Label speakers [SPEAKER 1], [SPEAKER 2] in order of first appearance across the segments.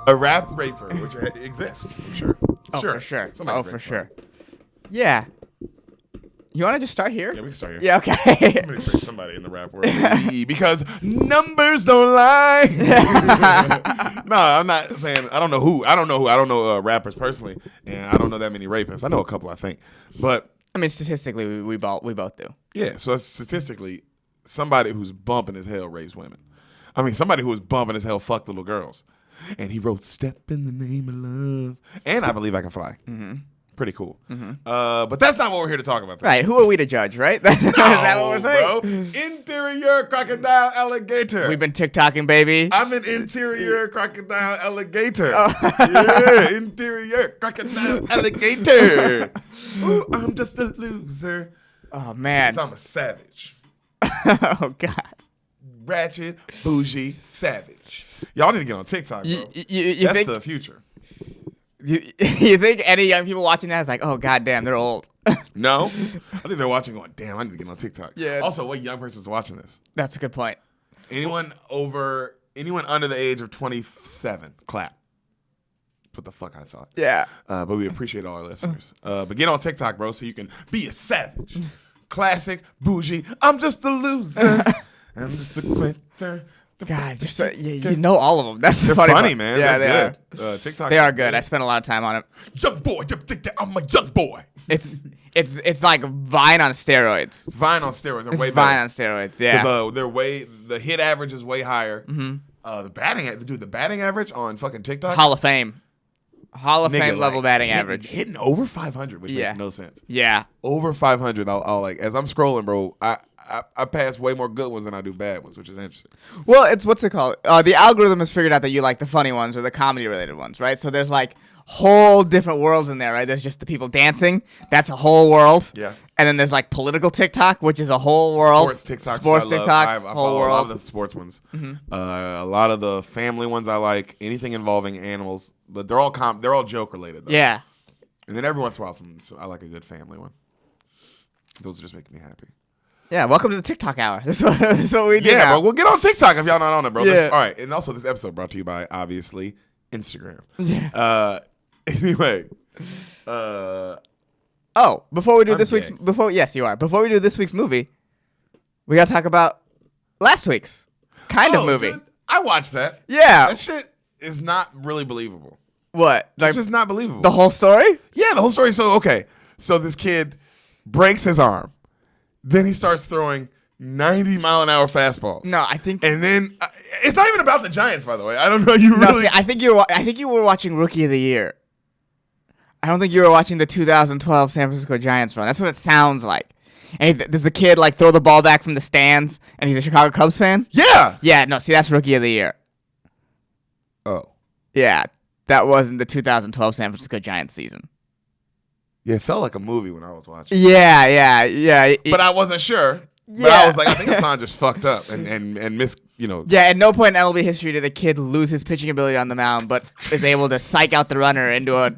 [SPEAKER 1] A rap raper, which exists. Sure.
[SPEAKER 2] Oh, for sure.
[SPEAKER 1] Somebody
[SPEAKER 2] Oh, for sure. Yeah. You want to just start here?
[SPEAKER 1] Yeah, we can start here.
[SPEAKER 2] Yeah, okay.
[SPEAKER 1] Somebody break somebody in the rap world. Because numbers don't lie. No, I'm not saying, I don't know who. I don't know rappers personally, and I don't know that many rapists. I know a couple, I think. But
[SPEAKER 2] I mean, statistically, we both do.
[SPEAKER 1] yeah, so statistically, somebody who's bumping as hell rapes women. I mean, somebody who was bumping as hell fucked little girls. And he wrote "Step in the Name of Love" and "I Believe I Can Fly." Mm-hmm. Pretty cool. Mm-hmm. But that's not what we're here to talk about today.
[SPEAKER 2] Right? Who are we to judge? Right? Is that what we're saying?
[SPEAKER 1] Bro. Interior crocodile alligator.
[SPEAKER 2] We've been TikToking, baby.
[SPEAKER 1] I'm an interior crocodile alligator. Yeah, interior crocodile alligator. Ooh, I'm just a loser.
[SPEAKER 2] Oh man,
[SPEAKER 1] 'Cause I'm a savage.
[SPEAKER 2] Oh god.
[SPEAKER 1] Ratchet, bougie, savage. Y'all need to get on TikTok, bro.
[SPEAKER 2] You
[SPEAKER 1] That's
[SPEAKER 2] think
[SPEAKER 1] the future.
[SPEAKER 2] you think any young people watching that is like, oh god damn, they're old?
[SPEAKER 1] No, I think they're watching going, damn, I need to get on TikTok.
[SPEAKER 2] Yeah.
[SPEAKER 1] Also, what young person's watching this?
[SPEAKER 2] That's a good point.
[SPEAKER 1] Anyone under the age of 27, clap. What the fuck I thought.
[SPEAKER 2] Yeah.
[SPEAKER 1] But we appreciate all our listeners. But get on TikTok, bro, so you can be a savage. Classic, bougie, I'm just a loser. I'm just a quitter.
[SPEAKER 2] God, you know all of them. That's
[SPEAKER 1] They're
[SPEAKER 2] funny,
[SPEAKER 1] funny, man.
[SPEAKER 2] Yeah,
[SPEAKER 1] They're good. TikTok.
[SPEAKER 2] They are good. I spent a lot of time on it.
[SPEAKER 1] Young boy, I'm a young boy.
[SPEAKER 2] It's like Vine on steroids.
[SPEAKER 1] It's Vine on steroids. They're
[SPEAKER 2] It's
[SPEAKER 1] way
[SPEAKER 2] Vine
[SPEAKER 1] better.
[SPEAKER 2] on steroids. Yeah.
[SPEAKER 1] The hit average is way higher. Mm-hmm. The batting average on fucking TikTok.
[SPEAKER 2] Hall of Fame
[SPEAKER 1] Nigga,
[SPEAKER 2] level
[SPEAKER 1] like,
[SPEAKER 2] batting average.
[SPEAKER 1] Hitting over 500, which makes no sense.
[SPEAKER 2] Yeah.
[SPEAKER 1] Over 500, I'll like, as I'm scrolling, bro, I pass way more good ones than I do bad ones, which is interesting.
[SPEAKER 2] Well, it's what's it called? The algorithm has figured out that you like the funny ones or the comedy related ones, right? So there's like whole different worlds in there, right? There's just the people dancing. That's a whole world.
[SPEAKER 1] Yeah.
[SPEAKER 2] And then there's like political TikTok, which is a whole world.
[SPEAKER 1] Sports TikToks,
[SPEAKER 2] I
[SPEAKER 1] follow a lot of the sports ones. Mm-hmm. A lot of the family ones I like. Anything involving animals, but they're all joke related though.
[SPEAKER 2] Yeah.
[SPEAKER 1] And then every once in a while, so I like a good family one. Those just make me happy.
[SPEAKER 2] Yeah, welcome to the TikTok hour. This is what we do.
[SPEAKER 1] Yeah,
[SPEAKER 2] now.
[SPEAKER 1] bro. We'll get on TikTok if y'all not on it, bro.
[SPEAKER 2] Yeah.
[SPEAKER 1] All right. And also, this episode brought to you by, obviously, Instagram.
[SPEAKER 2] Yeah.
[SPEAKER 1] Anyway.
[SPEAKER 2] Before we do
[SPEAKER 1] I'm
[SPEAKER 2] this week's...
[SPEAKER 1] gay.
[SPEAKER 2] Before we do this week's movie, we got to talk about last week's kind of movie.
[SPEAKER 1] Dude, I watched that.
[SPEAKER 2] Yeah.
[SPEAKER 1] That shit is not really believable.
[SPEAKER 2] What? Like,
[SPEAKER 1] It's just not believable.
[SPEAKER 2] the whole story?
[SPEAKER 1] Yeah, the whole story. So, okay. So, this kid breaks his arm. Then he starts throwing 90-mile-an-hour fastballs.
[SPEAKER 2] No, I think...
[SPEAKER 1] And then it's not even about the Giants, by the way. I don't know. You
[SPEAKER 2] No,
[SPEAKER 1] really.
[SPEAKER 2] see, I think you were watching Rookie of the Year. I don't think you were watching the 2012 San Francisco Giants run. That's what it sounds like. And does the kid like throw the ball back from the stands and he's a Chicago Cubs fan?
[SPEAKER 1] Yeah.
[SPEAKER 2] Yeah, no, see, that's Rookie of the Year.
[SPEAKER 1] Oh.
[SPEAKER 2] Yeah, that wasn't the 2012 San Francisco Giants season.
[SPEAKER 1] Yeah, it felt like a movie when I was watching.
[SPEAKER 2] Yeah.
[SPEAKER 1] But I wasn't sure.
[SPEAKER 2] Yeah.
[SPEAKER 1] But I was like, I think Hassan just fucked up and missed,
[SPEAKER 2] Yeah, at no point in MLB history did a kid lose his pitching ability on the mound, but is able to psych out the runner into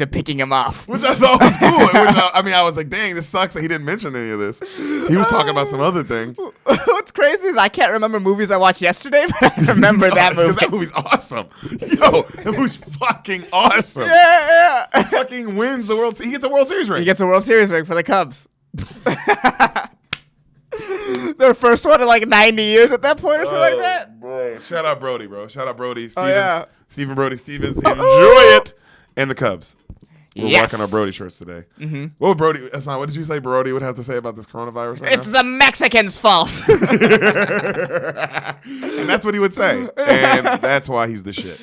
[SPEAKER 2] picking him off.
[SPEAKER 1] Which I thought was cool. I was like, dang, this sucks that he didn't mention any of this. He was talking about some other thing.
[SPEAKER 2] What's crazy is I can't remember movies I watched yesterday, but I remember that movie.
[SPEAKER 1] Because that movie's awesome. Yo, that movie's fucking awesome.
[SPEAKER 2] Yeah.
[SPEAKER 1] He fucking wins the World Series. He gets a World Series ring.
[SPEAKER 2] He gets a World Series ring for the Cubs. Their first one in like 90 years at that point or something like that.
[SPEAKER 1] Bro. Shout out Brody, bro. Shout out Brody Stevens.
[SPEAKER 2] Yeah.
[SPEAKER 1] Stephen Brody Stevens. Enjoy it. And the Cubs. We're
[SPEAKER 2] Yes.
[SPEAKER 1] rocking our Brody shirts today. Mm-hmm. What would Brody, Hassan, what did you say Brody would have to say about this coronavirus right
[SPEAKER 2] It's the Mexicans' fault.
[SPEAKER 1] And that's what he would say. And that's why he's the shit.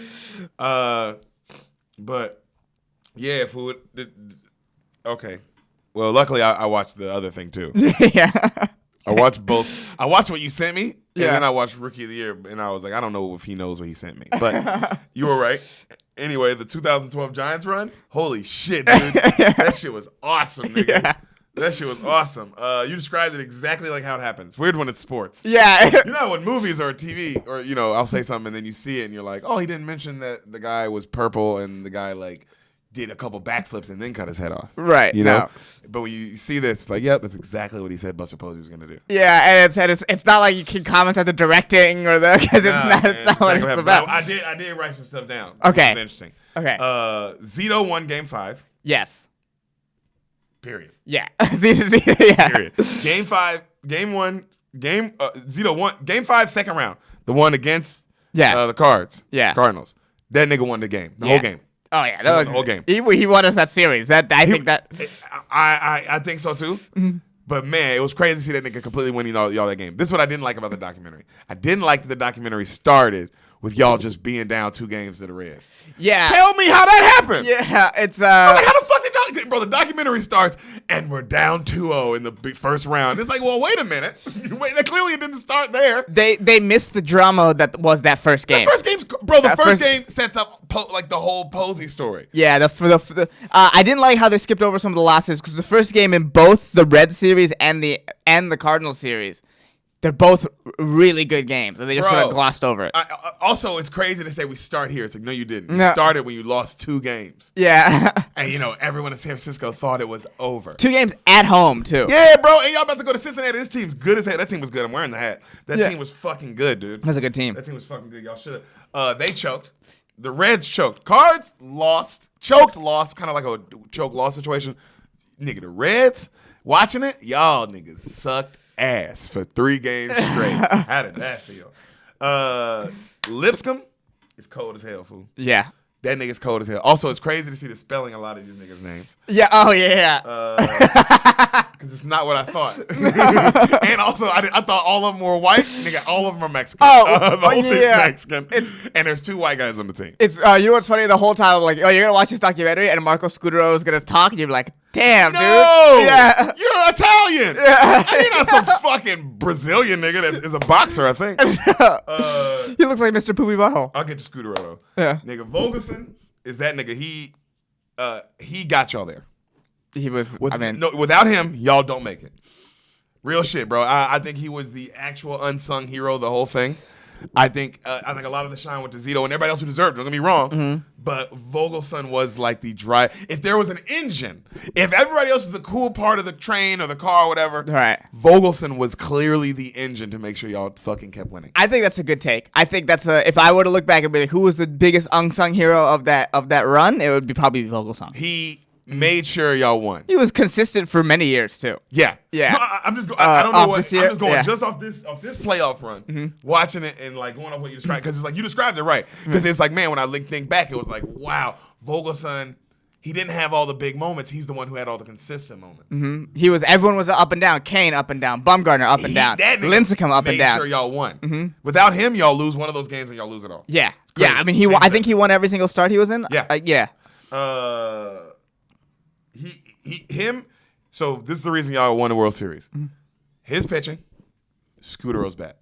[SPEAKER 1] But, yeah, food. Okay. Well, luckily, I watched the other thing, too.
[SPEAKER 2] Yeah.
[SPEAKER 1] I watched both. I watched what you sent me, and
[SPEAKER 2] Yeah.
[SPEAKER 1] then I watched Rookie of the Year, and I was like, I don't know if he knows what he sent me. But you were right. Anyway, the 2012 Giants run, holy shit, dude. That shit was awesome, nigga.
[SPEAKER 2] Yeah.
[SPEAKER 1] That shit was awesome. You described it exactly like how it happens. Weird when it's sports.
[SPEAKER 2] Yeah.
[SPEAKER 1] You know, when movies or TV, or, I'll say something, and then you see it, and you're like, oh, he didn't mention that the guy was purple, and the guy, like, did a couple backflips and then cut his head off.
[SPEAKER 2] Right.
[SPEAKER 1] You know?
[SPEAKER 2] No.
[SPEAKER 1] But when you see this, it's like, yep, that's exactly what he said Buster Posey was going to do.
[SPEAKER 2] Yeah, and it's not like you can comment on the directing or the because it's not what it's about.
[SPEAKER 1] I did write some stuff down.
[SPEAKER 2] Okay.
[SPEAKER 1] It was interesting.
[SPEAKER 2] Okay.
[SPEAKER 1] Zito won Game 5.
[SPEAKER 2] Yes.
[SPEAKER 1] Period.
[SPEAKER 2] Yeah. Yeah.
[SPEAKER 1] Period. Game 5. Game 1. Zito won Game 5 second round. The one against the Cards.
[SPEAKER 2] Yeah.
[SPEAKER 1] Cardinals. That nigga won the game. The whole game.
[SPEAKER 2] Oh yeah,
[SPEAKER 1] He won the whole game.
[SPEAKER 2] He won us that series. I think
[SPEAKER 1] I think so too. Mm-hmm. But man, it was crazy to see that nigga completely winning y'all that game. This is what I didn't like about the documentary. I didn't like that the documentary started with y'all just being down 2 games to the Reds.
[SPEAKER 2] Yeah.
[SPEAKER 1] Tell me how that happened.
[SPEAKER 2] Yeah, it's
[SPEAKER 1] I'm like, how the fuck did bro? The documentary starts and we're down 2-0 in the first round. It's like, well, wait a minute. Clearly it didn't start there.
[SPEAKER 2] They missed the drama that was that first game.
[SPEAKER 1] The first game's bro. The first game sets up like the whole Posey story.
[SPEAKER 2] Yeah, I didn't like how they skipped over some of the losses because the first game in both the Red series and the Cardinal series, they're both really good games, and they just sort of glossed over it.
[SPEAKER 1] Also, it's crazy to say we start here. It's like, no, you didn't. You
[SPEAKER 2] No.
[SPEAKER 1] started when you lost 2 games.
[SPEAKER 2] Yeah.
[SPEAKER 1] And, everyone in San Francisco thought it was over.
[SPEAKER 2] 2 games at home, too.
[SPEAKER 1] Yeah, bro. And y'all about to go to Cincinnati. This team's good as hell. That team was good. I'm wearing the hat. That team was fucking good, dude.
[SPEAKER 2] That's a good team.
[SPEAKER 1] That team was fucking good. Y'all should have. They choked. The Reds choked. Cards lost. Choked, lost. Kind of like a choke-loss situation. Nigga, the Reds, watching it, y'all niggas sucked ass for 3 games straight. How did that feel? Lipscomb is cold as hell, fool.
[SPEAKER 2] Yeah.
[SPEAKER 1] That nigga's cold as hell. Also, it's crazy to see the spelling a lot of these niggas' names.
[SPEAKER 2] Yeah. Oh yeah.
[SPEAKER 1] Because it's not what I thought. And also, I thought all of them were white. Nigga, all of them are Mexican. The whole thing's Mexican. And there's 2 white guys on the team.
[SPEAKER 2] It's you know what's funny? The whole time I'm like, oh, you're gonna watch this documentary, and Marco Scudero is gonna talk, and you're like, damn,
[SPEAKER 1] No!
[SPEAKER 2] dude. Yeah.
[SPEAKER 1] You're Italian.
[SPEAKER 2] Yeah.
[SPEAKER 1] You're not some fucking Brazilian nigga that is a boxer, I think.
[SPEAKER 2] He looks like Mr. Poopy Butthole.
[SPEAKER 1] I'll get to Scudero, though.
[SPEAKER 2] Yeah.
[SPEAKER 1] Nigga, Vogelson is that nigga. He got y'all there.
[SPEAKER 2] He was.
[SPEAKER 1] Without him, y'all don't make it. Real shit, bro. I think he was the actual unsung hero of the whole thing. I think a lot of the shine went to Zito and everybody else who deserved it. Don't get me wrong. Mm-hmm. But Vogelson was like the drive. If there was an engine, if everybody else is the cool part of the train or the car or whatever,
[SPEAKER 2] right.
[SPEAKER 1] Vogelson was clearly the engine to make sure y'all fucking kept winning.
[SPEAKER 2] I think that's a good take. I think that's if I were to look back and be like, who was the biggest unsung hero of that run, it would be probably Vogelson.
[SPEAKER 1] He made sure y'all won.
[SPEAKER 2] He was consistent for many years too.
[SPEAKER 1] Yeah.
[SPEAKER 2] Yeah.
[SPEAKER 1] No, I'm just going. I don't know what. I'm just going
[SPEAKER 2] just
[SPEAKER 1] off this playoff run, watching it and like going off what you described because it's like you described it right. Because it's like, man, when I think back, it was like, wow, Vogelson. He didn't have all the big moments. He's the one who had all the consistent moments.
[SPEAKER 2] Mm-hmm. Everyone was up and down. Kane up and down. Bumgarner up and down. Lincecum up and down.
[SPEAKER 1] Made sure y'all won. Without him, y'all lose one of those games and y'all lose it all.
[SPEAKER 2] Yeah. Yeah. I mean, I think he won every single start he was in.
[SPEAKER 1] Yeah.
[SPEAKER 2] Yeah.
[SPEAKER 1] Him. So this is the reason y'all won the World Series. His pitching, Scudero's bat.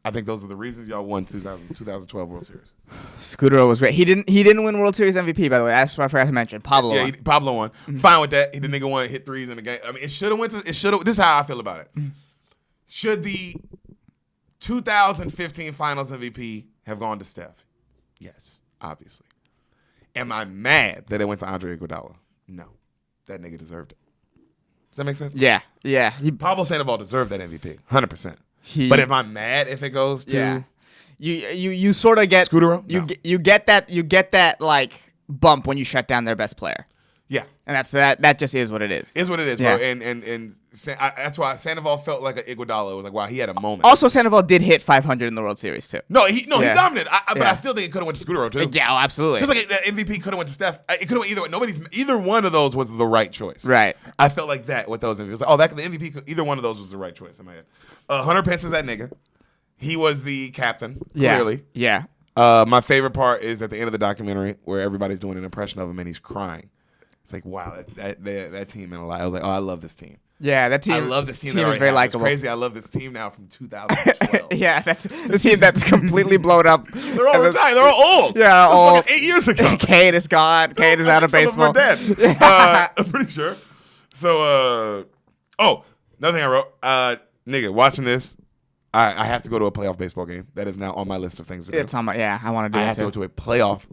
[SPEAKER 1] I think those are the reasons y'all won 2012 World Series.
[SPEAKER 2] Scudero was great. He didn't win World Series MVP, by the way. That's what I forgot to mention. Pablo won.
[SPEAKER 1] Pablo won. Fine with that. The nigga won, hit 3s in the game. I mean, it should have went to. It should have. This is how I feel about it. Should the 2015 Finals MVP have gone to Steph? Yes, obviously. Am I mad that it went to Andre Iguodala? No, that nigga deserved it. Does that make sense?
[SPEAKER 2] Yeah, yeah.
[SPEAKER 1] Pablo Sandoval deserved that MVP, 100%. But am I mad if it goes to?
[SPEAKER 2] You sort of get
[SPEAKER 1] Scudero?
[SPEAKER 2] You get that like bump when you shut down their best player.
[SPEAKER 1] Yeah,
[SPEAKER 2] and that just is what it is.
[SPEAKER 1] Is what it is, bro. And that's why Sandoval felt like an Iguodala. It was like, wow, he had a moment.
[SPEAKER 2] Also, Sandoval did hit 500 in the World Series too.
[SPEAKER 1] He dominated. But I still think it could have went to Scudero too.
[SPEAKER 2] Yeah, absolutely.
[SPEAKER 1] Just like that MVP could have went to Steph. It could have went either one of those was the right choice.
[SPEAKER 2] Right.
[SPEAKER 1] I felt like that with those MVPs. It was like, the MVP, either one of those was the right choice in my head. Hunter Pence is that nigga. He was the captain, clearly.
[SPEAKER 2] Yeah.
[SPEAKER 1] My favorite part is at the end of the documentary where everybody's doing an impression of him and he's crying. It's like, wow, that team meant a lot. I was like, oh, I love this team.
[SPEAKER 2] Yeah, that team.
[SPEAKER 1] I love this team.
[SPEAKER 2] Team is very likable.
[SPEAKER 1] It's crazy. I love this team now from 2012.
[SPEAKER 2] Yeah, that's the team that's completely blown up.
[SPEAKER 1] They're all retired. They're all old.
[SPEAKER 2] Yeah, old.
[SPEAKER 1] 8 years ago.
[SPEAKER 2] Kane is gone. Kane is out of baseball.
[SPEAKER 1] Some of them are dead. I'm pretty sure. So, another thing I wrote. Nigga, watching this, I have to go to a playoff baseball game. That is now on my list of things to do.
[SPEAKER 2] It's on my. Yeah, I want to do.
[SPEAKER 1] I have to go to a playoff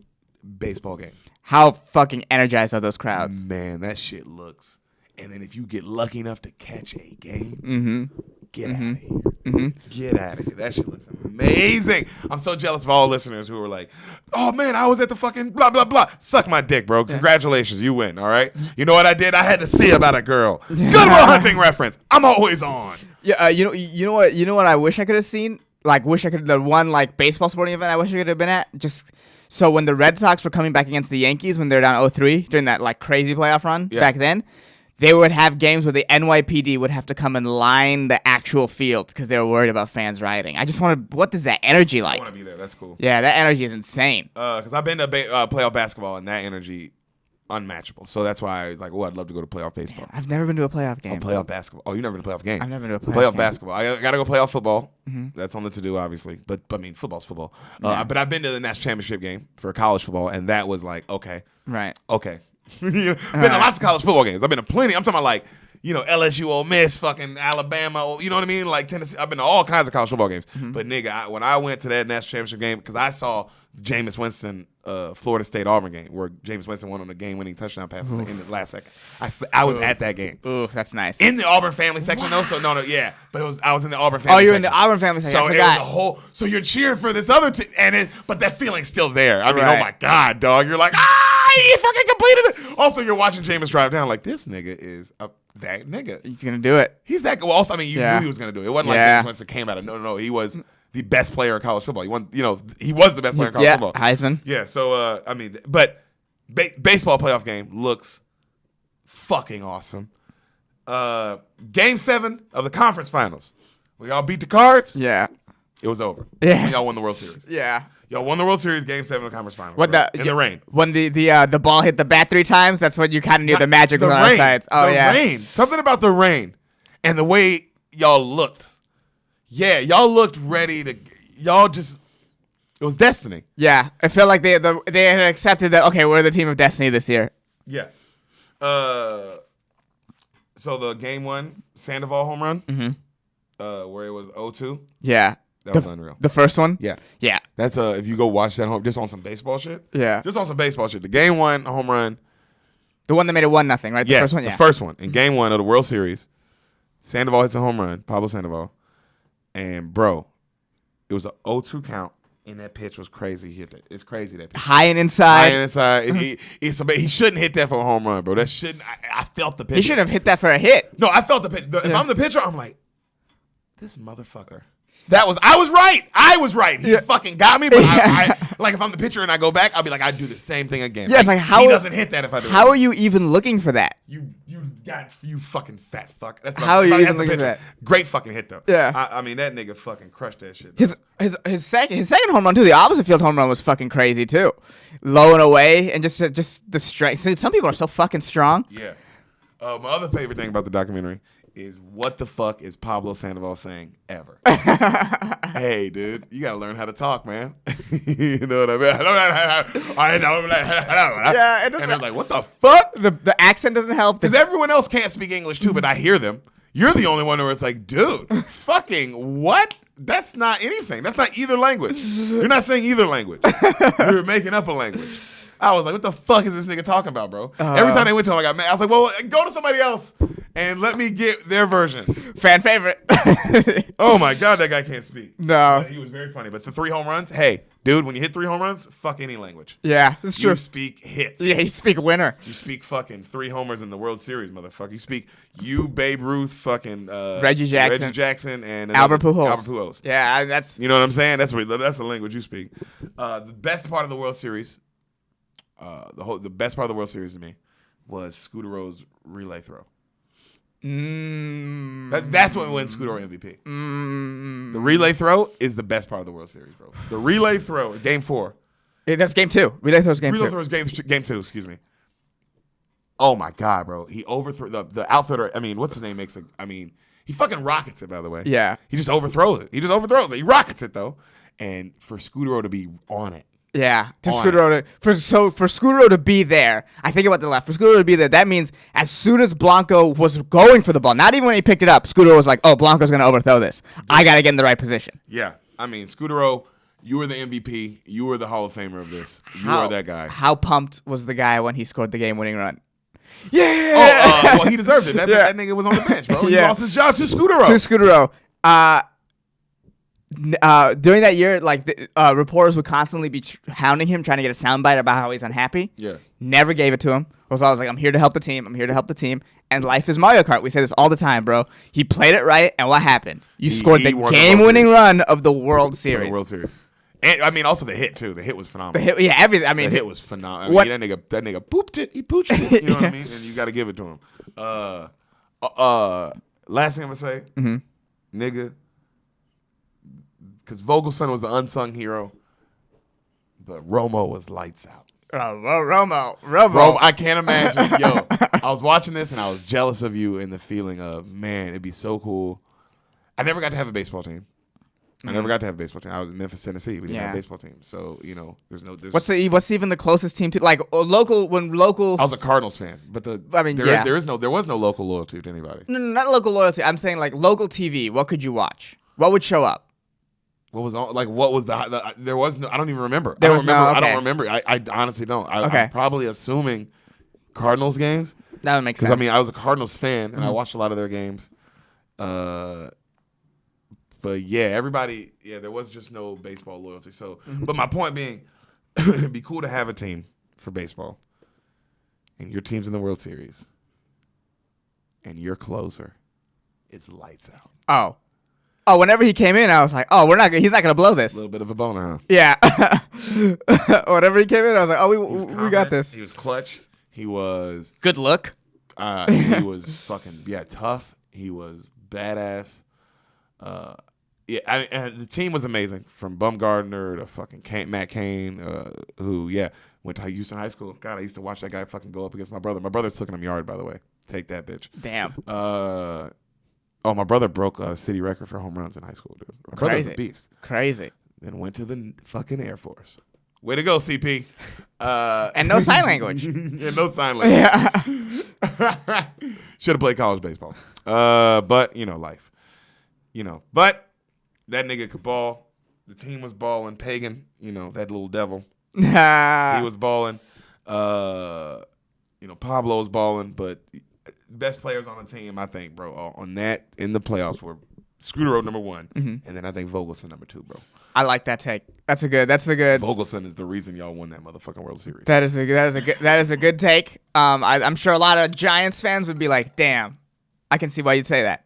[SPEAKER 1] baseball game.
[SPEAKER 2] How fucking energized are those crowds?
[SPEAKER 1] Man, that shit looks. And then if you get lucky enough to catch a game, get out of here. Get out of here. That shit looks amazing. I'm so jealous of all listeners who are like, oh man, I was at the fucking blah, blah, blah. Suck my dick, bro. Congratulations. You win. All right. You know what I did? I had to see about a girl. Good Will Hunting reference. I'm always on.
[SPEAKER 2] Yeah. You know what I wish I could have seen? Like, the one like baseball sporting event I wish I could have been at. Just so when the Red Sox were coming back against the Yankees when they were down 0-3 during that like crazy playoff run back then. They would have games where the NYPD would have to come and line the actual field because they were worried about fans rioting. I just want to. What is that energy like?
[SPEAKER 1] I want to be there. That's cool.
[SPEAKER 2] Yeah, that energy is insane.
[SPEAKER 1] Because I've been to playoff basketball and that energy, unmatchable. So that's why I was like, oh, I'd love to go to playoff baseball.
[SPEAKER 2] I've never been to a playoff game.
[SPEAKER 1] Oh, playoff basketball. Oh, you've never been to a playoff game?
[SPEAKER 2] I've never been to a playoff game.
[SPEAKER 1] Basketball. I got to go playoff football. That's on the to-do, obviously. But, I mean, football's football. But I've been to the national championship game for college football, and that was like, okay.
[SPEAKER 2] Right.
[SPEAKER 1] Okay. Been to lots of college football games. I've been to plenty. I'm talking about like, LSU, Ole Miss, fucking Alabama, you know what I mean? Like Tennessee. I've been to all kinds of college football games. But nigga, when I went to that national championship game, because I saw Jameis Winston, Florida State Auburn game, where Jameis Winston won on a game-winning touchdown pass in the last second. I was at that game.
[SPEAKER 2] Ooh, that's nice.
[SPEAKER 1] In the Auburn family section though, so no, yeah. But I was in the Auburn family.
[SPEAKER 2] Oh, you're
[SPEAKER 1] section.
[SPEAKER 2] in the Auburn family section.
[SPEAKER 1] So
[SPEAKER 2] I
[SPEAKER 1] it
[SPEAKER 2] forgot.
[SPEAKER 1] was a whole. So you're cheering for this other team, but that feeling's still there. I mean,
[SPEAKER 2] Right.
[SPEAKER 1] oh my god, dog! You're like, he fucking completed it. Also, you're watching Jameis drive down, like this nigga is that nigga.
[SPEAKER 2] He's gonna do it.
[SPEAKER 1] He's that. Well, also, I mean, you knew he was gonna do it. It wasn't like
[SPEAKER 2] Yeah.
[SPEAKER 1] Jameis Winston came out of no. He was the best player in college football. He won. He was the best player in college football.
[SPEAKER 2] Heisman.
[SPEAKER 1] Yeah. So I mean, but baseball playoff game looks fucking awesome. Game 7 of the conference finals. We all beat the Cards.
[SPEAKER 2] Yeah.
[SPEAKER 1] It was over.
[SPEAKER 2] Yeah.
[SPEAKER 1] And y'all won the World Series.
[SPEAKER 2] Yeah.
[SPEAKER 1] Y'all won the World Series, Game 7 of the conference finals.
[SPEAKER 2] What
[SPEAKER 1] bro. In the rain.
[SPEAKER 2] When the ball hit the bat 3 times, that's when you kind of knew the magic was on our sides. Oh
[SPEAKER 1] the
[SPEAKER 2] yeah.
[SPEAKER 1] rain. Something about the rain and the way y'all looked. Yeah, y'all looked ready to. Y'all just. It was destiny.
[SPEAKER 2] Yeah. I felt like they had accepted that. Okay, we're the team of destiny this year.
[SPEAKER 1] Yeah. So the game 1 Sandoval home run. Where it was 0-2.
[SPEAKER 2] Yeah.
[SPEAKER 1] That was unreal.
[SPEAKER 2] The first one.
[SPEAKER 1] Yeah.
[SPEAKER 2] Yeah.
[SPEAKER 1] That's if you go watch that home just on some baseball shit.
[SPEAKER 2] Yeah.
[SPEAKER 1] Just on some baseball shit. The game 1 home run.
[SPEAKER 2] The one that made it 1-0, right? The
[SPEAKER 1] Yes,
[SPEAKER 2] first one. Yeah.
[SPEAKER 1] the first one in game 1 of the World Series. Sandoval hits a home run. Pablo Sandoval. And bro, it was a 0-2 count. And that pitch was crazy. He hit that. It's crazy that pitch.
[SPEAKER 2] High and inside.
[SPEAKER 1] High and inside. He shouldn't hit that for a home run, bro. That shouldn't. I felt the pitch.
[SPEAKER 2] He should have hit that for a hit.
[SPEAKER 1] No, I felt the pitch. If I'm the pitcher, I'm like, this motherfucker. I was right. I was right. He fucking got me. But I like if I'm the pitcher and I go back, I'll be like, I do the same thing again.
[SPEAKER 2] Yeah, it's like how
[SPEAKER 1] he doesn't hit that if I do.
[SPEAKER 2] How are you even looking for that?
[SPEAKER 1] You fucking fat fuck. That's
[SPEAKER 2] How are you even
[SPEAKER 1] as a
[SPEAKER 2] looking for
[SPEAKER 1] pitcher.
[SPEAKER 2] that?
[SPEAKER 1] Great fucking hit though.
[SPEAKER 2] Yeah.
[SPEAKER 1] I mean that nigga fucking crushed that shit. Though.
[SPEAKER 2] His second home run too. The opposite field home run was fucking crazy too, low and away, and just the strength. Some people are so fucking strong.
[SPEAKER 1] Yeah. My other favorite thing about the documentary is what the fuck is Pablo Sandoval saying ever? Hey, dude, you gotta learn how to talk, man. You know what I mean? I know.
[SPEAKER 2] Yeah,
[SPEAKER 1] and they're like, what the fuck?
[SPEAKER 2] The accent doesn't help.
[SPEAKER 1] Because everyone else can't speak English too, but I hear them. You're the only one where it's like, dude, fucking what? That's not anything. That's not either language. You're not saying either language. You're making up a language. I was like, what the fuck is this nigga talking about, bro? Every time they went to him, I got mad. I was like, well, go to somebody else and let me get their version.
[SPEAKER 2] Fan favorite.
[SPEAKER 1] Oh my God, that guy can't speak.
[SPEAKER 2] No.
[SPEAKER 1] He was very funny. But the 3 home runs, hey, dude, when you hit 3 home runs, fuck any language.
[SPEAKER 2] Yeah, that's true.
[SPEAKER 1] You speak hits.
[SPEAKER 2] Yeah, you speak winner.
[SPEAKER 1] You speak fucking 3 homers in the World Series, motherfucker. You speak Babe Ruth, fucking
[SPEAKER 2] Reggie Jackson,
[SPEAKER 1] and
[SPEAKER 2] Albert Pujols.
[SPEAKER 1] Albert Pujols.
[SPEAKER 2] Yeah, that's.
[SPEAKER 1] You know what I'm saying? That's the language you speak. The best part of the World Series, the best part of the World Series to me was Scootero's relay throw. That's what wins Scutero MVP. The relay throw is the best part of the World Series, bro. The relay throw, game 4.
[SPEAKER 2] That's game 2. Relay throws game 2.
[SPEAKER 1] Relay throw is game 2. Excuse me. Oh my God, bro! He overthrew the outfielder. I mean, what's his name? He fucking rockets it. By the way,
[SPEAKER 2] Yeah.
[SPEAKER 1] He just overthrows it. He rockets it though, and for Scutero to be on it.
[SPEAKER 2] Yeah, to
[SPEAKER 1] On
[SPEAKER 2] Scutero for Scutero to be there. I think about the left. For Scutero to be there, that means as soon as Blanco was going for the ball, not even when he picked it up, Scutero was like, "Oh, Blanco's gonna overthrow this. I gotta get in the right position."
[SPEAKER 1] Yeah, I mean, Scutero You were the MVP. You were the Hall of Famer of this. You are that guy.
[SPEAKER 2] How pumped was the guy when he scored the game-winning run? Yeah.
[SPEAKER 1] Oh, well, he deserved it. That nigga was on the bench, bro. He lost his job to Scudero.
[SPEAKER 2] During that year, like reporters would constantly be hounding him, trying to get a soundbite about how he's unhappy.
[SPEAKER 1] Yeah.
[SPEAKER 2] Never gave it to him. Was always like, I'm here to help the team. I'm here to help the team. And life is Mario Kart. We say this all the time, bro. He played it right, and what happened? You scored the game-winning run of the World Series.
[SPEAKER 1] The World Series. And I mean, also the hit too. The hit was phenomenal.
[SPEAKER 2] Everything. I mean,
[SPEAKER 1] the hit was phenomenal. I mean, that nigga pooped it. He pooched it. You know what I mean? And you got to give it to him. Last thing I'm gonna say, nigga, because Vogelson was the unsung hero, but Romo was lights out.
[SPEAKER 2] Romo.
[SPEAKER 1] I can't imagine. Yo, I was watching this and I was jealous of you in the feeling of, man, it'd be so cool. I never got to have a baseball team. I never got to have a baseball team. I was in Memphis, Tennessee. We didn't have a baseball team. So, you know, there's
[SPEAKER 2] what's even the closest team to, like, local? I
[SPEAKER 1] was a Cardinals fan, but there was no local loyalty to anybody.
[SPEAKER 2] No, not local loyalty. I'm saying, like, local TV. What could you watch? What would show up?
[SPEAKER 1] What was on, like, what was there was no, I don't even remember.
[SPEAKER 2] I
[SPEAKER 1] don't remember. I honestly don't. I'm probably assuming Cardinals games.
[SPEAKER 2] That would make sense.
[SPEAKER 1] Because, I mean, I was a Cardinals fan, and I watched a lot of their games. But yeah, there was just no baseball loyalty. So, but my point being, it'd be cool to have a team for baseball, and your team's in the World Series, and your closer is lights out.
[SPEAKER 2] Oh, whenever he came in, I was like, he's not gonna blow this.
[SPEAKER 1] A little bit of a boner, huh?
[SPEAKER 2] Yeah. Whenever he came in, I was like, we got this.
[SPEAKER 1] He was clutch. He was
[SPEAKER 2] good look.
[SPEAKER 1] He was fucking tough. He was badass. And the team was amazing, from Bumgardner to fucking Matt Cain, who went to Houston High School. God, I used to watch that guy fucking go up against my brother. My brother's took him yard, by the way. Take that, bitch.
[SPEAKER 2] Damn.
[SPEAKER 1] My brother broke a city record for home runs in high school, dude. My brother's a beast.
[SPEAKER 2] Crazy.
[SPEAKER 1] Then went to the fucking Air Force. Way to go, CP.
[SPEAKER 2] And no sign language.
[SPEAKER 1] Yeah, no sign language. Yeah. Should have played college baseball. But, life. But that nigga could ball. The team was balling. Pagan, that little devil. He was balling. Pablo was balling. But best players on the team, I think, bro, on that in the playoffs were Scudero number 1, and then I think Vogelson number 2, bro.
[SPEAKER 2] I like that take. That's a good.
[SPEAKER 1] Vogelson is the reason y'all won that motherfucking World Series.
[SPEAKER 2] That is a good take. I'm sure a lot of Giants fans would be like, "Damn, I can see why you'd say that."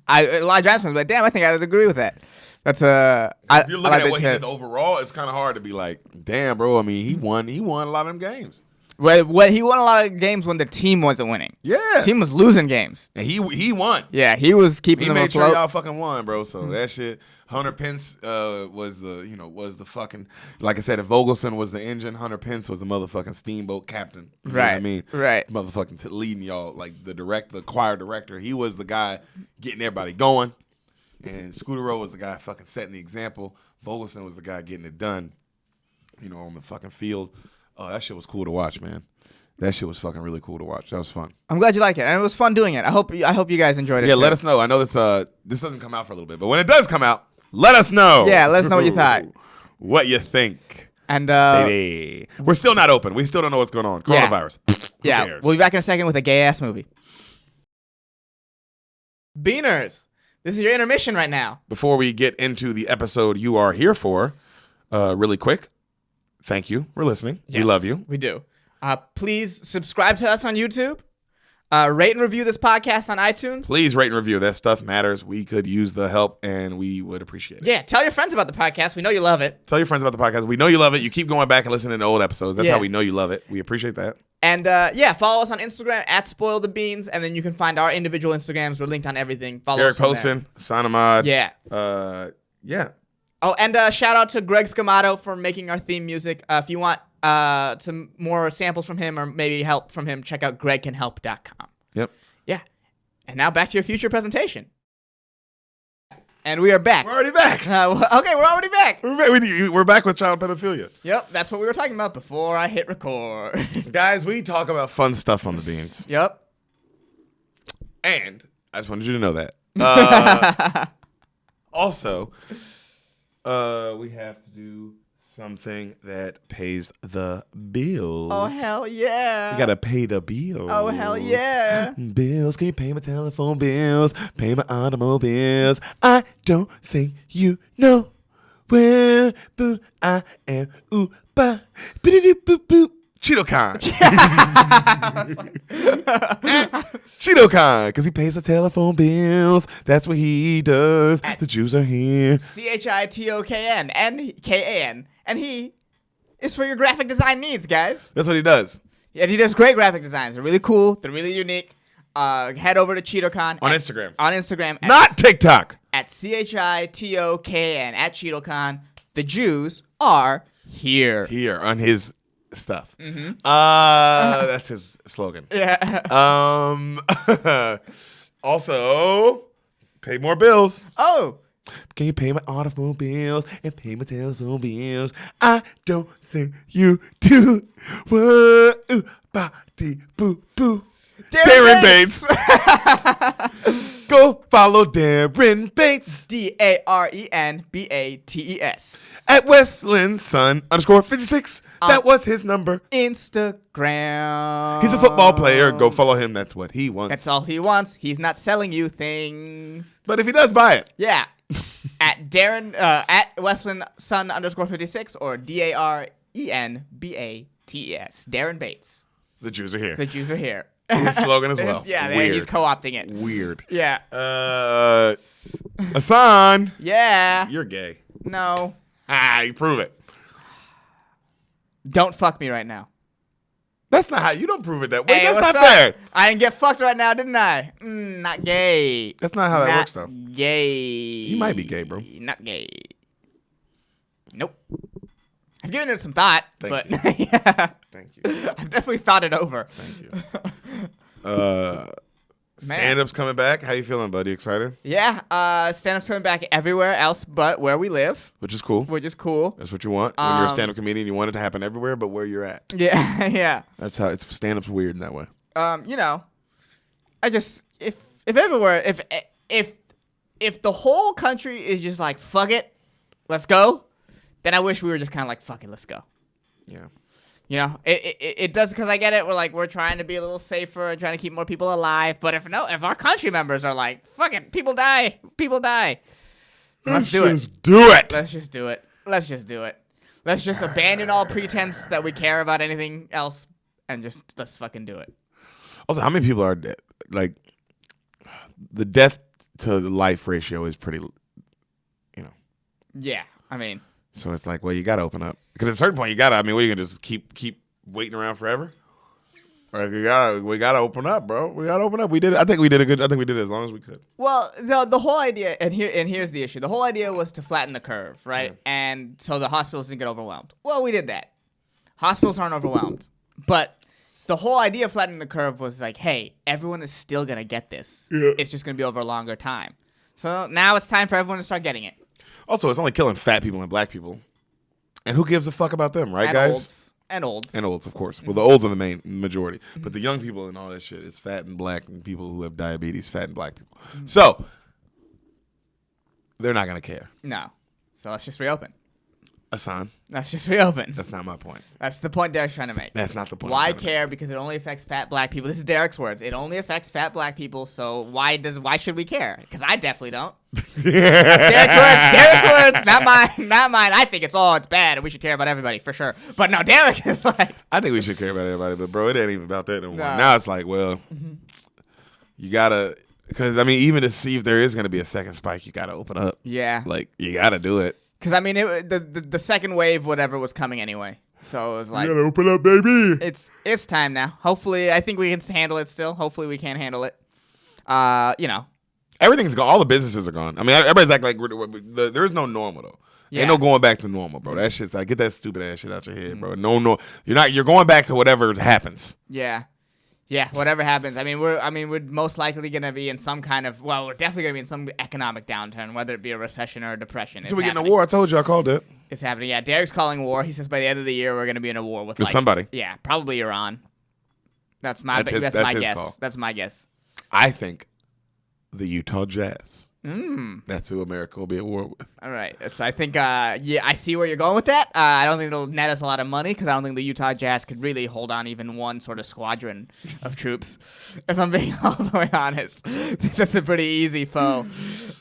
[SPEAKER 2] A lot of Giants fans would be like, "Damn, I think I would agree with that." That's
[SPEAKER 1] if you're looking at what he did overall, it's kind of hard to be like, "Damn, bro." I mean, he won a lot of them games.
[SPEAKER 2] Well, he won a lot of games when the team wasn't winning.
[SPEAKER 1] Yeah,
[SPEAKER 2] the team was losing games,
[SPEAKER 1] and he won.
[SPEAKER 2] Yeah, he was keeping them afloat.
[SPEAKER 1] He made sure y'all fucking won, bro. So that shit. Hunter Pence was the fucking, like I said, if Vogelson was the engine, Hunter Pence was the motherfucking steamboat captain. You know what I mean?
[SPEAKER 2] Right.
[SPEAKER 1] Motherfucking leading y'all, like the choir director. He was the guy getting everybody going, and Scudero was the guy fucking setting the example. Vogelson was the guy getting it done, on the fucking field. Oh, that shit was cool to watch, man. That shit was fucking really cool to watch. That was fun.
[SPEAKER 2] I'm glad you like it, and it was fun doing it. I hope you guys enjoyed it.
[SPEAKER 1] Yeah,
[SPEAKER 2] too.
[SPEAKER 1] Let us know. I know this doesn't come out for a little bit, but when it does come out, let us know.
[SPEAKER 2] Yeah, let us know what you thought.
[SPEAKER 1] What you think.
[SPEAKER 2] And
[SPEAKER 1] baby, we're still not open. We still don't know what's going on. Coronavirus.
[SPEAKER 2] Yeah.
[SPEAKER 1] Who cares?
[SPEAKER 2] We'll be back in a second with a gay ass movie. Beaners, this is your intermission right now.
[SPEAKER 1] Before we get into the episode you are here for, really quick. Thank you for listening.
[SPEAKER 2] Yes,
[SPEAKER 1] we love you.
[SPEAKER 2] We do. Please subscribe to us on YouTube. Rate and review this podcast on iTunes.
[SPEAKER 1] Please rate and review. That stuff matters. We could use the help, and we would appreciate it.
[SPEAKER 2] Yeah, tell your friends about the podcast. We know you love it.
[SPEAKER 1] Tell your friends about the podcast. We know you love it. You keep going back and listening to old episodes. That's how we know you love it. We appreciate that.
[SPEAKER 2] And follow us on Instagram @SpoilTheBeans, and then you can find our individual Instagrams. We're linked on everything. Follow
[SPEAKER 1] Derek
[SPEAKER 2] us on
[SPEAKER 1] Poston, Sanamad.
[SPEAKER 2] Yeah.
[SPEAKER 1] Yeah.
[SPEAKER 2] Oh, and shout out to Greg Scamato for making our theme music. If you want some more samples from him or maybe help from him, check out gregcanhelp.com.
[SPEAKER 1] Yep.
[SPEAKER 2] Yeah. And now back to your future presentation. And we are back.
[SPEAKER 1] We're already back.
[SPEAKER 2] Okay, we're already back.
[SPEAKER 1] We're back with child pedophilia.
[SPEAKER 2] Yep, that's what we were talking about before I hit record.
[SPEAKER 1] Guys, we talk about fun stuff on the Beans.
[SPEAKER 2] Yep.
[SPEAKER 1] And I just wanted you to know that. Also, We have to do something that pays the bills.
[SPEAKER 2] Oh, hell yeah.
[SPEAKER 1] We gotta pay the bills.
[SPEAKER 2] Oh, hell yeah.
[SPEAKER 1] Bills, can you pay my telephone bills? Pay my automobiles. I don't think you know where I am. Ooh, ba, boop, boop. CheetoCon. CheetoCon, because he pays the telephone bills. That's what he does. The Jews are here.
[SPEAKER 2] CHITOKN and KAN. And he is for your graphic design needs, guys.
[SPEAKER 1] That's what he does.
[SPEAKER 2] And he does great graphic designs. They're really cool. They're really unique. Head over to CheetoCon.
[SPEAKER 1] On Instagram.
[SPEAKER 2] On Instagram.
[SPEAKER 1] Not TikTok.
[SPEAKER 2] At CHITOKN at CheetoCon. The Jews are here.
[SPEAKER 1] Here on his stuff.
[SPEAKER 2] Mm-hmm.
[SPEAKER 1] That's his slogan.
[SPEAKER 2] Yeah.
[SPEAKER 1] Also, pay more bills.
[SPEAKER 2] Oh.
[SPEAKER 1] Can you pay my automobiles and pay my telephone bills? I don't think you do. Whoa, ooh, ba, dee, boo, boo. Darren Bates. Go follow Darren Bates.
[SPEAKER 2] DARENBATES.
[SPEAKER 1] At Westland Son _56. That was his number.
[SPEAKER 2] Instagram.
[SPEAKER 1] He's a football player. Go follow him. That's what he wants.
[SPEAKER 2] That's all he wants. He's not selling you things.
[SPEAKER 1] But if he does, buy it.
[SPEAKER 2] Yeah. At Darren, at Westland Son _56 or DARENBATES. Darren Bates.
[SPEAKER 1] The Jews are here.
[SPEAKER 2] The Jews are here.
[SPEAKER 1] His slogan as well.
[SPEAKER 2] Yeah,
[SPEAKER 1] Weird.
[SPEAKER 2] he's co-opting it.
[SPEAKER 1] Weird.
[SPEAKER 2] Yeah.
[SPEAKER 1] Hassan.
[SPEAKER 2] Yeah.
[SPEAKER 1] You're gay.
[SPEAKER 2] No.
[SPEAKER 1] You prove it.
[SPEAKER 2] Don't fuck me right now.
[SPEAKER 1] That's not how you don't prove it that way.
[SPEAKER 2] Hey,
[SPEAKER 1] That's
[SPEAKER 2] what's
[SPEAKER 1] not
[SPEAKER 2] up?
[SPEAKER 1] fair.
[SPEAKER 2] I didn't get fucked right now, didn't I? Not gay.
[SPEAKER 1] That's not how that
[SPEAKER 2] Not
[SPEAKER 1] works, though.
[SPEAKER 2] Gay.
[SPEAKER 1] You might be gay, bro.
[SPEAKER 2] Not gay. Nope. I've given it some thought,
[SPEAKER 1] Thank
[SPEAKER 2] but yeah.
[SPEAKER 1] Thank you.
[SPEAKER 2] I've definitely thought it over.
[SPEAKER 1] Thank you. Stand-up's coming back. How you feeling, buddy? Excited?
[SPEAKER 2] Yeah, stand-up's coming back everywhere else but where we live,
[SPEAKER 1] Which is cool.
[SPEAKER 2] which is cool.
[SPEAKER 1] That's what you want. When you're a stand-up comedian, you want it to happen everywhere but where you're at.
[SPEAKER 2] Yeah, yeah.
[SPEAKER 1] That's how it's stand-up's weird in that way.
[SPEAKER 2] You know, I just if everywhere if the whole country is just like fuck it, let's go, then I wish we were just kind of like fuck it, let's go.
[SPEAKER 1] Yeah.
[SPEAKER 2] You know, it does, because I get it. We're trying to be a little safer and trying to keep more people alive. But if our country members are like, fuck it, people die. Let's do it.
[SPEAKER 1] Just do it.
[SPEAKER 2] Let's just do it. Let's just abandon all pretense that we care about anything else and just let's fucking do it.
[SPEAKER 1] Also, how many people are dead? Like, the death to life ratio is pretty,
[SPEAKER 2] Yeah, I mean.
[SPEAKER 1] So it's like, well, you got to open up. Because at a certain point, you got to, what are you going to just keep waiting around forever? Like, we got to open up, bro. We got to open up. We did it. I think we did it as long as we could.
[SPEAKER 2] Well, the whole idea, and here's the issue. The whole idea was to flatten the curve, right? Yeah. And so the hospitals didn't get overwhelmed. Well, we did that. Hospitals aren't overwhelmed. But the whole idea of flattening the curve was like, hey, everyone is still going to get this. Yeah. It's just going to be over a longer time. So now it's time for everyone to start getting it.
[SPEAKER 1] Also, it's only killing fat people and black people. And who gives a fuck about them, right, guys?
[SPEAKER 2] And olds,
[SPEAKER 1] of course. Well, the olds are the main majority. But the young people and all that shit is fat and black, and people who have diabetes, fat and black people. So, they're not going to care.
[SPEAKER 2] No. So let's just reopen.
[SPEAKER 1] Hassan.
[SPEAKER 2] Let's just reopen.
[SPEAKER 1] That's not my point.
[SPEAKER 2] That's the point Derek's trying to make.
[SPEAKER 1] That's not the point.
[SPEAKER 2] Why care? Because it only affects fat black people. This is Derek's words. It only affects fat black people, so why should we care? Because I definitely don't. Derek's words, not mine. I think it's bad and we should care about everybody for sure. But no, Derek is like,
[SPEAKER 1] I think we should care about everybody, but bro, it ain't even about that no more. Now it's like, well, you gotta, because I mean, even to see if there is gonna be a second spike, you gotta open up.
[SPEAKER 2] Yeah,
[SPEAKER 1] like you gotta do it.
[SPEAKER 2] Because I mean, the second wave, whatever, was coming anyway. So it was like,
[SPEAKER 1] you gotta open up, baby.
[SPEAKER 2] It's time now. Hopefully, I think we can handle it still. Hopefully, we can handle it.
[SPEAKER 1] Everything's gone. All the businesses are gone. I mean, everybody's like there's no normal though. Yeah. Ain't no going back to normal, bro. That shit's like, get that stupid ass shit out your head, bro. No, you're going back to whatever happens.
[SPEAKER 2] Yeah. Yeah, whatever happens. I mean, we're most likely going to be in some kind of, well, we're definitely going to be in some economic downturn, whether it be a recession or a depression.
[SPEAKER 1] So we're getting a war. I told you, I called it.
[SPEAKER 2] It's happening. Yeah, Derek's calling war. He says by the end of the year, we're going to be in a war with
[SPEAKER 1] somebody.
[SPEAKER 2] Yeah, probably Iran. That's my guess.
[SPEAKER 1] Call.
[SPEAKER 2] That's my guess.
[SPEAKER 1] I think the Utah Jazz. That's who America will be at war with.
[SPEAKER 2] All right. So I think, I see where you're going with that. I don't think it'll net us a lot of money because I don't think the Utah Jazz could really hold on even one sort of squadron of troops. If I'm being all the way honest, that's a pretty easy foe.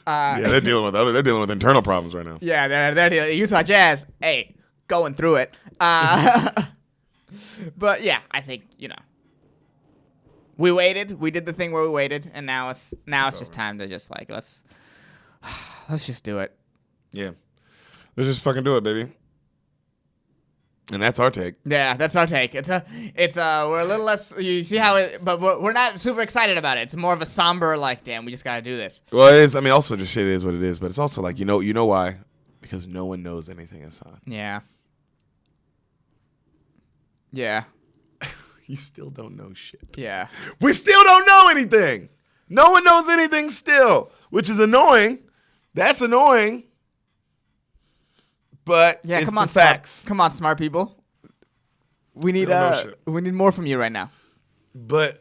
[SPEAKER 1] Yeah, they're dealing with internal problems right now.
[SPEAKER 2] Yeah, they're dealing. Utah Jazz. Hey, going through it. But yeah, I think we waited. We did the thing where we waited, and now it's just time to just like let's just do it.
[SPEAKER 1] Yeah, let's just fucking do it, baby. And that's our take.
[SPEAKER 2] Yeah, that's our take. It's we're a little less. You see how it, but we're not super excited about it. It's more of a somber like, damn, we just gotta do this.
[SPEAKER 1] Well, it is. I mean, also just shit is what it is, but it's also like you know why? Because no one knows anything, Hassan.
[SPEAKER 2] Yeah. Yeah.
[SPEAKER 1] You still don't know shit.
[SPEAKER 2] Yeah.
[SPEAKER 1] We still don't know anything. No one knows anything still, which is annoying. That's annoying. But
[SPEAKER 2] Yeah,
[SPEAKER 1] it's
[SPEAKER 2] come on,
[SPEAKER 1] the facts.
[SPEAKER 2] Come on, smart people. We need we need more from you right now.
[SPEAKER 1] But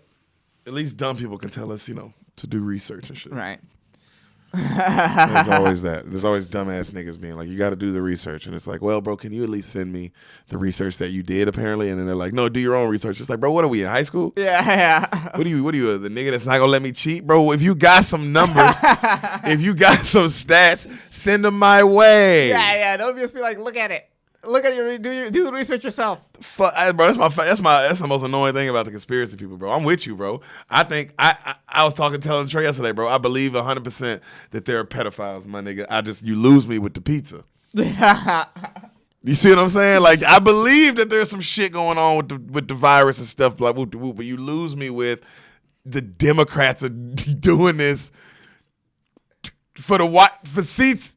[SPEAKER 1] at least dumb people can tell us, to do research and shit.
[SPEAKER 2] Right.
[SPEAKER 1] There's always that. There's always dumbass niggas being like, you got to do the research. And it's like, well, bro, can you at least send me the research that you did apparently? And then they're like, no, do your own research. It's like, bro, what are we in high school?
[SPEAKER 2] Yeah.
[SPEAKER 1] What are you, the nigga that's not going to let me cheat? Bro, if you got some numbers, if you got some stats, send them my way.
[SPEAKER 2] Yeah. Don't just be like, look at it. Look at do the research yourself.
[SPEAKER 1] Fuck, bro, that's the most annoying thing about the conspiracy people, bro. I'm with you, bro. I think I was telling Trey yesterday, bro. I believe 100% that there are pedophiles, my nigga. You lose me with the pizza. You see what I'm saying? Like, I believe that there's some shit going on with the virus and stuff, like whoop de whoop, but you lose me with the Democrats are doing this for seats.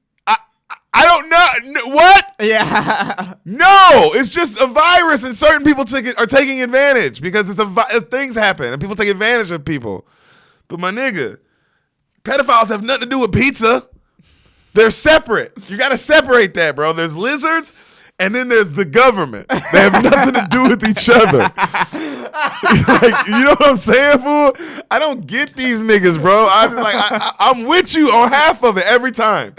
[SPEAKER 1] I don't know. What?
[SPEAKER 2] Yeah.
[SPEAKER 1] No, it's just a virus, and certain people are taking advantage because things happen, and people take advantage of people. But my nigga, pedophiles have nothing to do with pizza. They're separate. You got to separate that, bro. There's lizards, and then there's the government. They have nothing to do with each other. Like, you know what I'm saying, fool? I don't get these niggas, bro. I'm with you on half of it every time.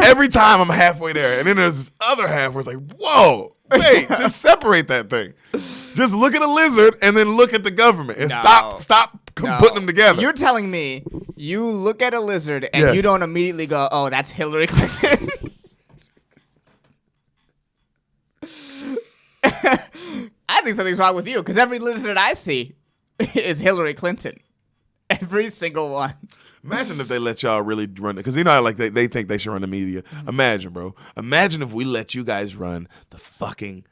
[SPEAKER 1] Every time I'm halfway there. And then there's this other half where it's like, whoa, wait, just separate that thing. Just look at a lizard and then look at the government and stop putting them together.
[SPEAKER 2] You're telling me you look at a lizard and you don't immediately go, oh, that's Hillary Clinton. I think something's wrong with you because every lizard I see is Hillary Clinton. Every single one.
[SPEAKER 1] Imagine if they let y'all really run it. Because how like they think they should run the media. Imagine, bro. Imagine if we let you guys run the fucking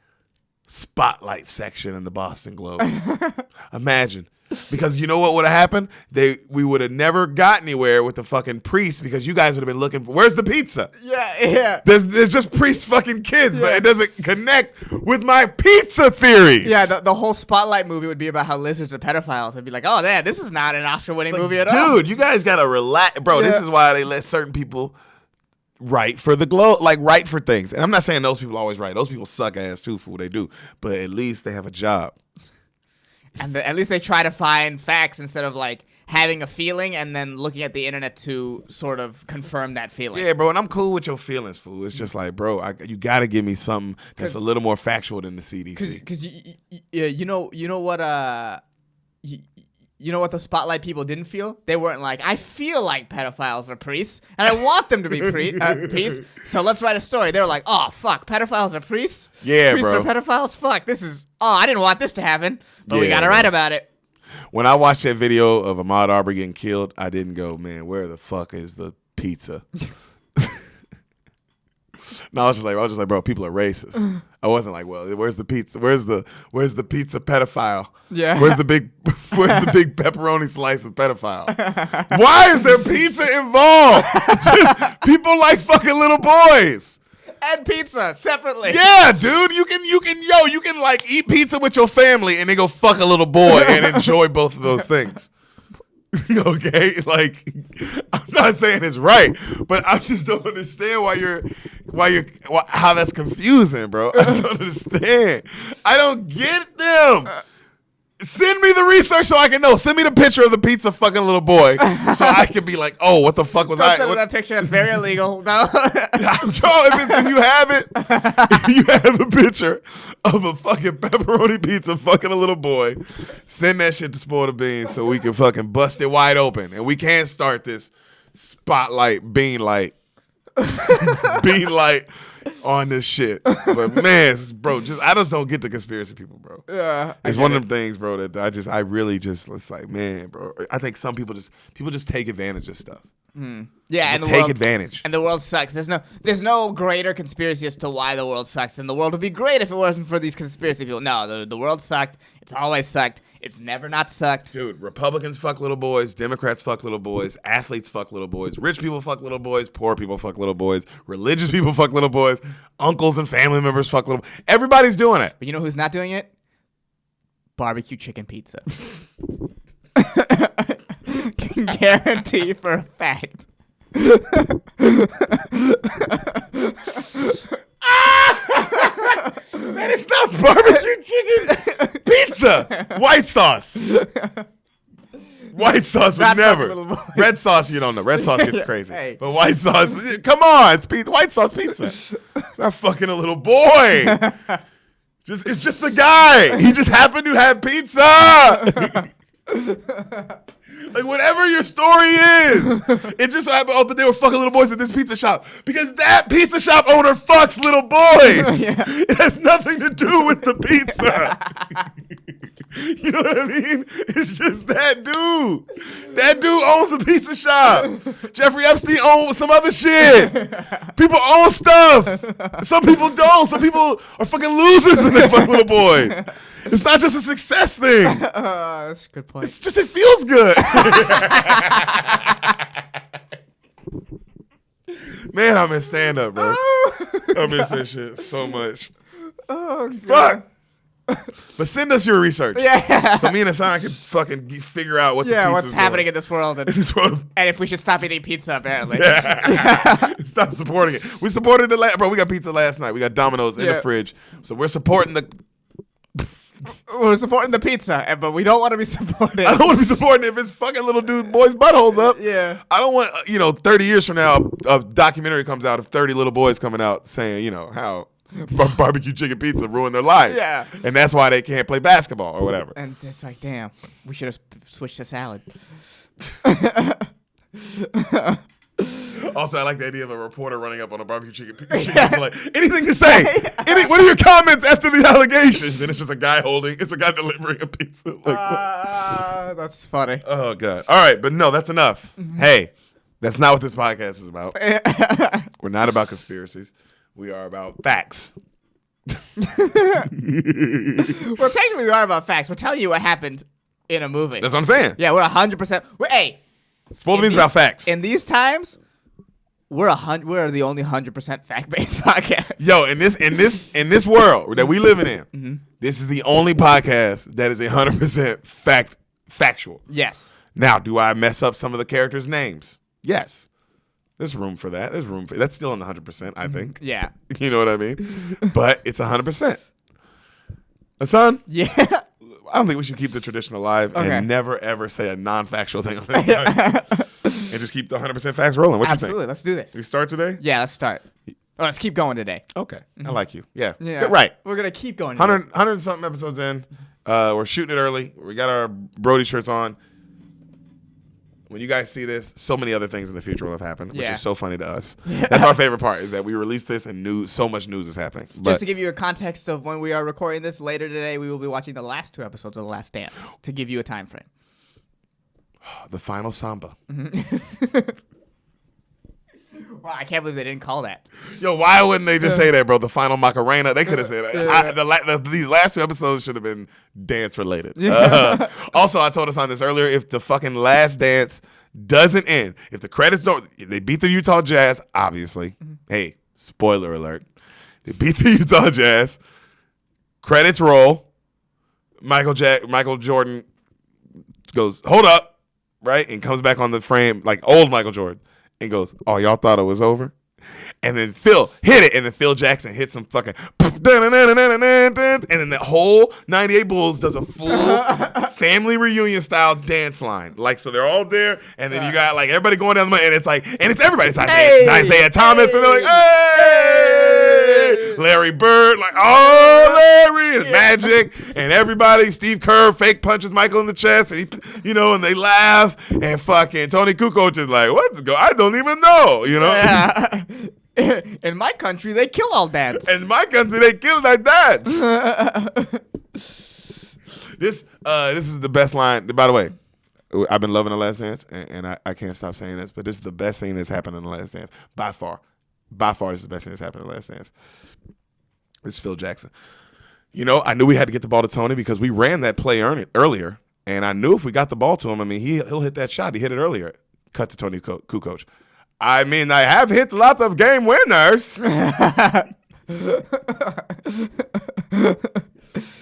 [SPEAKER 1] spotlight section in the Boston Globe. Imagine. Because you know what would have happened? We would have never got anywhere with the fucking priests because you guys would have been looking for, where's the pizza?
[SPEAKER 2] Yeah.
[SPEAKER 1] There's just priest fucking kids, but it doesn't connect with my pizza theories.
[SPEAKER 2] Yeah, the whole Spotlight movie would be about how lizards are pedophiles. It'd be like, oh, man, this is not an Oscar-winning movie at all.
[SPEAKER 1] Dude, you guys got to relax. Bro, this is why they let certain people write for the Globe, like write for things. And I'm not saying those people always write. Those people suck ass too, fool. They do. But at least they have a job.
[SPEAKER 2] And at least they try to find facts instead of like having a feeling and then looking at the internet to sort of confirm that feeling.
[SPEAKER 1] Yeah, bro, and I'm cool with your feelings, fool. It's just like, bro, you got to give me something that's a little more factual than the CDC.
[SPEAKER 2] Because you know what you know what the Spotlight people didn't feel? They weren't like, I feel like pedophiles are priests, and I want them to be priests, so let's write a story. They were like, oh, fuck, pedophiles are priests?
[SPEAKER 1] Yeah,
[SPEAKER 2] priests
[SPEAKER 1] bro.
[SPEAKER 2] Priests are pedophiles? Fuck, I didn't want this to happen, but we got to write about it.
[SPEAKER 1] When I watched that video of Ahmaud Arbery getting killed, I didn't go, man, where the fuck is the pizza? No, I was just like, bro, people are racist. I wasn't like, well, where's the pizza? Where's the pizza pedophile?
[SPEAKER 2] Yeah.
[SPEAKER 1] Where's the big pepperoni slice of pedophile? Why is there pizza involved? Just people like fucking little boys.
[SPEAKER 2] And pizza separately.
[SPEAKER 1] Yeah, dude, you can like eat pizza with your family and then go fuck a little boy and enjoy both of those things. Okay, like I'm not saying it's right, but I just don't understand how that's confusing, bro. I just don't understand. I don't get them. Send me the research so I can know. Send me the picture of the pizza fucking little boy so I can be like, oh, what the fuck was
[SPEAKER 2] Don't send me that picture. That's very illegal. No.
[SPEAKER 1] If you have it, if you have a picture of a fucking pepperoni pizza fucking a little boy, send that shit to Spoil the Beans so we can fucking bust it wide open and we can start this spotlight bean light on this shit. But man, bro, I just don't get the conspiracy people, bro.
[SPEAKER 2] Yeah,
[SPEAKER 1] it's one of them things, bro, that I really just, it's like, man, bro. I think some people just take advantage of stuff.
[SPEAKER 2] Yeah, and
[SPEAKER 1] take advantage.
[SPEAKER 2] And the world sucks. There's no greater conspiracy as to why the world sucks. And the world would be great if it wasn't for these conspiracy people. No, the world sucked. It's always sucked. It's never not sucked.
[SPEAKER 1] Dude, Republicans fuck little boys. Democrats fuck little boys. Athletes fuck little boys. Rich people fuck little boys. Poor people fuck little boys. Religious people fuck little boys. Uncles and family members fuck little. Everybody's doing it.
[SPEAKER 2] But you know who's not doing it? Barbecue chicken pizza. Can guarantee for a fact.
[SPEAKER 1] Man, it's not barbecue chicken pizza. White sauce. White sauce was never. Red sauce, you don't know. Red sauce gets crazy.
[SPEAKER 2] Hey.
[SPEAKER 1] But white sauce, come on. It's white sauce pizza. It's not fucking a little boy. It's just the guy. He just happened to have pizza. Like, whatever your story is, it just happened. Oh, but they were fucking little boys at this pizza shop because that pizza shop owner fucks little boys. Yeah. It has nothing to do with the pizza. You know what I mean? It's just that dude. That dude owns the pizza shop. Jeffrey Epstein owns some other shit. People own stuff. Some people don't. Some people are fucking losers and they fuck little boys. It's not just a success thing.
[SPEAKER 2] That's a good point.
[SPEAKER 1] It's just, it feels good. Man, I miss stand-up, bro. I miss that shit so much.
[SPEAKER 2] Oh, God.
[SPEAKER 1] Fuck. But send us your research.
[SPEAKER 2] Yeah.
[SPEAKER 1] So me and Hassan can fucking figure out what
[SPEAKER 2] what's happening in this world. And if we should stop eating pizza, apparently.
[SPEAKER 1] Yeah. Stop supporting it. We supported it bro, we got pizza last night. We got Domino's in the fridge. So we're supporting the...
[SPEAKER 2] We're supporting the pizza, but we don't want to be supported.
[SPEAKER 1] I don't want to be supporting it if it's fucking little dude boys' buttholes up.
[SPEAKER 2] Yeah.
[SPEAKER 1] I don't want, 30 years from now, a documentary comes out of 30 little boys coming out saying, how barbecue chicken pizza ruined their life.
[SPEAKER 2] Yeah.
[SPEAKER 1] And that's why they can't play basketball or whatever.
[SPEAKER 2] And it's like, damn, we should have switched to salad.
[SPEAKER 1] Also, I like the idea of a reporter running up on a barbecue chicken pizza. Like, anything to say? What are your comments after the allegations? And it's just a guy delivering a pizza. Like,
[SPEAKER 2] that's funny.
[SPEAKER 1] Oh, God. All right, but no, that's enough. Mm-hmm. Hey, that's not what this podcast is about. We're not about conspiracies. We are about facts.
[SPEAKER 2] Well, technically, we are about facts. We're telling you what happened in a movie.
[SPEAKER 1] That's what I'm saying.
[SPEAKER 2] Yeah, we're 100%. Hey.
[SPEAKER 1] Spoil the Beans about facts.
[SPEAKER 2] In these times, we're the only 100% fact-based podcast.
[SPEAKER 1] Yo, in this world that we living in, this is the only podcast that is 100% factual.
[SPEAKER 2] Yes.
[SPEAKER 1] Now, do I mess up some of the characters' names? Yes. There's room for that. That's still in the 100%, I think.
[SPEAKER 2] Yeah.
[SPEAKER 1] You know what I mean? But it's 100%. Hassan?
[SPEAKER 2] Yeah.
[SPEAKER 1] I don't think we should keep the tradition alive and never, ever say a non-factual thing on this. And just keep the 100% facts rolling. What you think?
[SPEAKER 2] Absolutely. Let's do this.
[SPEAKER 1] We start today?
[SPEAKER 2] Yeah, let's start. Let's keep going today.
[SPEAKER 1] Okay. I like you. Yeah.
[SPEAKER 2] Yeah.
[SPEAKER 1] Right.
[SPEAKER 2] We're going to keep going.
[SPEAKER 1] 100 something episodes in. We're shooting it early. We got our Brody shirts on. When you guys see this, so many other things in the future will have happened, which is so funny to us. That's our favorite part, is that we release this and so much news is happening.
[SPEAKER 2] Just to give you a context of when we are recording this, later today we will be watching the last 2 episodes of The Last Dance, to give you a time frame.
[SPEAKER 1] The final samba.
[SPEAKER 2] Wow, I can't believe they didn't call that.
[SPEAKER 1] Yo, why wouldn't they just say that, bro? The final Macarena. They could have said that. These last 2 episodes should have been dance related. Also, I told us on this earlier, if the fucking last dance doesn't end, if the credits don't, if they beat the Utah Jazz, obviously. Hey, spoiler alert. They beat the Utah Jazz. Credits roll. Michael Jordan goes, hold up, right? And comes back on the frame like old Michael Jordan. And goes, oh, y'all thought it was over? And then Phil hit it, and then Phil Jackson hit some fucking then the whole 98 Bulls does a full family reunion style dance line. Like, so they're all there, and then you got like everybody going down the and it's like, and it's everybody. It's Isaiah Thomas, and they're like, hey! Larry Bird, like, oh, Larry, and Magic, and everybody. Steve Kerr fake punches Michael in the chest, and and they laugh, and fucking Tony Kukoc is like, what's going? I don't even know,
[SPEAKER 2] Yeah. In my country, they kill all dads.
[SPEAKER 1] In my country, they kill their dads. This is the best line. By the way, I've been loving The Last Dance, and I can't stop saying this, but this is the best thing that's happened in The Last Dance. By far, this is the best thing that's happened in The Last Dance. It's Phil Jackson. I knew we had to get the ball to Tony because we ran that play earlier, and I knew if we got the ball to him, I mean, he'll hit that shot. He hit it earlier. Cut to Tony Kukoc. I mean, I have hit lots of game winners.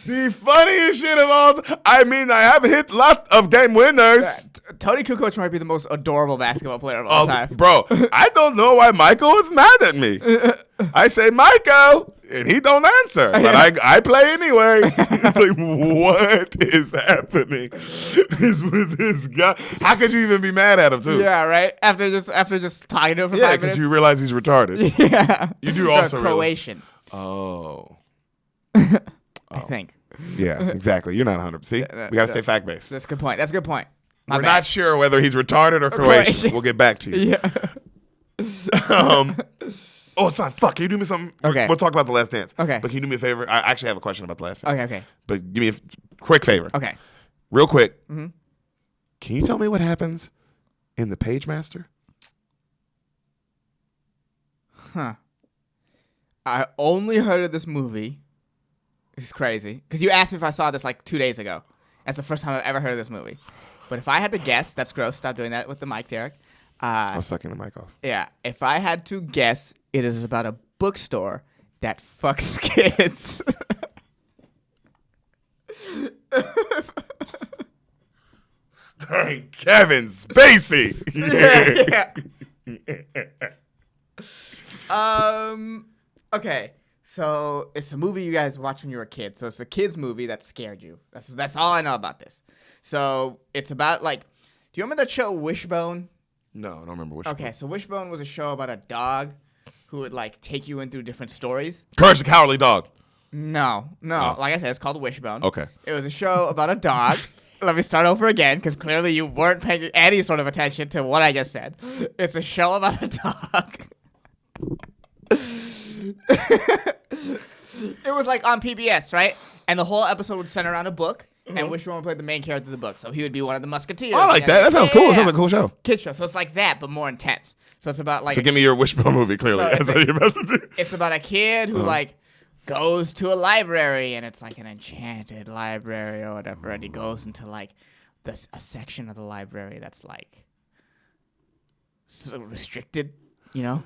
[SPEAKER 1] The funniest shit of all time. I mean, I have hit lots of game winners.
[SPEAKER 2] Tony Kukoc might be the most adorable basketball player of all time.
[SPEAKER 1] Bro, I don't know why Michael is mad at me. I say, Michael, and he don't answer. But I play anyway. It's like, what is happening with this guy? How could you even be mad at him, too?
[SPEAKER 2] Yeah, right? After just talking to him for 5 minutes?
[SPEAKER 1] Yeah, because you realize he's retarded.
[SPEAKER 2] Yeah.
[SPEAKER 1] You do also
[SPEAKER 2] Croatian.
[SPEAKER 1] Oh.
[SPEAKER 2] I think.
[SPEAKER 1] Yeah, exactly. You're not 100%. See? We got to stay fact-based.
[SPEAKER 2] That's a good point.
[SPEAKER 1] We're not sure whether he's retarded or Croatian. We'll get back to you.
[SPEAKER 2] Yeah.
[SPEAKER 1] Son, fuck. Can you do me something?
[SPEAKER 2] Okay.
[SPEAKER 1] We'll talk about The Last Dance.
[SPEAKER 2] Okay.
[SPEAKER 1] But can you do me a favor? I actually have a question about The Last Dance.
[SPEAKER 2] Okay.
[SPEAKER 1] But give me a quick favor.
[SPEAKER 2] Okay.
[SPEAKER 1] Real quick.
[SPEAKER 2] Mm-hmm.
[SPEAKER 1] Can you tell me what happens in The Pagemaster?
[SPEAKER 2] Huh. I only heard of this movie. This is crazy. Because you asked me if I saw this like 2 days ago. That's the first time I've ever heard of this movie. But if I had to guess, that's gross. Stop doing that with the mic, Derek.
[SPEAKER 1] I was sucking the mic off.
[SPEAKER 2] Yeah. If I had to guess, it is about a bookstore that fucks kids.
[SPEAKER 1] Starring Kevin Spacey.
[SPEAKER 2] Okay. So it's a movie you guys watched when you were a kid. So it's a kid's movie that scared you. That's all I know about this. So it's about like, do you remember that show Wishbone?
[SPEAKER 1] No, I don't remember Wishbone.
[SPEAKER 2] Okay, so Wishbone was a show about a dog who would like take you in through different stories.
[SPEAKER 1] Courage the Cowardly Dog.
[SPEAKER 2] No.
[SPEAKER 1] Oh.
[SPEAKER 2] Like I said, it's called Wishbone.
[SPEAKER 1] Okay.
[SPEAKER 2] It was a show about a dog. Let me start over again, because clearly you weren't paying any sort of attention to what I just said. It's a show about a dog. It was like on PBS, right? And the whole episode would center around a book, and Wishbone would play the main character of the book. So he would be one of the Musketeers.
[SPEAKER 1] I like that. That sounds cool. It sounds like a cool show.
[SPEAKER 2] Kid show. So it's like that, but more intense. So it's about like.
[SPEAKER 1] So give me your Wishbone movie, clearly. That's what you're about to do.
[SPEAKER 2] It's about a kid who like goes to a library, and it's like an enchanted library or whatever, and he goes into like a section of the library that's like so restricted, you know?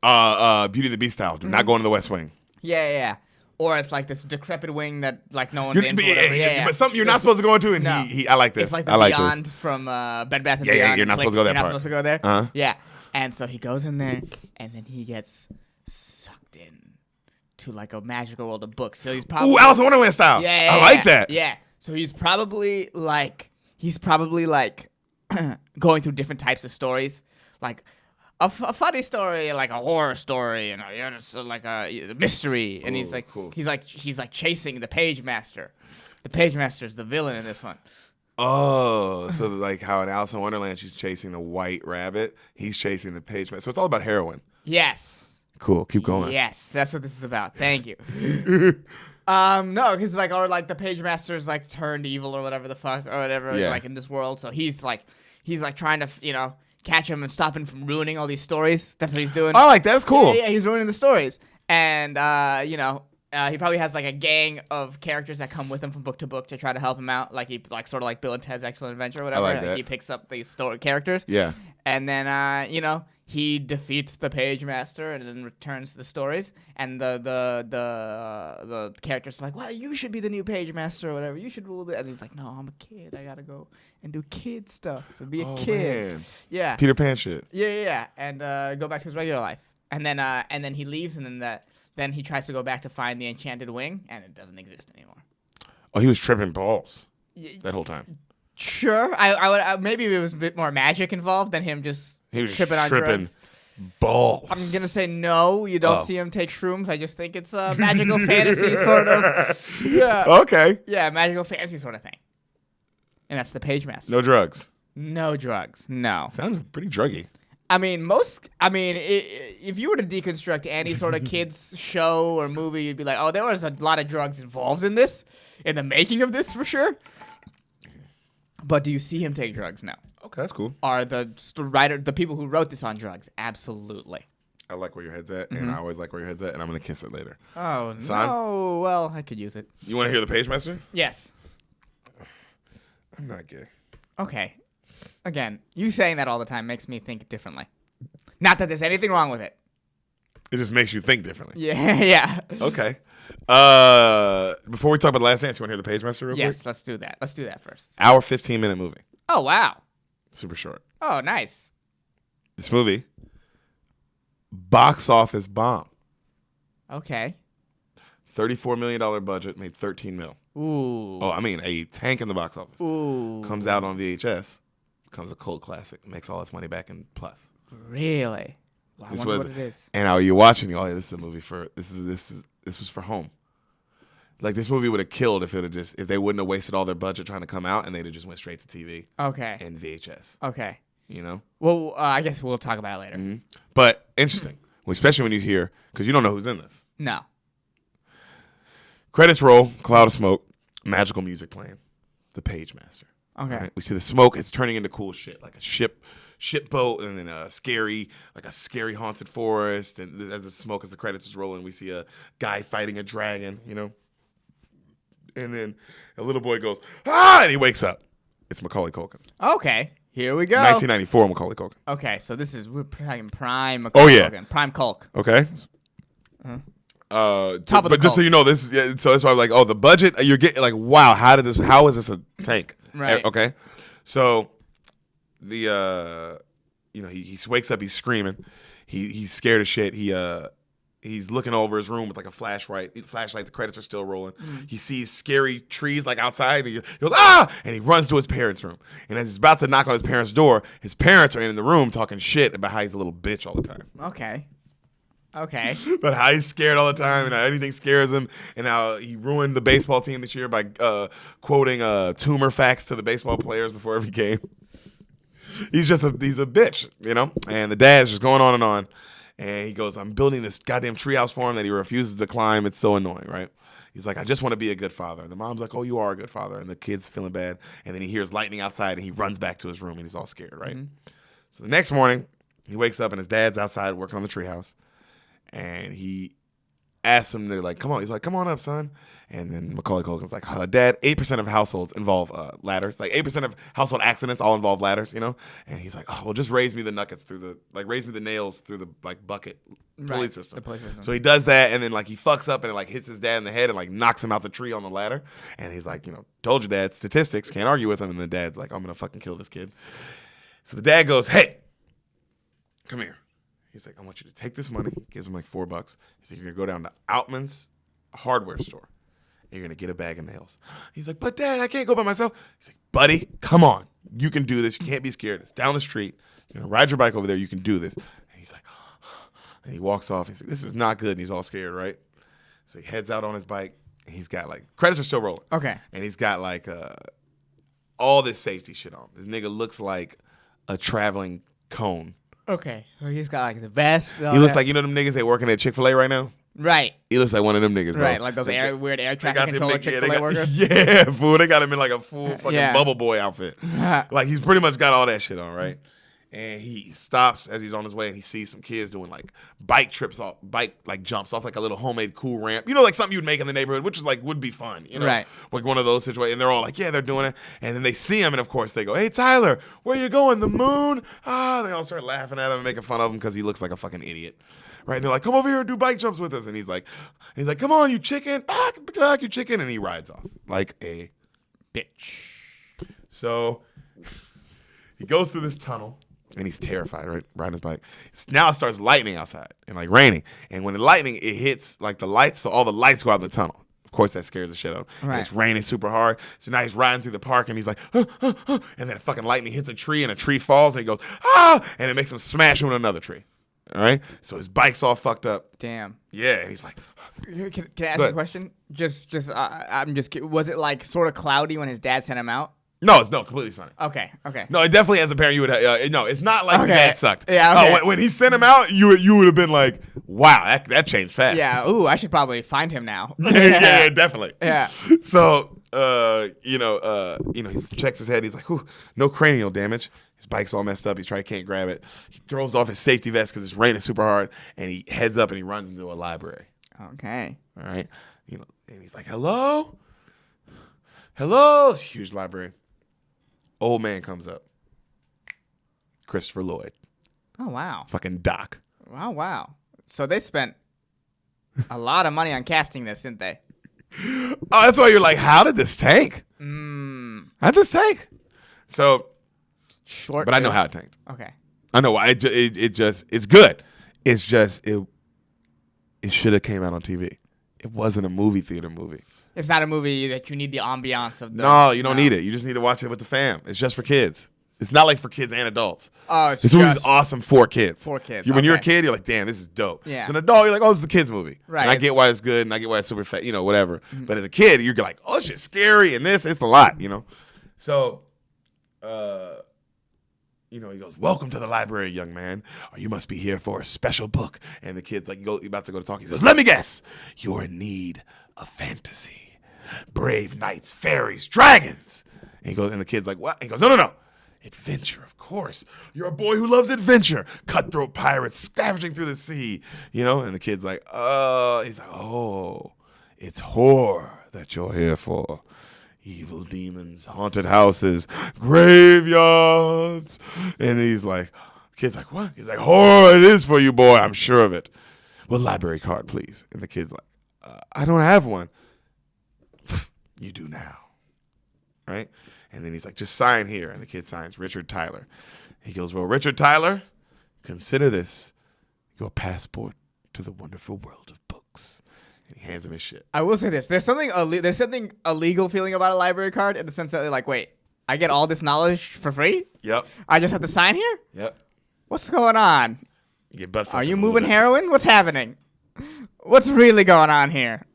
[SPEAKER 1] Beauty and the Beast style. Do not go into the West Wing.
[SPEAKER 2] Yeah. Or it's like this decrepit wing that like no one's in.
[SPEAKER 1] But something you're not supposed to go into, and
[SPEAKER 2] no.
[SPEAKER 1] I like this.
[SPEAKER 2] It's like the
[SPEAKER 1] I like
[SPEAKER 2] Beyond
[SPEAKER 1] this.
[SPEAKER 2] from Bed Bath & Beyond.
[SPEAKER 1] Yeah, you're not supposed to go that
[SPEAKER 2] You're not
[SPEAKER 1] part.
[SPEAKER 2] supposed to go there?
[SPEAKER 1] Uh-huh.
[SPEAKER 2] Yeah. And so he goes in there, and then he gets sucked in to like a magical world of books. So he's probably...
[SPEAKER 1] Ooh, Alice in Wonderland style.
[SPEAKER 2] Yeah,
[SPEAKER 1] I like that.
[SPEAKER 2] Yeah. So he's probably like going through different types of stories, like a funny story, like a horror story, and like a mystery. And he's like,
[SPEAKER 1] cool.
[SPEAKER 2] he's like chasing the Pagemaster. The Pagemaster is the villain in this one.
[SPEAKER 1] Oh, so like how in Alice in Wonderland she's chasing the white rabbit, he's chasing the Pagemaster. So it's all about heroin.
[SPEAKER 2] Yes.
[SPEAKER 1] Cool. Keep going.
[SPEAKER 2] Yes, that's what this is about. Thank you. No, because like, or like the Pagemaster's like turned evil or whatever the fuck or whatever, like in this world. So he's like trying to catch him and stop him from ruining all these stories. That's what he's doing.
[SPEAKER 1] I like that. That's cool.
[SPEAKER 2] Yeah, he's ruining the stories, and he probably has like a gang of characters that come with him from book to book to try to help him out. Like sort of like Bill and Ted's Excellent Adventure or whatever.
[SPEAKER 1] I like that.
[SPEAKER 2] He picks up these story characters.
[SPEAKER 1] Yeah.
[SPEAKER 2] And then he defeats the Pagemaster and then returns the stories. And the characters are like, well, you should be the new Pagemaster or whatever. You should rule it. And he's like, no, I'm a kid. I gotta go and do kid stuff and be a kid.
[SPEAKER 1] Man.
[SPEAKER 2] Yeah.
[SPEAKER 1] Peter Pan shit.
[SPEAKER 2] Yeah. And go back to his regular life. And then he leaves, and then Then he tries to go back to find the enchanted wing, and it doesn't exist anymore.
[SPEAKER 1] Oh, he was tripping balls that whole time.
[SPEAKER 2] Sure, I would maybe it was a bit more magic involved than him just
[SPEAKER 1] He was
[SPEAKER 2] tripping on
[SPEAKER 1] tripping
[SPEAKER 2] drugs.
[SPEAKER 1] balls.
[SPEAKER 2] I'm gonna say no. You don't see him take shrooms. I just think it's a magical fantasy sort of. Yeah.
[SPEAKER 1] Okay.
[SPEAKER 2] Yeah, magical fantasy sort of thing. And that's the Pagemaster.
[SPEAKER 1] No drugs.
[SPEAKER 2] No drugs. No.
[SPEAKER 1] Sounds pretty druggy.
[SPEAKER 2] I mean, if you were to deconstruct any sort of kids show or movie, you'd be like, oh, there was a lot of drugs involved in this, in the making of this for sure. But do you see him take drugs? No.
[SPEAKER 1] Okay, that's cool.
[SPEAKER 2] Are the people who wrote this on drugs? Absolutely.
[SPEAKER 1] I like where your head's at, and I always like where your head's at, and I'm going to kiss it later.
[SPEAKER 2] Oh,
[SPEAKER 1] Son?
[SPEAKER 2] no. Well, I could use it.
[SPEAKER 1] You want to hear the Pagemaster?
[SPEAKER 2] Yes.
[SPEAKER 1] I'm not gay.
[SPEAKER 2] Okay. Again, you saying that all the time makes me think differently. Not that there's anything wrong with it.
[SPEAKER 1] It just makes you think differently.
[SPEAKER 2] Yeah, yeah.
[SPEAKER 1] Okay. Before we talk about The Last Dance, you want to hear the Pagemaster real quick?
[SPEAKER 2] Yes, let's do that. Let's do that first.
[SPEAKER 1] Hour 15-minute movie.
[SPEAKER 2] Oh, wow.
[SPEAKER 1] Super short.
[SPEAKER 2] Oh, nice.
[SPEAKER 1] This movie, box office bomb.
[SPEAKER 2] Okay.
[SPEAKER 1] $34 million budget, made 13 mil.
[SPEAKER 2] Ooh.
[SPEAKER 1] Oh, I mean, a tank in the box office.
[SPEAKER 2] Ooh.
[SPEAKER 1] Comes out on VHS. Becomes a cult classic. Makes all its money back in plus.
[SPEAKER 2] Really? Well, I wonder what it is.
[SPEAKER 1] And now you're watching, you go, oh, this is a movie for, this was for home. Like, this movie would have killed if they wouldn't have wasted all their budget trying to come out, and they'd have just went straight to TV.
[SPEAKER 2] Okay.
[SPEAKER 1] And VHS.
[SPEAKER 2] Okay.
[SPEAKER 1] You know?
[SPEAKER 2] Well, I guess we'll talk about it later.
[SPEAKER 1] Mm-hmm. But interesting, especially when you hear, because you don't know who's in this.
[SPEAKER 2] No.
[SPEAKER 1] Credits roll, cloud of smoke, magical music playing, the Pagemaster.
[SPEAKER 2] Okay.
[SPEAKER 1] Right? We see the smoke; it's turning into cool shit, like a ship boat, and then a scary haunted forest. And as the credits is rolling, we see a guy fighting a dragon. You know, and then a little boy goes and he wakes up. It's Macaulay Culkin.
[SPEAKER 2] Okay. Here we go.
[SPEAKER 1] 1994 Macaulay Culkin.
[SPEAKER 2] Okay, so we're talking prime Macaulay Culkin. Prime Culk.
[SPEAKER 1] Okay.
[SPEAKER 2] Top of the
[SPEAKER 1] but just so you know, so that's why I'm like, oh, the budget you're getting, like, wow, how is this a tank?
[SPEAKER 2] Right.
[SPEAKER 1] Okay. So the he wakes up, he's screaming, he's scared as shit. He's looking over his room with like a flashlight. The credits are still rolling. He sees scary trees like outside. And he goes, and he runs to his parents' room. And as he's about to knock on his parents' door, his parents are in the room talking shit about how he's a little bitch all the time.
[SPEAKER 2] Okay.
[SPEAKER 1] But how he's scared all the time, and how anything scares him, and how he ruined the baseball team this year by quoting tumor facts to the baseball players before every game. He's a bitch, you know? And the dad's just going on and on. And he goes, I'm building this goddamn treehouse for him that he refuses to climb. It's so annoying, right? He's like, I just want to be a good father. And the mom's like, oh, you are a good father. And the kid's feeling bad. And then he hears lightning outside, and he runs back to his room, and he's all scared, right? So the next morning, he wakes up, and his dad's outside working on the treehouse. And he asks him to, like, come on. He's like, come on up, son. And then Macaulay Culkin's like, Dad, 8% of households involve ladders. Like, 8% of household accidents all involve ladders, you know? And he's like, oh, well, just raise me the nuggets raise me the nails through the, like, bucket pulley system.
[SPEAKER 2] The pulley system.
[SPEAKER 1] So he does that, and then, like, he fucks up and it, like, hits his dad in the head and, like, knocks him out the tree on the ladder. And he's like, told you, Dad, statistics, can't argue with him. And the dad's like, I'm going to fucking kill this kid. So the dad goes, hey, come here. He's like, I want you to take this money. He gives him like $4. He's like, you're going to go down to Outman's hardware store. And you're going to get a bag of nails. He's like, but Dad, I can't go by myself. He's like, buddy, come on. You can do this. You can't be scared. It's down the street. You're going to ride your bike over there. You can do this. And he's like, and he walks off. He's like, this is not good. And he's all scared, right? So he heads out on his bike. And he's got like, credits are still rolling.
[SPEAKER 2] Okay.
[SPEAKER 1] And he's got like all this safety shit on. This nigga looks like a traveling cone.
[SPEAKER 2] Okay. So he's got like the vest.
[SPEAKER 1] He looks like, them niggas that working at Chick-fil-A right now?
[SPEAKER 2] Right.
[SPEAKER 1] He looks like one of them niggas, bro.
[SPEAKER 2] Right, like those weird air traffic controller Chick-fil-A workers.
[SPEAKER 1] Yeah, fool. They got him in like a full fucking bubble boy outfit. Like, he's pretty much got all that shit on, right? And he stops as he's on his way, and he sees some kids doing like bike jumps off like a little homemade cool ramp. Like something you'd make in the neighborhood, which is like would be fun,
[SPEAKER 2] Right.
[SPEAKER 1] Like one of those situations. And they're all like, yeah, they're doing it. And then they see him, and of course they go, hey, Tyler, where you going? The moon? They all start laughing at him and making fun of him because he looks like a fucking idiot. Right? And they're like, come over here and do bike jumps with us. And he's like, come on, you chicken. Back, you chicken. And he rides off like a
[SPEAKER 2] bitch.
[SPEAKER 1] So he goes through this tunnel. And he's terrified, right? Riding his bike. Now it starts lightning outside and like raining. And when the lightning, it hits like the lights, so all the lights go out of the tunnel. Of course, that scares the shit out of him.
[SPEAKER 2] Right.
[SPEAKER 1] And it's raining super hard. So now he's riding through the park and he's like, and then fucking lightning hits a tree and a tree falls and he goes, ah, and it makes him smash into another tree. All right? So his bike's all fucked up.
[SPEAKER 2] Damn.
[SPEAKER 1] Yeah, and he's like,
[SPEAKER 2] Can I ask you a question? I'm just. Was it like sort of cloudy when his dad sent him out?
[SPEAKER 1] no, it's completely sunny.
[SPEAKER 2] Okay.
[SPEAKER 1] No, it definitely as a parent you would no, it's not like the
[SPEAKER 2] Okay.
[SPEAKER 1] dad sucked.
[SPEAKER 2] Yeah, okay.
[SPEAKER 1] When he sent him out, you would have been like, wow, that changed fast.
[SPEAKER 2] Yeah. Ooh, I should probably find him now.
[SPEAKER 1] yeah, definitely.
[SPEAKER 2] Yeah.
[SPEAKER 1] So, he checks his head. He's like, "Ooh, no cranial damage." His bike's all messed up. Can't grab it. He throws off his safety vest because it's raining super hard, and he heads up and he runs into a library.
[SPEAKER 2] Okay.
[SPEAKER 1] All right, and he's like, "Hello, hello." It's a huge library. Old man comes up. Christopher Lloyd,
[SPEAKER 2] Oh wow.
[SPEAKER 1] fucking Doc.
[SPEAKER 2] Wow. So they spent a lot of money on casting this, didn't they?
[SPEAKER 1] Oh, that's why you're like, how did this tank? How did this tank? So,
[SPEAKER 2] Short.
[SPEAKER 1] but I know how it tanked.
[SPEAKER 2] Okay.
[SPEAKER 1] I know why. It's good. It's just it should have came out on TV. It wasn't a movie theater movie.
[SPEAKER 2] It's not a movie that you need the ambiance of.
[SPEAKER 1] No, you don't need it. You just need to watch it with the fam. It's just for kids. It's not like for kids and adults.
[SPEAKER 2] Oh,
[SPEAKER 1] This movie's awesome for kids.
[SPEAKER 2] For kids,
[SPEAKER 1] When you're a
[SPEAKER 2] okay.
[SPEAKER 1] kid, you're like, damn, this is dope.
[SPEAKER 2] Yeah.
[SPEAKER 1] As an adult, you're like, oh, this is a kid's movie.
[SPEAKER 2] Right.
[SPEAKER 1] And I get why it's good, and I get why it's super fat, whatever. But as a kid, you're like, oh, shit's scary, and it's a lot, So, he goes, welcome to the library, young man. Oh, you must be here for a special book. And the kid's like, you're about to go to talk. He says, let me guess. You're in need of fantasy. Brave knights, fairies, dragons. And the kid's like, what? And he goes, no. Adventure, of course. You're a boy who loves adventure. Cutthroat pirates scavenging through the sea. And the kid's like, he's like, oh, it's horror that you're here for. Evil demons, haunted houses, graveyards. And he's like, the kid's like, what? He's like, horror it is for you, boy. I'm sure of it. Well, library card, please. And the kid's like, I don't have one. You do now. Right? And then he's like, just sign here. And the kid signs, Richard Tyler. He goes, well, Richard Tyler, consider this your passport to the wonderful world of books. And he hands him his shit.
[SPEAKER 2] I will say this: there's something illegal feeling about a library card in the sense that they're like, wait, I get all this knowledge for free?
[SPEAKER 1] Yep.
[SPEAKER 2] I just have to sign here?
[SPEAKER 1] Yep.
[SPEAKER 2] What's going on?
[SPEAKER 1] You get butt fucked
[SPEAKER 2] Are you
[SPEAKER 1] a little
[SPEAKER 2] moving
[SPEAKER 1] bit.
[SPEAKER 2] heroin? What's happening? What's really going on here?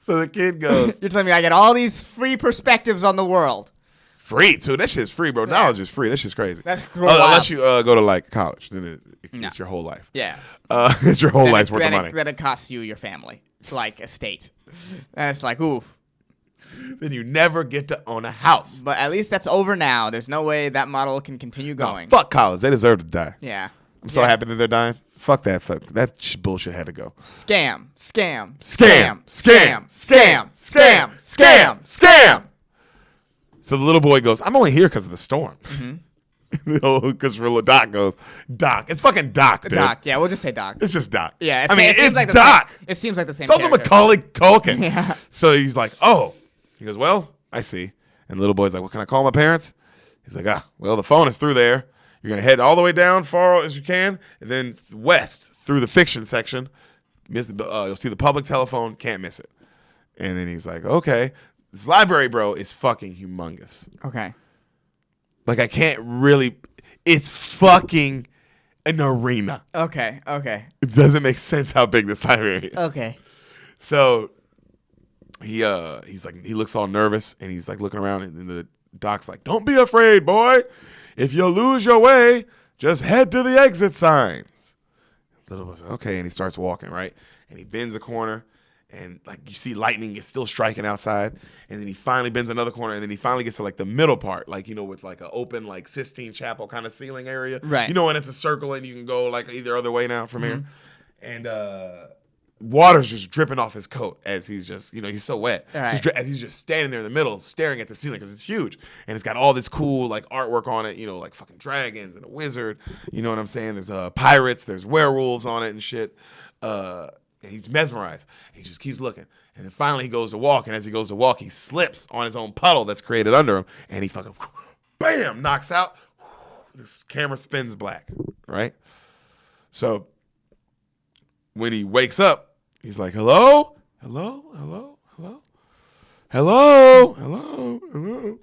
[SPEAKER 1] So the kid goes,
[SPEAKER 2] You're telling me I get all these free perspectives on the world.
[SPEAKER 1] free, too. That shit's free, bro. Knowledge is free. That shit's crazy.
[SPEAKER 2] That's
[SPEAKER 1] unless you go to, like, college. Then it's
[SPEAKER 2] No.
[SPEAKER 1] your whole life.
[SPEAKER 2] Yeah.
[SPEAKER 1] It's your whole life's worth of money.
[SPEAKER 2] Then it costs you your family, like estate. And it's like, ooh.
[SPEAKER 1] Then you never get to own a house.
[SPEAKER 2] But at least that's over now. There's no way that model can continue
[SPEAKER 1] No,
[SPEAKER 2] going.
[SPEAKER 1] fuck college. They deserve to die.
[SPEAKER 2] Yeah.
[SPEAKER 1] I'm so happy that they're dying. Fuck that. Fuck that bullshit had to go.
[SPEAKER 2] Scam.
[SPEAKER 1] So the little boy goes, I'm only here because of the storm. The old Christopher Doc goes, Doc. It's fucking Doc, dude.
[SPEAKER 2] Doc. Yeah, we'll just say Doc.
[SPEAKER 1] It's just Doc.
[SPEAKER 2] Yeah.
[SPEAKER 1] it's
[SPEAKER 2] like
[SPEAKER 1] Doc.
[SPEAKER 2] It seems like the same.
[SPEAKER 1] It's also
[SPEAKER 2] character.
[SPEAKER 1] Macaulay Culkin.
[SPEAKER 2] Yeah.
[SPEAKER 1] So he's like, oh. He goes, well, I see. And the little boy's like, well, can I call my parents? He's like, well, the phone is through there. You're going to head all the way down far as you can, and then west through the fiction section. You'll see the public telephone. Can't miss it. And then he's like, okay. This library, bro, is fucking humongous.
[SPEAKER 2] Okay.
[SPEAKER 1] Like, I can't really... It's fucking an arena.
[SPEAKER 2] Okay.
[SPEAKER 1] It doesn't make sense how big this library is.
[SPEAKER 2] Okay.
[SPEAKER 1] So he's like, he looks all nervous, and he's like looking around, and the doc's like, don't be afraid, boy. If you lose your way, just head to the exit signs. Little boy's like, okay, and he starts walking, right? And he bends a corner, and like you see lightning is still striking outside, and then he finally bends another corner, and then he finally gets to like the middle part, like, with like an open like Sistine Chapel kind of ceiling area.
[SPEAKER 2] Right.
[SPEAKER 1] When it's a circle and you can go like either other way now from here. And water's just dripping off his coat as he's just, he's so wet.
[SPEAKER 2] Right.
[SPEAKER 1] As he's just standing there in the middle, staring at the ceiling because it's huge. And it's got all this cool, like, artwork on it, like fucking dragons and a wizard. You know what I'm saying? There's pirates, there's werewolves on it and shit. And he's mesmerized. He just keeps looking. And then finally he goes to walk. And as he goes to walk, he slips on his own puddle that's created under him. And he fucking, bam, knocks out. This camera spins black, right? So when he wakes up, he's like, hello? Hello? Hello? Hello? Hello? Hello? Hello?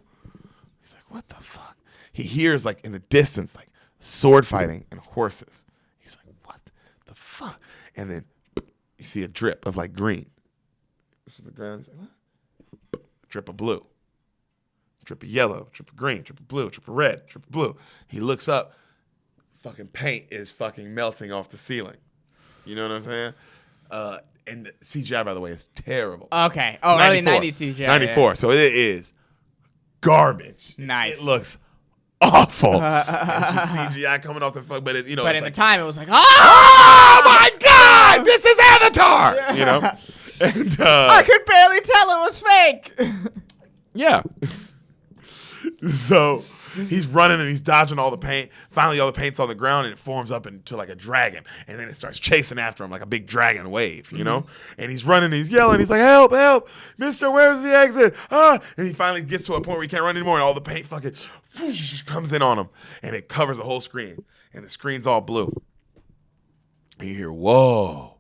[SPEAKER 1] He's like, what the fuck? He hears, like, in the distance, like, sword fighting and horses. He's like, what the fuck? And then you see a drip of like green. This is the ground. He's like, what? Drip of blue. Drip of yellow. Drip of green. Drip of blue. Drip of red. Drip of blue. He looks up. Fucking paint is fucking melting off the ceiling. You know what I'm saying? And the CGI, by the way, is terrible.
[SPEAKER 2] Okay. Oh, early 90s CGI.
[SPEAKER 1] 94. Yeah. So it is garbage.
[SPEAKER 2] Nice.
[SPEAKER 1] It looks awful. It's just CGI coming off the fuck, but it, you know.
[SPEAKER 2] But in
[SPEAKER 1] like,
[SPEAKER 2] the time, it was like,
[SPEAKER 1] oh my god, this is Avatar.
[SPEAKER 2] Yeah.
[SPEAKER 1] You know, and
[SPEAKER 2] I could barely tell it was fake.
[SPEAKER 1] yeah. So he's running and he's dodging all the paint. Finally, all the paint's on the ground and it forms up into like a dragon, and then it starts chasing after him like a big dragon wave. You know, and he's running, and he's yelling, he's like, "Help, help, Mister! Where's the exit?" Ah! And he finally gets to a point where he can't run anymore, and all the paint fucking just comes in on him, and it covers the whole screen, and the screen's all blue. And you hear, "Whoa!"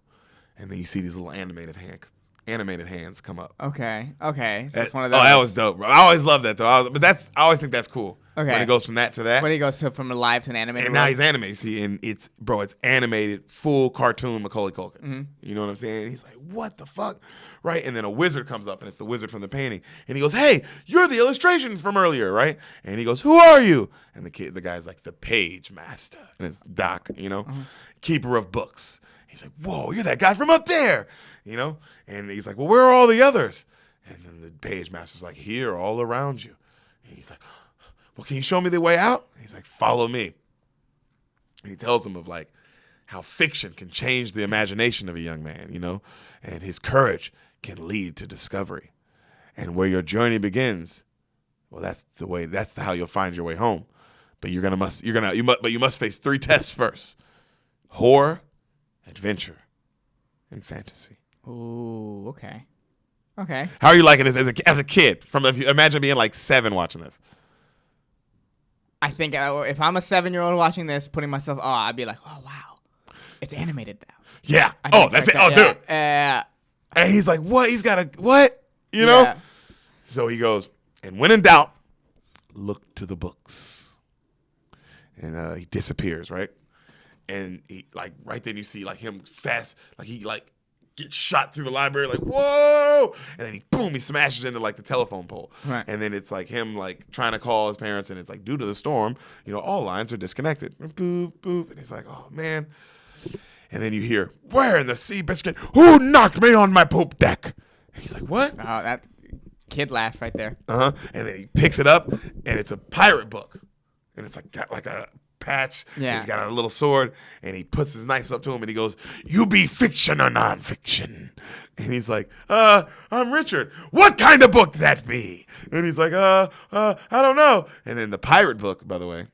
[SPEAKER 1] And then you see these little animated hands come up.
[SPEAKER 2] Okay. That's one of those.
[SPEAKER 1] Oh, that was dope, bro. I always love that though. I always think that's cool.
[SPEAKER 2] Okay.
[SPEAKER 1] When it goes from that to that.
[SPEAKER 2] When he goes from a live to an animated.
[SPEAKER 1] And now he's animated. See, and it's animated, full cartoon Macaulay Culkin. Mm-hmm. You know what I'm saying? And he's like, what the fuck? Right? And then a wizard comes up, and it's the wizard from the painting. And he goes, hey, you're the illustration from earlier, right? And he goes, who are you? And the guy's like, the Pagemaster. And it's Doc, you know, keeper of books. He's like, whoa, you're that guy from up there, you know? And he's like, well, where are all the others? And then the Pagemaster's like, here, all around you. And he's like, well, can you show me the way out? And he's like, follow me. And he tells him of like how fiction can change the imagination of a young man, you know, and his courage can lead to discovery. And where your journey begins, well, that's how you'll find your way home. But you must face 3 tests first: horror, adventure, and fantasy.
[SPEAKER 2] Ooh, okay.
[SPEAKER 1] How are you liking this as a kid? Imagine being like 7 watching this.
[SPEAKER 2] I think if I'm a 7-year-old watching this, putting myself, I'd be like, oh wow, it's animated now.
[SPEAKER 1] Yeah. Oh, that's it. Oh, dude. And he's like, what? He's got a what? You know?
[SPEAKER 2] Yeah.
[SPEAKER 1] So he goes, and when in doubt, look to the books. And he disappears, right? And he like right then you see like him fast, like he like gets shot through the library, like whoa, and then he smashes into like the telephone pole,
[SPEAKER 2] right.
[SPEAKER 1] And then it's like him like trying to call his parents, and it's like due to the storm, you know, all lines are disconnected. Boop boop, and he's like, oh man, and then you hear, where in the sea biscuit? Who knocked me on my poop deck? And he's like, what?
[SPEAKER 2] Oh, that kid laugh right there.
[SPEAKER 1] And then he picks it up, and it's a pirate book, and it's like got like a patch.
[SPEAKER 2] Yeah.
[SPEAKER 1] He's got a little sword, and he puts his knife up to him, and he goes, you be fiction or nonfiction? And he's like, I'm Richard. What kind of book that be? And he's like, I don't know. And then the pirate book, by the way,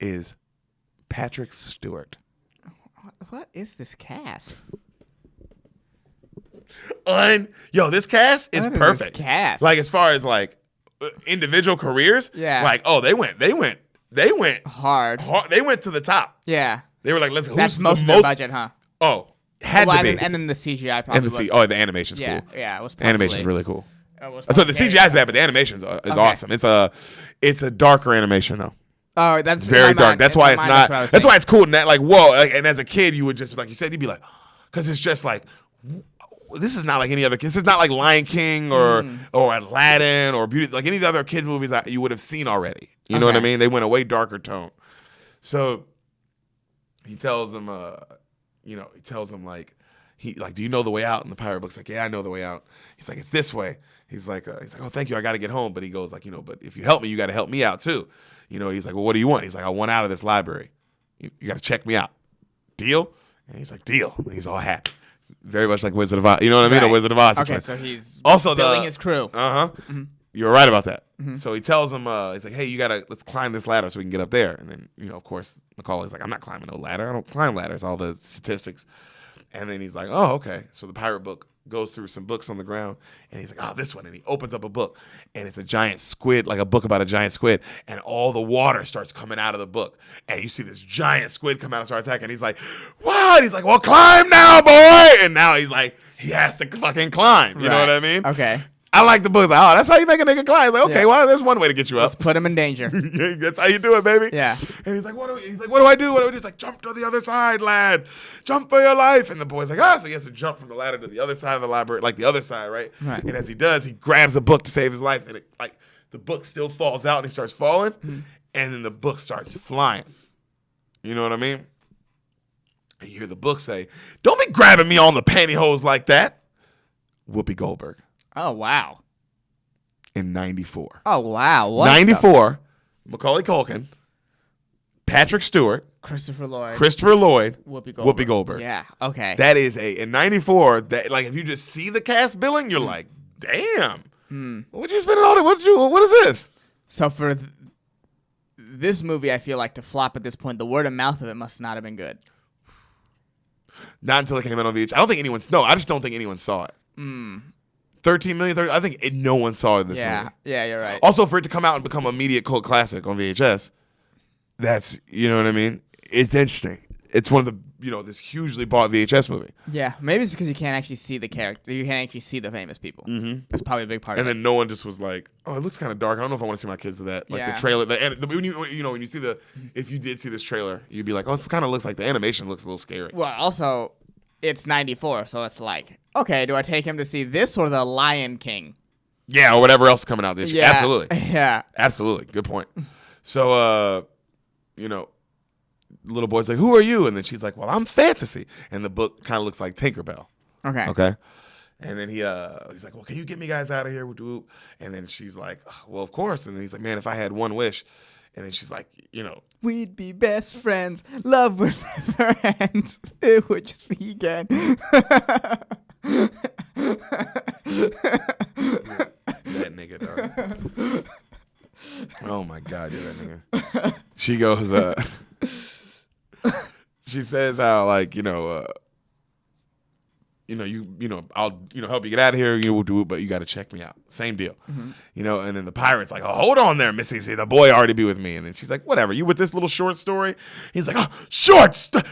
[SPEAKER 1] is Patrick Stewart.
[SPEAKER 2] What is this cast?
[SPEAKER 1] This cast is perfect.
[SPEAKER 2] This cast?
[SPEAKER 1] Like as far as like individual careers,
[SPEAKER 2] yeah.
[SPEAKER 1] Like they went
[SPEAKER 2] hard.
[SPEAKER 1] They went to the top.
[SPEAKER 2] Yeah.
[SPEAKER 1] They were like,
[SPEAKER 2] that's most of their budget, huh?
[SPEAKER 1] Oh, had to be.
[SPEAKER 2] And then the CGI probably
[SPEAKER 1] the animation's cool.
[SPEAKER 2] Yeah, it was probably.
[SPEAKER 1] Animation's really cool. So the CGI's bad, but the animation is awesome. It's a darker animation though.
[SPEAKER 2] Oh, that's
[SPEAKER 1] it's very dark. That's why it's not. That's why it's cool. And that, like, whoa. Like, and as a kid, you would just, like you said, you'd be like, because it's just like, this is not like any other. This is not like Lion King or Aladdin or Beauty, like any of the other kid movies that you would have seen already. You know what I mean? They went a way darker tone. So he tells him, like, do you know the way out? And the pirate book's like, yeah, I know the way out. He's like, it's this way. He's like, oh, thank you. I got to get home. But he goes like, but if you help me, you got to help me out too. He's like, well, what do you want? He's like, I want out of this library. You got to check me out. Deal? And he's like, deal. And he's all happy. Very much like Wizard of Oz. You know what I mean? Right. A Wizard of Oz.
[SPEAKER 2] Okay, so he's
[SPEAKER 1] also
[SPEAKER 2] building his crew.
[SPEAKER 1] Mm-hmm. You were right about that. Mm-hmm. So he tells him, he's like, hey, let's climb this ladder so we can get up there. And then, of course, Macaulay's like, I'm not climbing no ladder. I don't climb ladders, all the statistics. And then he's like, oh, okay. So the pirate book goes through some books on the ground, and he's like, oh, this one. And he opens up a book, and it's a giant squid, like a book about a giant squid, and all the water starts coming out of the book. And you see this giant squid come out and start attacking. And he's like, what? He's like, well, climb now, boy. And now he's like, he has to fucking climb. You know what I mean?
[SPEAKER 2] Okay.
[SPEAKER 1] I like the book. Like, oh, that's how you make a nigga climb. Like, okay, well, there's one way to get you up.
[SPEAKER 2] Let's put him in danger.
[SPEAKER 1] That's how you do it, baby.
[SPEAKER 2] Yeah.
[SPEAKER 1] And he's like, what do I do? What do I do? He's like, jump to the other side, lad. Jump for your life. And the boy's like, so he has to jump from the ladder to the other side of the library, like the other side, right?
[SPEAKER 2] Right.
[SPEAKER 1] And as he does, he grabs a book to save his life, and the book still falls out, and he starts falling, and then the book starts flying. You know what I mean? And you hear the book say, don't be grabbing me on the pantyhose like that. Whoopi Goldberg.
[SPEAKER 2] Oh, wow.
[SPEAKER 1] In 94.
[SPEAKER 2] Oh, wow. What
[SPEAKER 1] 94, Macaulay Culkin, Patrick Stewart,
[SPEAKER 2] Christopher Lloyd,
[SPEAKER 1] Whoopi Goldberg.
[SPEAKER 2] Yeah, okay.
[SPEAKER 1] That is in 94, that like if you just see the cast billing, you're like, damn. What you spending all that? What is this?
[SPEAKER 2] So for this movie, I feel like to flop at this point, the word of mouth of it must not have been good.
[SPEAKER 1] Not until it came out on VH. I just don't think anyone saw it. 13 million, I think no one saw it in this movie.
[SPEAKER 2] Yeah, you're right.
[SPEAKER 1] Also, for it to come out and become a immediate cult classic on VHS, that's, you know what I mean? It's interesting. It's one of the, this hugely bought VHS movie.
[SPEAKER 2] Yeah, maybe it's because you can't actually see the character. You can't actually see the famous people. That's probably a big part of it.
[SPEAKER 1] And then no one just was like, oh, it looks kind of dark. I don't know if I want to see my kids to that. Like the trailer, when you see if you did see this trailer, you'd be like, oh, this kind of looks like the animation looks a little scary.
[SPEAKER 2] Well, also, it's 94, so it's like, okay, do I take him to see this or the Lion King?
[SPEAKER 1] Yeah, or whatever else coming out this year. Absolutely.
[SPEAKER 2] Yeah.
[SPEAKER 1] Absolutely. Good point. So, little boy's like, who are you? And then she's like, well, I'm fantasy. And the book kind of looks like Tinkerbell. Okay. And then he's like, well, can you get me guys out of here? And then she's like, well, of course. And then he's like, man, if I had one wish. And then she's like,
[SPEAKER 2] we'd be best friends. Love would never end. It would just begin.
[SPEAKER 1] That nigga, dog. Oh my God, you're that nigga. She goes, she says how like, I'll help you get out of here. You will do it, but you got to check me out. Same deal, And then the pirate's like, oh, hold on there, Missy. See, the boy already be with me. And then she's like, whatever. You with this little short story? He's like, oh, short story.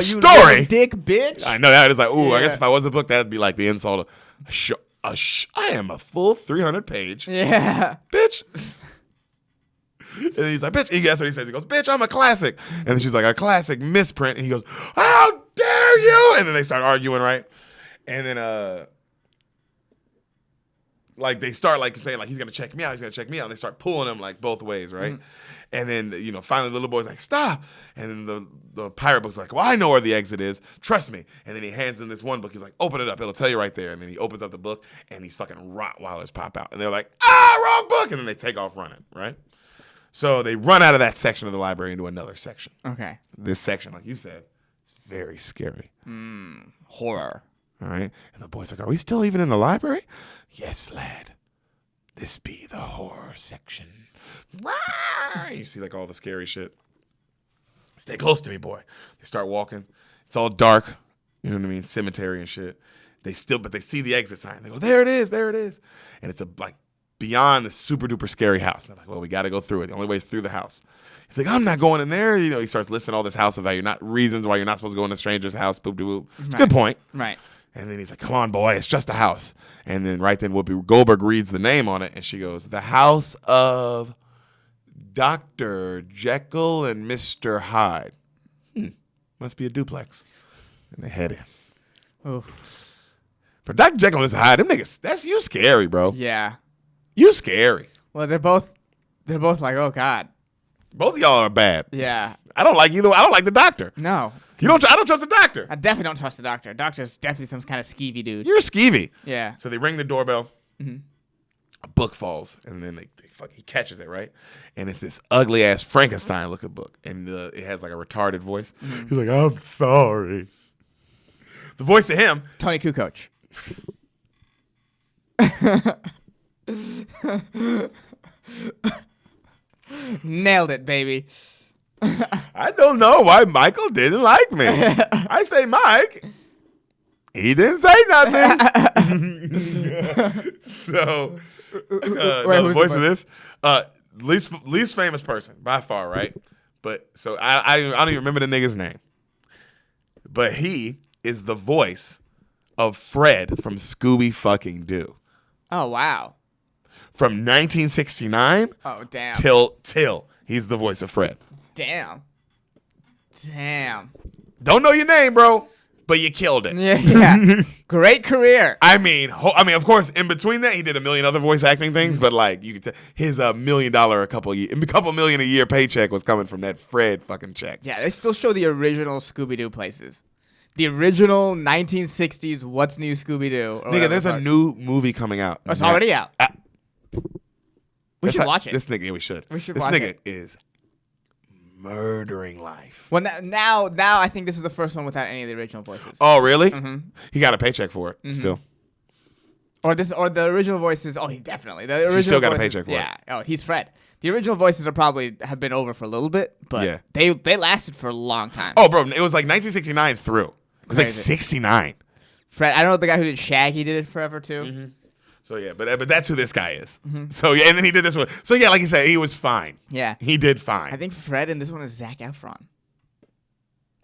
[SPEAKER 2] You dick bitch.
[SPEAKER 1] I know that is like, ooh. Yeah. I guess if I was a book, that'd be like the insult. I am a full 300-page.
[SPEAKER 2] Yeah,
[SPEAKER 1] bitch. And he's like, bitch. That's what he says. He goes, bitch, I'm a classic. And then she's like, a classic misprint. And he goes, how dare you? And then they start arguing, right? And then, like, they start, like, saying, like, he's going to check me out. And they start pulling him, like, both ways, right? And then, finally the little boy's like, stop. And then the pirate book's like, well, I know where the exit is. Trust me. And then he hands him this one book. He's like, open it up. It'll tell you right there. And then he opens up the book, and these fucking Rottweilers pop out. And they're like, wrong book. And then they take off running, right? So they run out of that section of the library into another section.
[SPEAKER 2] Okay.
[SPEAKER 1] This section, like you said, is very scary.
[SPEAKER 2] Horror.
[SPEAKER 1] All right. And the boy's like, are we still even in the library? Yes, lad. This be the horror section. You see like all the scary shit. Stay close to me, boy. They start walking. It's all dark. You know what I mean? Cemetery and shit. But they see the exit sign. They go, there it is. And it's beyond the super duper scary house. And they're like, well, we got to go through it. The only way is through the house. He's like, I'm not going in there. He starts listing all this house of reasons why you're not supposed to go in a stranger's house. Boop, doop, boop. Right. Good point.
[SPEAKER 2] Right.
[SPEAKER 1] And then he's like, come on, boy, it's just a house. And then right then Whoopi Goldberg reads the name on it, and she goes, the house of Dr. Jekyll and Mr. Hyde. Must be a duplex. And they head in.
[SPEAKER 2] Oof.
[SPEAKER 1] But Dr. Jekyll and Mr. Hyde, them niggas, that's you scary, bro.
[SPEAKER 2] Yeah.
[SPEAKER 1] You scary.
[SPEAKER 2] Well, they're both like, oh God.
[SPEAKER 1] Both of y'all are bad.
[SPEAKER 2] Yeah.
[SPEAKER 1] I don't like either. I don't like the doctor.
[SPEAKER 2] No.
[SPEAKER 1] I don't trust the doctor.
[SPEAKER 2] I definitely don't trust the doctor. Doctor's definitely some kind of skeevy dude.
[SPEAKER 1] You're skeevy.
[SPEAKER 2] Yeah.
[SPEAKER 1] So they ring the doorbell. A book falls, and then he catches it, right? And it's this ugly ass Frankenstein looking book, and it has like a retarded voice. He's like, I'm sorry. The voice of him,
[SPEAKER 2] Tony Kukoc. Nailed it, baby.
[SPEAKER 1] I don't know why Michael didn't like me. I say Mike. He didn't say nothing. So, the voice of this, least famous person by far, right? But so I don't even remember the nigga's name. But he is the voice of Fred from Scooby fucking Doo.
[SPEAKER 2] Oh wow.
[SPEAKER 1] From 1969
[SPEAKER 2] Oh damn.
[SPEAKER 1] till he's the voice of Fred.
[SPEAKER 2] Damn.
[SPEAKER 1] Don't know your name, bro, but you killed it.
[SPEAKER 2] Yeah. Great career.
[SPEAKER 1] I mean, of course, in between that, he did a million other voice acting things, but like you could tell, his $1 million a couple million a year paycheck was coming from that Fred fucking check.
[SPEAKER 2] Yeah, they still show the original Scooby-Doo places. The original 1960s What's New Scooby-Doo.
[SPEAKER 1] Nigga, there's a new movie coming out.
[SPEAKER 2] Oh, it's already out. We should watch it.
[SPEAKER 1] This nigga, we should.
[SPEAKER 2] We should
[SPEAKER 1] this
[SPEAKER 2] watch
[SPEAKER 1] nigga
[SPEAKER 2] it.
[SPEAKER 1] is murdering life.
[SPEAKER 2] Well, now I think this is the first one without any of the original voices.
[SPEAKER 1] Oh, really?
[SPEAKER 2] Mm-hmm.
[SPEAKER 1] He got a paycheck for it still.
[SPEAKER 2] Or the original voices. Oh, he definitely. The original
[SPEAKER 1] She still got a
[SPEAKER 2] voices,
[SPEAKER 1] paycheck for
[SPEAKER 2] yeah. Oh, he's Fred. The original voices have been over for a little bit, but
[SPEAKER 1] Yeah.
[SPEAKER 2] they lasted for a long time.
[SPEAKER 1] Oh, bro, it was like 1969 through. It was like
[SPEAKER 2] Crazy.
[SPEAKER 1] 69.
[SPEAKER 2] Fred, I don't know the guy who did Shaggy did it forever too.
[SPEAKER 1] Mm-hmm. So yeah, but that's who this guy is. So yeah, and then he did this one. So yeah, like you said, he was fine.
[SPEAKER 2] Yeah.
[SPEAKER 1] He did fine.
[SPEAKER 2] I think Fred in this one is Zac Efron.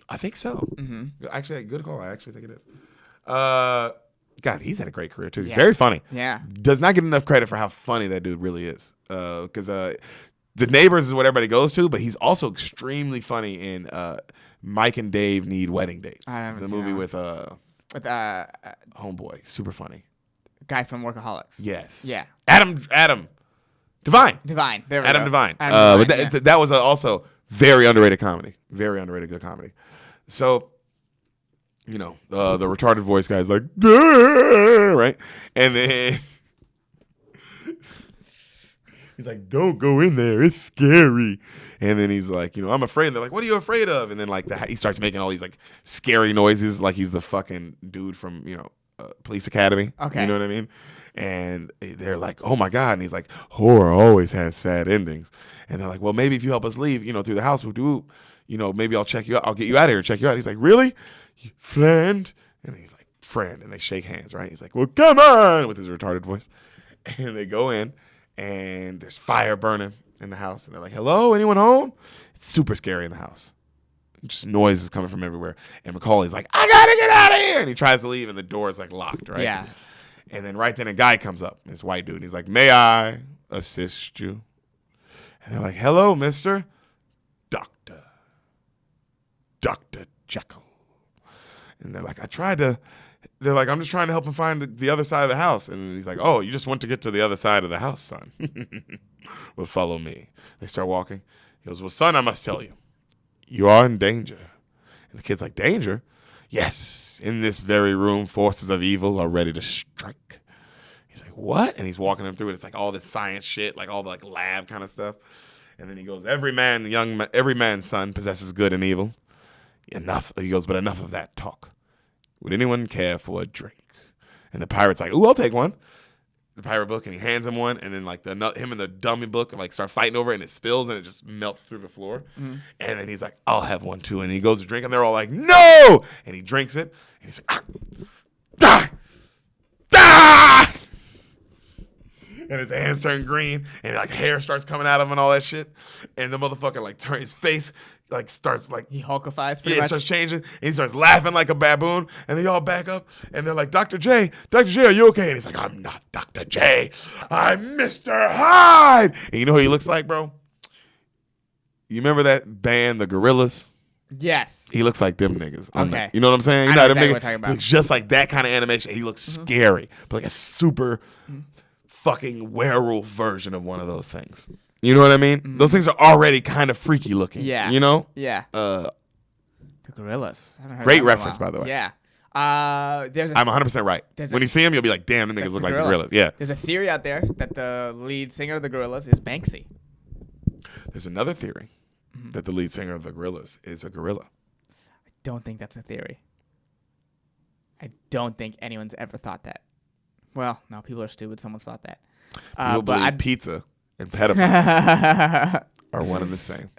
[SPEAKER 1] I think so.
[SPEAKER 2] Mm-hmm.
[SPEAKER 1] Actually, good call. I actually think it is. God, he's had a great career too. He's
[SPEAKER 2] Yeah.
[SPEAKER 1] very funny.
[SPEAKER 2] Yeah.
[SPEAKER 1] Does not get enough credit for how funny that dude really is. Because The Neighbors is what everybody goes to, but he's also extremely funny in Mike and Dave Need Wedding Dates.
[SPEAKER 2] I haven't
[SPEAKER 1] The
[SPEAKER 2] seen
[SPEAKER 1] movie
[SPEAKER 2] that
[SPEAKER 1] with
[SPEAKER 2] With
[SPEAKER 1] Homeboy. Super funny.
[SPEAKER 2] guy from Workaholics.
[SPEAKER 1] Yes.
[SPEAKER 2] Yeah.
[SPEAKER 1] Adam Devine.
[SPEAKER 2] Divine. There we
[SPEAKER 1] Adam
[SPEAKER 2] go.
[SPEAKER 1] Devine.
[SPEAKER 2] Adam
[SPEAKER 1] But
[SPEAKER 2] Devine, yeah.
[SPEAKER 1] that was also very underrated comedy. Very underrated good comedy. So, the retarded voice guy's like, "Duh," right? And then he's like, "Don't go in there. It's scary." And then he's like, "I'm afraid." And they're like, "What are you afraid of?" And then like he starts making all these like scary noises, like he's the fucking dude from Police Academy.
[SPEAKER 2] Okay.
[SPEAKER 1] You know what I mean? And they're like, "Oh my God!" And he's like, "Horror always has sad endings." And they're like, "Well, maybe if you help us leave, through the house, we'll do. Maybe I'll check you out. I'll get you out of here. Check you out." He's like, "Really, friend?" And he's like, "Friend." And they shake hands, right? He's like, "Well, come on," with his retarded voice. And they go in, and there's fire burning in the house. And they're like, "Hello, anyone home?" It's super scary in the house. Just noises coming from everywhere. And Macaulay's like, "I gotta get out of here!" And he tries to leave, and the door is like locked, right?
[SPEAKER 2] Yeah.
[SPEAKER 1] And then right then a guy comes up, this white dude, and he's like, "May I assist you?" And they're like, "Hello, mister." Dr. Jekyll. And they're like, "I'm just trying to help him find the other side of the house." And he's like, "Oh, you just want to get to the other side of the house, son." "Well, follow me." They start walking. He goes, "Well, son, I must tell you, you are in danger." And the kid's like, "Danger?" "Yes, in this very room, forces of evil are ready to strike." He's like, "What?" And he's walking them through it. It's like all this science shit, like all the like lab kind of stuff. And then he goes, every man's son possesses good and evil. Enough. He goes, "But enough of that talk. Would anyone care for a drink?" And the pirate's like, "Ooh, I'll take one." The pirate book, and he hands him one, and then like him and the dummy book like start fighting over it, and it spills and it just melts through the floor. Mm-hmm. And then he's like, "I'll have one too." And he goes to drink, and they're all like, "No!" And he drinks it, and he's like, "Ah! Ah! And his hands turn green, and like hair starts coming out of him and all that shit. And the motherfucker like turns his face like starts like
[SPEAKER 2] He Hulkifies pretty
[SPEAKER 1] it
[SPEAKER 2] much.
[SPEAKER 1] starts changing, and he starts laughing like a baboon. And they all back up, and they're like, Dr. J, are you okay?" And he's like, "I'm not Dr. J, I'm Mr. Hyde." And you know who he looks like, bro? You remember that band, the Gorillas?
[SPEAKER 2] Yes.
[SPEAKER 1] He looks like them niggas.
[SPEAKER 2] Okay.
[SPEAKER 1] You know what I'm saying?
[SPEAKER 2] I know
[SPEAKER 1] them
[SPEAKER 2] exactly
[SPEAKER 1] niggas.
[SPEAKER 2] what you're talking about.
[SPEAKER 1] He looks just like that kind of animation. He looks scary, but like a super fucking werewolf version of one of those things. You know what I mean? Those things are already kind of freaky looking.
[SPEAKER 2] Yeah.
[SPEAKER 1] You know?
[SPEAKER 2] Yeah.
[SPEAKER 1] The
[SPEAKER 2] Gorillas. I haven't heard
[SPEAKER 1] great
[SPEAKER 2] of them in a
[SPEAKER 1] reference,
[SPEAKER 2] while.
[SPEAKER 1] by the way.
[SPEAKER 2] Yeah. I'm
[SPEAKER 1] I'm 100% right. When you see him, you'll be like, "Damn, them niggas look like the Gorillas." Yeah.
[SPEAKER 2] There's a theory out there that the lead singer of the Gorillas is Banksy.
[SPEAKER 1] There's another theory that the lead singer of the Gorillas is a gorilla.
[SPEAKER 2] I don't think that's a theory. I don't think anyone's ever thought that. Well, no, people are stupid. Someone's thought that.
[SPEAKER 1] People believe pizza and pedophiles are one and the same.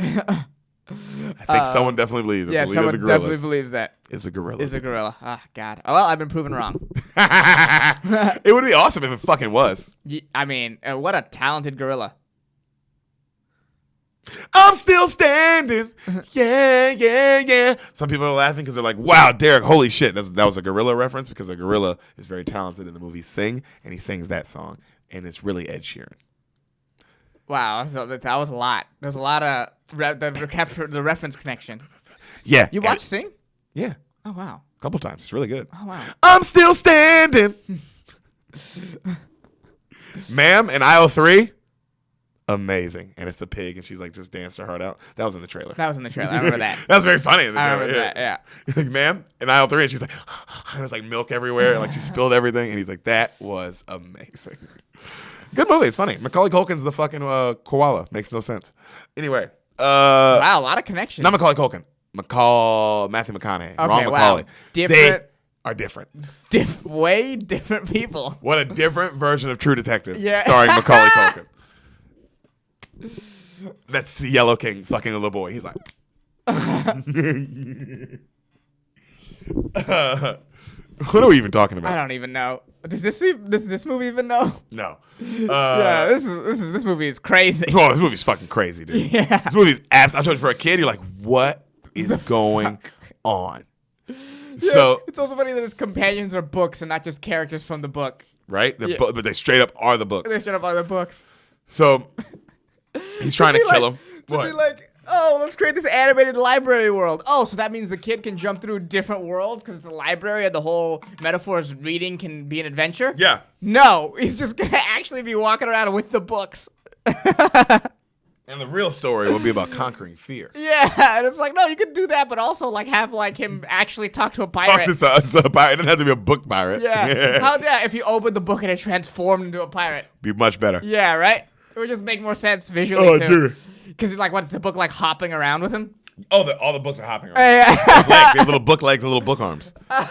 [SPEAKER 1] I think someone definitely believes it.
[SPEAKER 2] Yeah,
[SPEAKER 1] the leader of the
[SPEAKER 2] someone
[SPEAKER 1] gorillas
[SPEAKER 2] definitely believes that.
[SPEAKER 1] is a gorilla.
[SPEAKER 2] Is a gorilla. Ah, God. Oh, well, I've been proven wrong.
[SPEAKER 1] It would be awesome if it fucking was.
[SPEAKER 2] I mean, what a talented gorilla.
[SPEAKER 1] I'm still standing. Yeah, yeah, yeah. Some people are laughing because they're like, wow, Derek, holy shit. That was a gorilla reference because a gorilla is very talented in the movie Sing, and he sings that song, and it's really Ed Sheeran.
[SPEAKER 2] Wow, so that was a lot. There's a lot of the reference connection.
[SPEAKER 1] Yeah.
[SPEAKER 2] You watched Sing?
[SPEAKER 1] Yeah.
[SPEAKER 2] Oh, wow.
[SPEAKER 1] A couple times. It's really good.
[SPEAKER 2] Oh, wow.
[SPEAKER 1] I'm still standing. Ma'am in aisle 3. Amazing. And it's the pig, and she's like just danced her heart out. That was in the trailer.
[SPEAKER 2] That was in the trailer. I remember that.
[SPEAKER 1] That was very funny in the
[SPEAKER 2] I
[SPEAKER 1] trailer.
[SPEAKER 2] remember that, yeah.
[SPEAKER 1] Like, ma'am, in aisle 3, and she's like, and there's like milk everywhere, and like she spilled everything, and he's like, that was amazing. Good movie. It's funny. Macaulay Culkin's the fucking koala. Makes no sense. Anyway.
[SPEAKER 2] Wow, a lot of connections.
[SPEAKER 1] Not Macaulay Culkin. Matthew McConaughey.
[SPEAKER 2] Okay,
[SPEAKER 1] Wrong Macaulay.
[SPEAKER 2] wow. Different.
[SPEAKER 1] They are different.
[SPEAKER 2] Way different people.
[SPEAKER 1] What a different version of True Detective.
[SPEAKER 2] Yeah.
[SPEAKER 1] Starring Macaulay Culkin. That's the Yellow King fucking a little boy. He's like. What are we even talking about?
[SPEAKER 2] I don't even know. Does this movie even know?
[SPEAKER 1] No.
[SPEAKER 2] Yeah, this movie is crazy.
[SPEAKER 1] Oh, this movie's fucking crazy, dude.
[SPEAKER 2] Yeah.
[SPEAKER 1] This movie's I told you, for a kid, you're like, what is going on?
[SPEAKER 2] Yeah,
[SPEAKER 1] So
[SPEAKER 2] it's also funny that his companions are books and not just characters from the book.
[SPEAKER 1] right,
[SPEAKER 2] Yeah.
[SPEAKER 1] but they straight up are the books.
[SPEAKER 2] They straight up are the books.
[SPEAKER 1] So he's trying to kill him.
[SPEAKER 2] To
[SPEAKER 1] What?
[SPEAKER 2] be like, oh, let's create this animated library world. Oh, so that means the kid can jump through different worlds because it's a library and the whole metaphor is reading can be an adventure?
[SPEAKER 1] Yeah.
[SPEAKER 2] No, he's just going to actually be walking around with the books.
[SPEAKER 1] And the real story will be about conquering fear.
[SPEAKER 2] Yeah, and it's like, no, you could do that, but also like have like him actually talk to a pirate.
[SPEAKER 1] Talk to a pirate. It doesn't have to be a book pirate.
[SPEAKER 2] Yeah. If you opened the book and it transformed into a pirate.
[SPEAKER 1] Be much better.
[SPEAKER 2] Yeah, right? It would just make more sense visually
[SPEAKER 1] Oh,
[SPEAKER 2] too.
[SPEAKER 1] dude.
[SPEAKER 2] Because like, what's the book like hopping around with him?
[SPEAKER 1] Oh, all the books are hopping around.
[SPEAKER 2] Yeah.
[SPEAKER 1] Legs, they have little book legs and little book arms.
[SPEAKER 2] Oh,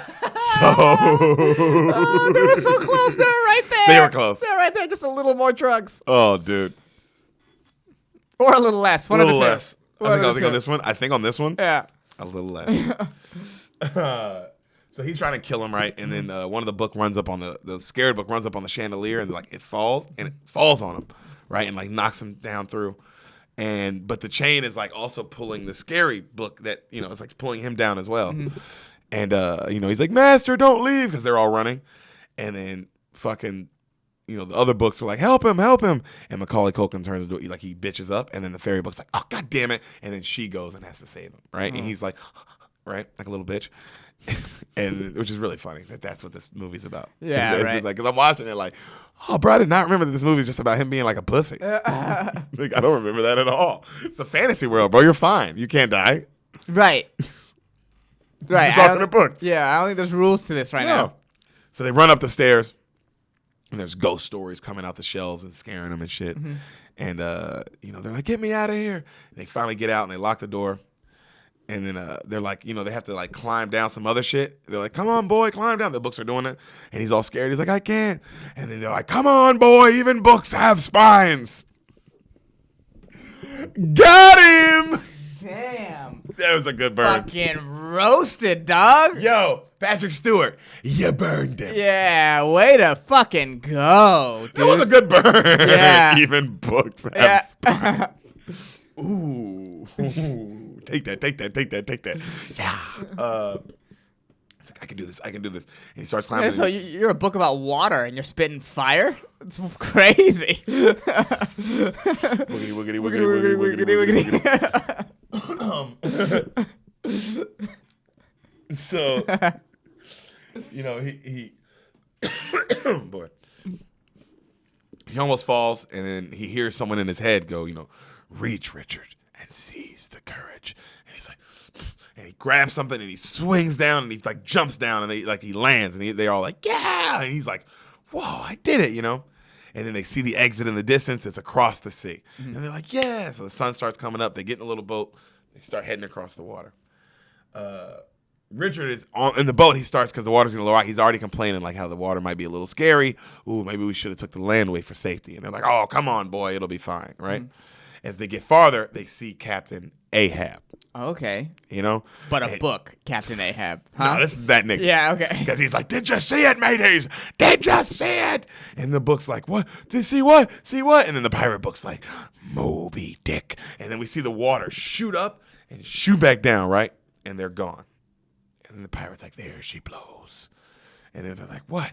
[SPEAKER 2] they were so close. They were right there.
[SPEAKER 1] They were close.
[SPEAKER 2] They're right there. Just a little more drugs.
[SPEAKER 1] Oh, dude.
[SPEAKER 2] Or a little less. One
[SPEAKER 1] A
[SPEAKER 2] of the
[SPEAKER 1] little
[SPEAKER 2] two.
[SPEAKER 1] less.
[SPEAKER 2] One
[SPEAKER 1] I
[SPEAKER 2] of the
[SPEAKER 1] think on
[SPEAKER 2] two.
[SPEAKER 1] this one. I think on this one.
[SPEAKER 2] Yeah.
[SPEAKER 1] A little less. So he's trying to kill him, right? And then one of the book runs up on the scared book runs up on the chandelier, and like it falls on him, right? And like knocks him down through. But the chain is like also pulling the scary book that, it's like pulling him down as well.
[SPEAKER 2] Mm-hmm.
[SPEAKER 1] And he's like, Master, don't leave, because they're all running. And then fucking, the other books are like, help him. And Macaulay Culkin turns into, like, he bitches up, and then the fairy book's like, oh, God damn it. And then she goes and has to save him, right? And he's like, right, like a little bitch. And which is really funny that's what this movie's about.
[SPEAKER 2] Yeah,
[SPEAKER 1] it's
[SPEAKER 2] right.
[SPEAKER 1] just like, because I'm watching it like, oh, bro, I did not remember that this movie's just about him being like a pussy. Like, I don't remember that at all. It's a fantasy world, bro. You're fine. You can't die.
[SPEAKER 2] Right. Right.
[SPEAKER 1] You're talking to books.
[SPEAKER 2] Yeah, I don't think there's rules to this right now.
[SPEAKER 1] So they run up the stairs, and there's ghost stories coming out the shelves and scaring them and shit.
[SPEAKER 2] Mm-hmm.
[SPEAKER 1] And they're like, get me out of here. And they finally get out and they lock the door. And then they're like, they have to like climb down some other shit. They're like, come on, boy, climb down. The books are doing it. And he's all scared. He's like, I can't. And then they're like, come on, boy, even books have spines. Got him.
[SPEAKER 2] Damn.
[SPEAKER 1] That was a good burn.
[SPEAKER 2] Fucking roasted, dog.
[SPEAKER 1] Yo, Patrick Stewart, you burned him.
[SPEAKER 2] Yeah, way to fucking go, dude.
[SPEAKER 1] That was a good burn.
[SPEAKER 2] Yeah.
[SPEAKER 1] Even books have
[SPEAKER 2] Yeah.
[SPEAKER 1] spines. Ooh. Take that. Yeah. It's like, I can do this. And he starts climbing.
[SPEAKER 2] Yeah, so you're a book about water and you're spitting fire? It's crazy.
[SPEAKER 1] Wiggity, wiggity. So, he boy. He almost falls, and then he hears someone in his head go, reach, Richard, and seize the courage. And he's like, and he grabs something, and he swings down, and he like jumps down, and he lands, and they're all like, yeah, and he's like, whoa, I did it, And then they see the exit in the distance. It's across the sea, and they're like, yeah. So the sun starts coming up. They get in a little boat. They start heading across the water. Richard is in the boat. He starts because the water's gonna low out. He's already complaining like how the water might be a little scary. Ooh, maybe we should have took the landway for safety. And they're like, oh, come on, boy, it'll be fine, right? As they get farther, they see Captain Ahab.
[SPEAKER 2] Okay.
[SPEAKER 1] You know?
[SPEAKER 2] But a
[SPEAKER 1] And-
[SPEAKER 2] book, Captain Ahab. Huh?
[SPEAKER 1] No, this is that nigga.
[SPEAKER 2] Yeah, okay.
[SPEAKER 1] Because he's like, did you see it, mateys? Did you see it? And the book's like, what? Did see what? See what? And then the pirate book's like, Moby Dick. And then we see the water shoot up and shoot back down, right? And they're gone. And then the pirate's like, there she blows. And then they're like, what?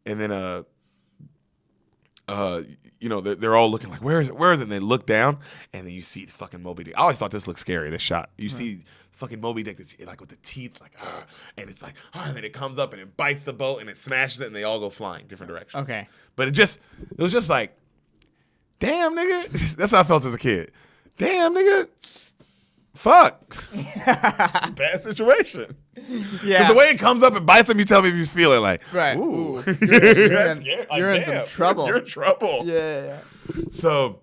[SPEAKER 1] And then, you know, they're all looking like, where is it? Where is it? And they look down, and then you see fucking Moby Dick. I always thought this looked scary, this shot. You see fucking Moby Dick, that's like with the teeth, like, and it's like, and then it comes up and it bites the boat and it smashes it, and they all go flying different directions.
[SPEAKER 2] Okay.
[SPEAKER 1] But it was just like, damn, nigga. That's how I felt as a kid. Damn, nigga. Fuck. Bad situation.
[SPEAKER 2] Yeah.
[SPEAKER 1] The way it comes up and bites him, you tell me if you feel it like,
[SPEAKER 2] Right.
[SPEAKER 1] ooh.
[SPEAKER 2] You're in some trouble.
[SPEAKER 1] You're in trouble.
[SPEAKER 2] Yeah.
[SPEAKER 1] So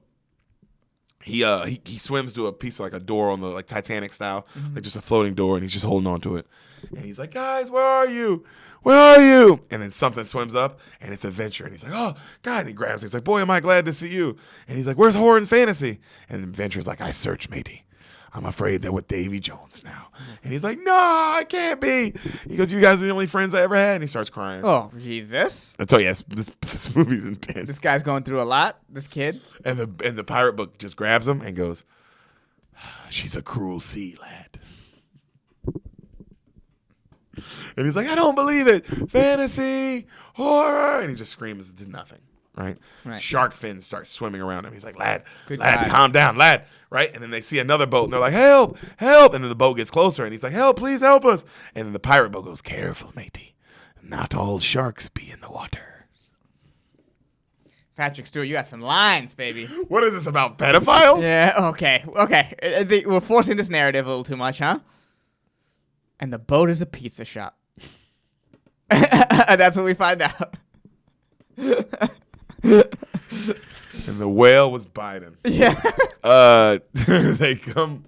[SPEAKER 1] he swims to a piece of like a door on the like Titanic style, like just a floating door, and he's just holding on to it. And he's like, guys, where are you? Where are you? And then something swims up, and it's Adventure. And he's like, oh, God. And he grabs it. He's like, boy, am I glad to see you. And he's like, where's Horror and Fantasy? And Adventure's like, I search, matey. I'm afraid they're with Davy Jones now. And he's like, no, I can't be. He goes, you guys are the only friends I ever had. And he starts crying.
[SPEAKER 2] Oh, Jesus.
[SPEAKER 1] I tell you, this movie's intense.
[SPEAKER 2] This guy's going through a lot, this kid.
[SPEAKER 1] And the pirate book just grabs him and goes, she's a cruel sea, lad. And he's like, I don't believe it. Fantasy, horror. And he just screams into nothing, right? Shark fins start swimming around him. He's like, lad,
[SPEAKER 2] God.
[SPEAKER 1] calm down, lad, right? And then they see another boat, and they're like, help, help. And then the boat gets closer, and he's like, help, please help us. And then the pirate boat goes, careful, matey. Not all sharks be in the water.
[SPEAKER 2] Patrick Stewart, you got some lines, baby.
[SPEAKER 1] What is this about, pedophiles?
[SPEAKER 2] Yeah, okay. We're forcing this narrative a little too much, huh? And the boat is a pizza shop. That's what we find out.
[SPEAKER 1] And the whale was Biden.
[SPEAKER 2] Yeah.
[SPEAKER 1] They come.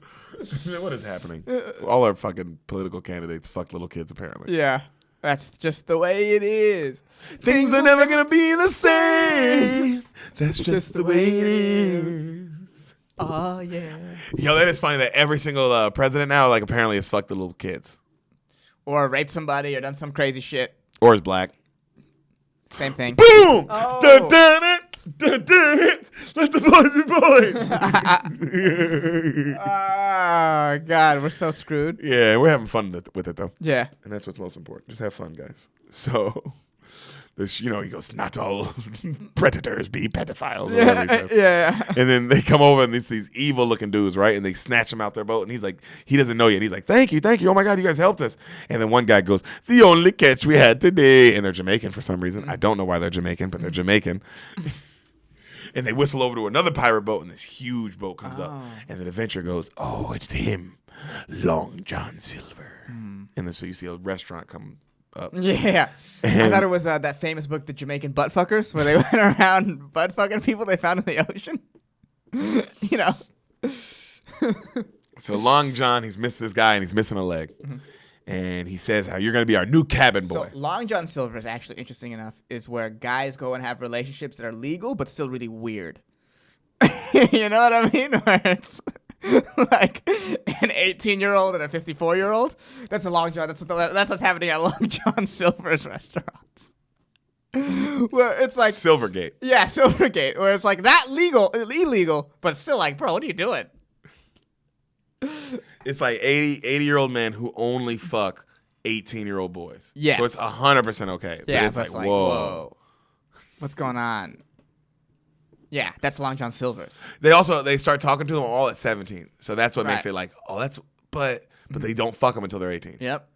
[SPEAKER 1] What is happening? All our fucking political candidates fuck little kids, apparently.
[SPEAKER 2] Yeah. That's just the way it is.
[SPEAKER 1] Things are never gonna be the same. That's just the way it is.
[SPEAKER 2] Oh, yeah.
[SPEAKER 1] Yo, that is funny that every single president now, like, apparently has fucked the little kids.
[SPEAKER 2] Or raped somebody or done some crazy shit.
[SPEAKER 1] Or is black.
[SPEAKER 2] Same thing.
[SPEAKER 1] Boom!
[SPEAKER 2] Oh.
[SPEAKER 1] Dun, dun, it! Dun, dun, it! Let the boys be boys!
[SPEAKER 2] Oh, God. We're so screwed.
[SPEAKER 1] Yeah, we're having fun with it, though.
[SPEAKER 2] Yeah.
[SPEAKER 1] And that's what's most important. Just have fun, guys. So, this, you know, he goes, not all predators be pedophiles. Or whatever he says.
[SPEAKER 2] Yeah.
[SPEAKER 1] And then they come over and it's these evil looking dudes, right? And they snatch him out their boat. And he's like, he doesn't know yet. He's like, thank you. Oh my God, you guys helped us. And then one guy goes, the only catch we had today. And they're Jamaican for some reason. I don't know why they're Jamaican, but they're Jamaican. And they whistle over to another pirate boat, and this huge boat comes up. And then Adventure goes, oh, it's him, Long John Silver. And then so you see a restaurant come up.
[SPEAKER 2] Yeah. I thought it was that famous book, The Jamaican Butt Fuckers, where they went around butt fucking people they found in the ocean. You know.
[SPEAKER 1] So Long John, he's missed this guy, and he's missing a leg. And he says how you're going to be our new cabin boy.
[SPEAKER 2] So Long John Silver is actually interesting enough, is where guys go and have relationships that are legal but still really weird. You know what I mean? Where it's like an 18-year-old and a 54-year-old. That's a Long John. That's what's happening at Long John Silver's restaurants. Where it's like
[SPEAKER 1] Silvergate.
[SPEAKER 2] Yeah, Silvergate. Where it's like that illegal, but it's still like, bro, what are you doing?
[SPEAKER 1] It's like 80-year-old men who only fuck 18-year-old boys.
[SPEAKER 2] Yes.
[SPEAKER 1] So it's 100% okay. But
[SPEAKER 2] Yeah,
[SPEAKER 1] it's like,
[SPEAKER 2] like,
[SPEAKER 1] whoa.
[SPEAKER 2] What's going on? Yeah, that's Long John Silver's.
[SPEAKER 1] They start talking to him all at 17. So that's what makes
[SPEAKER 2] Right.
[SPEAKER 1] it like, oh, that's, but they don't fuck them until they're 18.
[SPEAKER 2] Yep.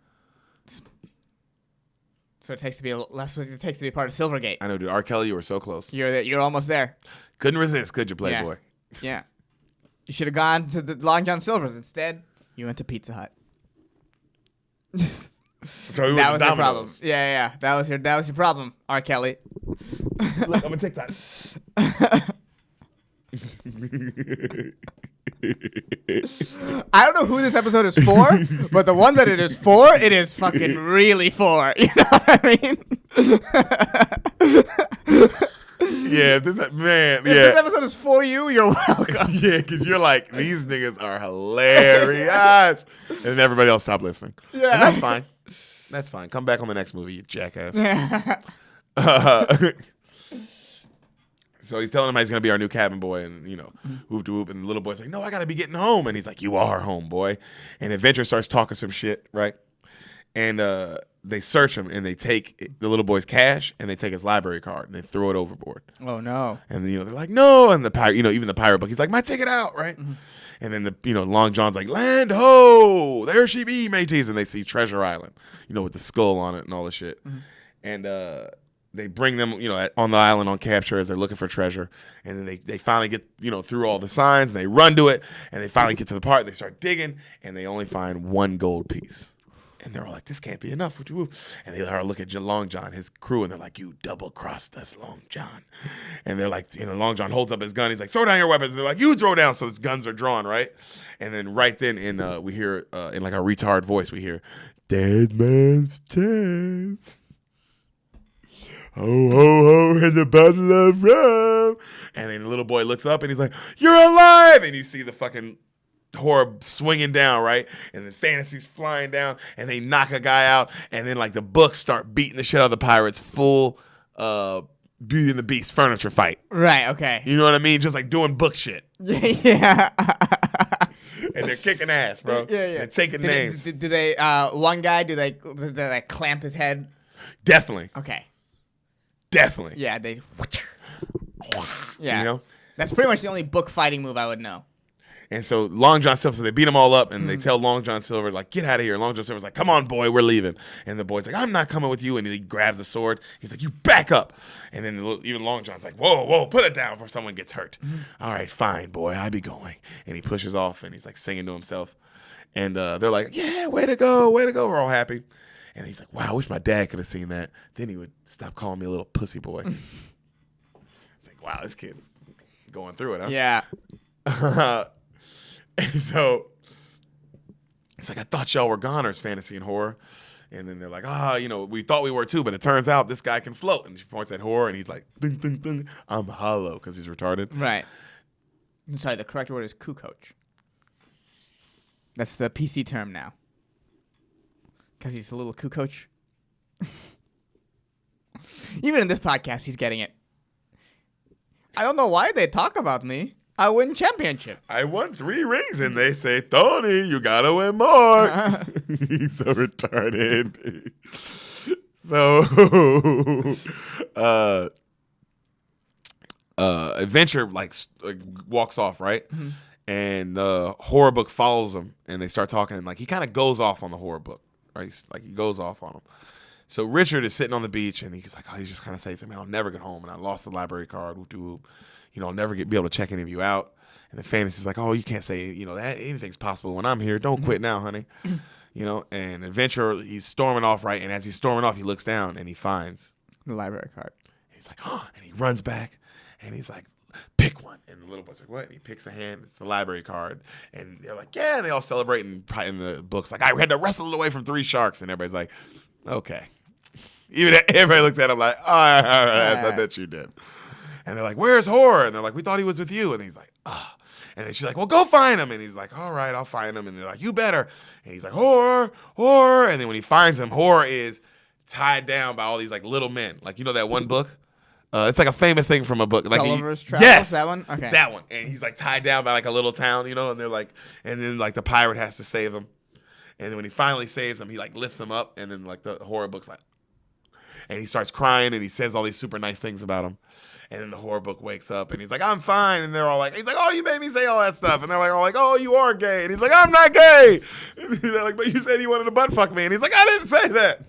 [SPEAKER 2] So it takes to be that's what it takes to be part of Silvergate.
[SPEAKER 1] I know, dude. R. Kelly, you were so close.
[SPEAKER 2] You're almost there.
[SPEAKER 1] Couldn't resist, could you, Playboy?
[SPEAKER 2] Yeah. You should have gone to the Long John Silver's instead. You went to Pizza Hut.
[SPEAKER 1] So we
[SPEAKER 2] That
[SPEAKER 1] went
[SPEAKER 2] was
[SPEAKER 1] to
[SPEAKER 2] your problem.
[SPEAKER 1] Domino's.
[SPEAKER 2] Yeah. That was your problem, R. Kelly.
[SPEAKER 1] Look, I'm gonna take that.
[SPEAKER 2] I don't know who this episode is for, but the one that it is for, it is fucking really for. You know what I mean?
[SPEAKER 1] Yeah, man.
[SPEAKER 2] If
[SPEAKER 1] Yeah.
[SPEAKER 2] this episode is for you, you're welcome.
[SPEAKER 1] Yeah, because you're like, these niggas are hilarious. And then everybody else stop listening.
[SPEAKER 2] Yeah.
[SPEAKER 1] And that's fine. That's fine. Come back on the next movie, you jackass. So he's telling him he's going to be our new cabin boy and, whoop de whoop. And the little boy's like, no, I got to be getting home. And he's like, you are home, boy. And Adventure starts talking some shit, right? And they search him and they take the little boy's cash and they take his library card and they throw it overboard.
[SPEAKER 2] Oh, no.
[SPEAKER 1] And they're like, no. And the pirate, even the pirate book, he's like, take it out, right? Mm-hmm. And then Long John's like, land ho, there she be, mateys. And they see Treasure Island, with the skull on it and all the shit. Mm-hmm. And they bring them, on the island on capture as they're looking for treasure. And then they finally get, through all the signs and they run to it. And they finally get to the part and they start digging and they only find one gold piece. And they're all like, this can't be enough. And they are looking at Long John, his crew, and they're like, you double-crossed us, Long John. And they're like, Long John holds up his gun. He's like, throw down your weapons. And they're like, you throw down. So his guns are drawn, right? And then right then, we hear, in like a retard voice, we hear, dead man's chance. Ho, ho, ho, in the battle of Rome. And then the little boy looks up and he's like, you're alive. And you see the fucking horror swinging down, right? And then Fantasy's flying down and they knock a guy out. And then like the books start beating the shit out of the pirates. Full Beauty and the Beast furniture fight.
[SPEAKER 2] Right, okay.
[SPEAKER 1] You know what I mean? Just like doing book shit.
[SPEAKER 2] Yeah.
[SPEAKER 1] And they're kicking ass, bro.
[SPEAKER 2] Yeah, yeah.
[SPEAKER 1] They're taking names.
[SPEAKER 2] Do they, one guy, do they like clamp his head?
[SPEAKER 1] Definitely.
[SPEAKER 2] Okay.
[SPEAKER 1] Definitely.
[SPEAKER 2] Yeah, yeah.
[SPEAKER 1] You know?
[SPEAKER 2] That's pretty much the only book fighting move I would know.
[SPEAKER 1] And so Long John Silver, so they beat them all up, and they tell Long John Silver, like, get out of here. Long John Silver's like, come on, boy, we're leaving. And the boy's like, I'm not coming with you. And he grabs the sword. He's like, you back up. And then even Long John's like, whoa, put it down before someone gets hurt. All right, fine, boy, I be going. And he pushes off, and he's like singing to himself. And they're like, yeah, way to go. We're all happy. And he's like, wow, I wish my dad could have seen that. Then he would stop calling me a little pussy boy. It's like, wow, this kid's going through it, huh?
[SPEAKER 2] Yeah.
[SPEAKER 1] And so it's like, I thought y'all were goners, Fantasy and Horror. And then they're like, we thought we were too, but it turns out this guy can float. And she points at Horror, and he's like, ding, ding, ding, I'm hollow, because he's retarded.
[SPEAKER 2] Right. I'm sorry, the correct word is coach. That's the PC term now. Because he's a little coach. Even in this podcast, he's getting it. I don't know why they talk about me. I win championship.
[SPEAKER 1] I won 3 rings, and they say, Tony, you gotta win more. He's so retarded. So, Adventure walks off, right? Mm-hmm. And the horror book follows him, and they start talking. And he kind of goes off on the horror book, right? He goes off on him. So Richard is sitting on the beach, and he's like, he's just kind of saying to me, I'll never get home, and I lost the library card. I'll never be able to check any of you out. And the Fantasy's like, you can't say, that anything's possible when I'm here. Don't quit now, honey. And Adventure, he's storming off, right? And as he's storming off, he looks down and he finds
[SPEAKER 2] the library card.
[SPEAKER 1] He's like, and he runs back and he's like, pick one. And the little boy's like, what? And he picks a hand. It's the library card. And they're like, yeah. And they all celebrate. And in the book's like, I had to wrestle it away from 3 sharks. And everybody's like, okay. Even everybody looks at him like, all right, I thought that you did. And they're like, where's Horror? And they're like, we thought he was with you. And he's like, ah. And then she's like, well, go find him. And he's like, all right, I'll find him. And they're like, you better. And he's like, Horror. And then when he finds him, Horror is tied down by all these little men. That one book? It's a famous thing from a book.
[SPEAKER 2] Gulliver's Travels?
[SPEAKER 1] Yes.
[SPEAKER 2] That one? Okay.
[SPEAKER 1] That one. And he's tied down by a little town, and they're and then the pirate has to save him. And then when he finally saves him, he lifts him up. And then the horror book's and he starts crying and he says all these super nice things about him. And then the horror book wakes up and he's like, I'm fine. And they're all he's like, oh, you made me say all that stuff. And they're all oh, you are gay. And he's like, I'm not gay. And they're like, but you said you wanted to butt fuck me. And he's like, I didn't say that.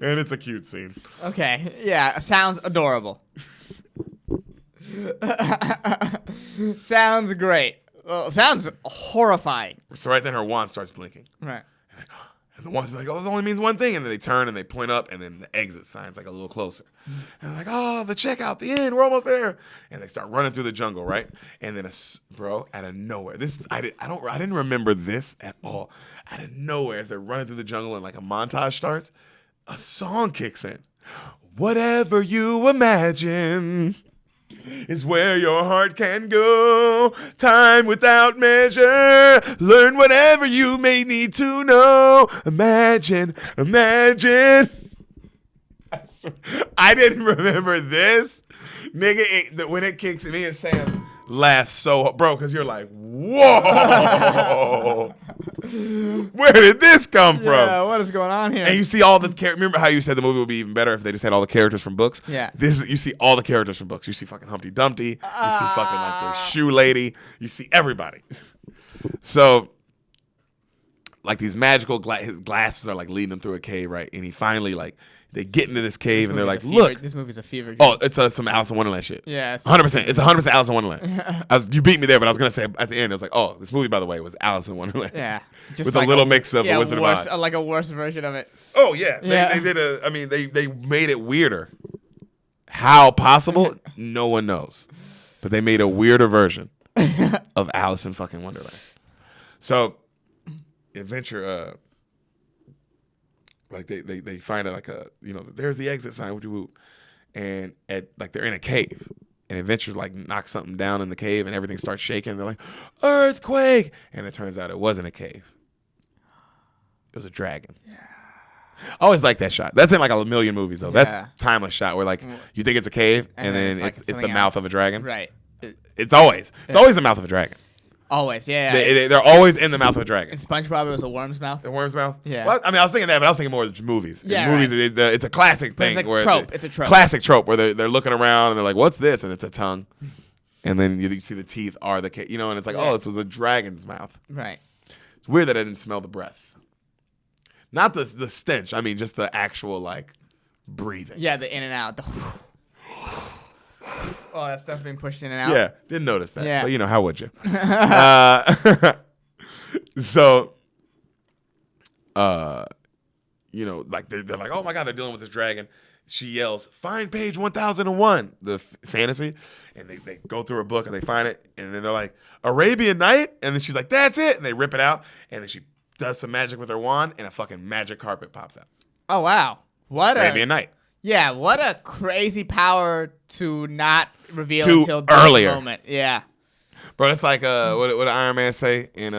[SPEAKER 1] And it's a cute scene.
[SPEAKER 2] Okay. Yeah. Sounds adorable. Sounds great. Well, sounds horrifying.
[SPEAKER 1] So right then her wand starts blinking.
[SPEAKER 2] Right.
[SPEAKER 1] And the one's like, it only means one thing. And then they turn and they point up, and then the exit sign's a little closer. And they're like, the checkout, the end, we're almost there. And they start running through the jungle, right? And then, out of nowhere, I didn't remember this at all. Out of nowhere, as they're running through the jungle and a montage starts, a song kicks in. Whatever you imagine is where your heart can go. Time without measure. Learn whatever you may need to know. Imagine. I didn't remember this. Nigga, when it kicks, me and Sam laugh so, bro, because you're like, whoa. Where did this come from?
[SPEAKER 2] Yeah, what is going on here?
[SPEAKER 1] And you see all the characters. Remember how you said the movie would be even better if they just had all the characters from books?
[SPEAKER 2] Yeah.
[SPEAKER 1] You see all the characters from books. You see fucking Humpty Dumpty. You see fucking like the shoe lady. You see everybody. So, like these magical his glasses are like leading him through a cave, right? And he finally like they get into this cave and they're like, look.
[SPEAKER 2] This movie's a fever dream.
[SPEAKER 1] Oh, it's some Alice in Wonderland shit.
[SPEAKER 2] Yeah.
[SPEAKER 1] 100%. It's 100% Alice in Wonderland. You beat me there, but I was going to say at the end, I was like, oh, this movie, by the way, was Alice in Wonderland.
[SPEAKER 2] Yeah. Just
[SPEAKER 1] With
[SPEAKER 2] like
[SPEAKER 1] a little mix of The Wizard of
[SPEAKER 2] worse,
[SPEAKER 1] Oz.
[SPEAKER 2] like a worse version of it.
[SPEAKER 1] Oh, yeah. They did they made it weirder. How possible? No one knows. But they made a weirder version of Alice in fucking Wonderland. So, adventure, like they find it like there's the exit sign, whoop. And they're in a cave. And Adventure like knocks something down in the cave and everything starts shaking. They're like, earthquake. And it turns out it wasn't a cave. It was a dragon. Yeah. I always like that shot. That's in like a million movies though. Yeah. That's timeless shot where like you think it's a cave and then it's the mouth of a dragon.
[SPEAKER 2] Right.
[SPEAKER 1] It's always the mouth of a dragon.
[SPEAKER 2] Always, yeah.
[SPEAKER 1] They're always in the mouth of a dragon.
[SPEAKER 2] In SpongeBob, it was a worm's mouth.
[SPEAKER 1] The worm's mouth?
[SPEAKER 2] Yeah.
[SPEAKER 1] Well, I mean, I was thinking that, but I was thinking more of the movies.
[SPEAKER 2] Yeah,
[SPEAKER 1] in movies, it's a classic thing.
[SPEAKER 2] It's a trope. It's a trope.
[SPEAKER 1] Classic trope where they're looking around and they're like, what's this? And it's a tongue. And then you see the teeth are the, and it's like, oh, this was a dragon's mouth.
[SPEAKER 2] Right.
[SPEAKER 1] It's weird that I didn't smell the breath. Not the stench. I mean, just the actual, like, breathing.
[SPEAKER 2] Yeah, the in and out. The oh, that stuff being pushed in and out.
[SPEAKER 1] Yeah, didn't notice that.
[SPEAKER 2] Yeah.
[SPEAKER 1] But, how would you? So, like they're like, oh my God, they're dealing with this dragon. She yells, find page 1001, the fantasy. And they go through her book and they find it. And then they're like, Arabian Night? And then she's like, that's it. And they rip it out. And then she does some magic with her wand and a fucking magic carpet pops out.
[SPEAKER 2] Oh, wow.
[SPEAKER 1] Arabian Night.
[SPEAKER 2] Yeah, what a crazy power to not reveal until
[SPEAKER 1] earlier.
[SPEAKER 2] This moment. Yeah.
[SPEAKER 1] Bro, that's like what did Iron Man say in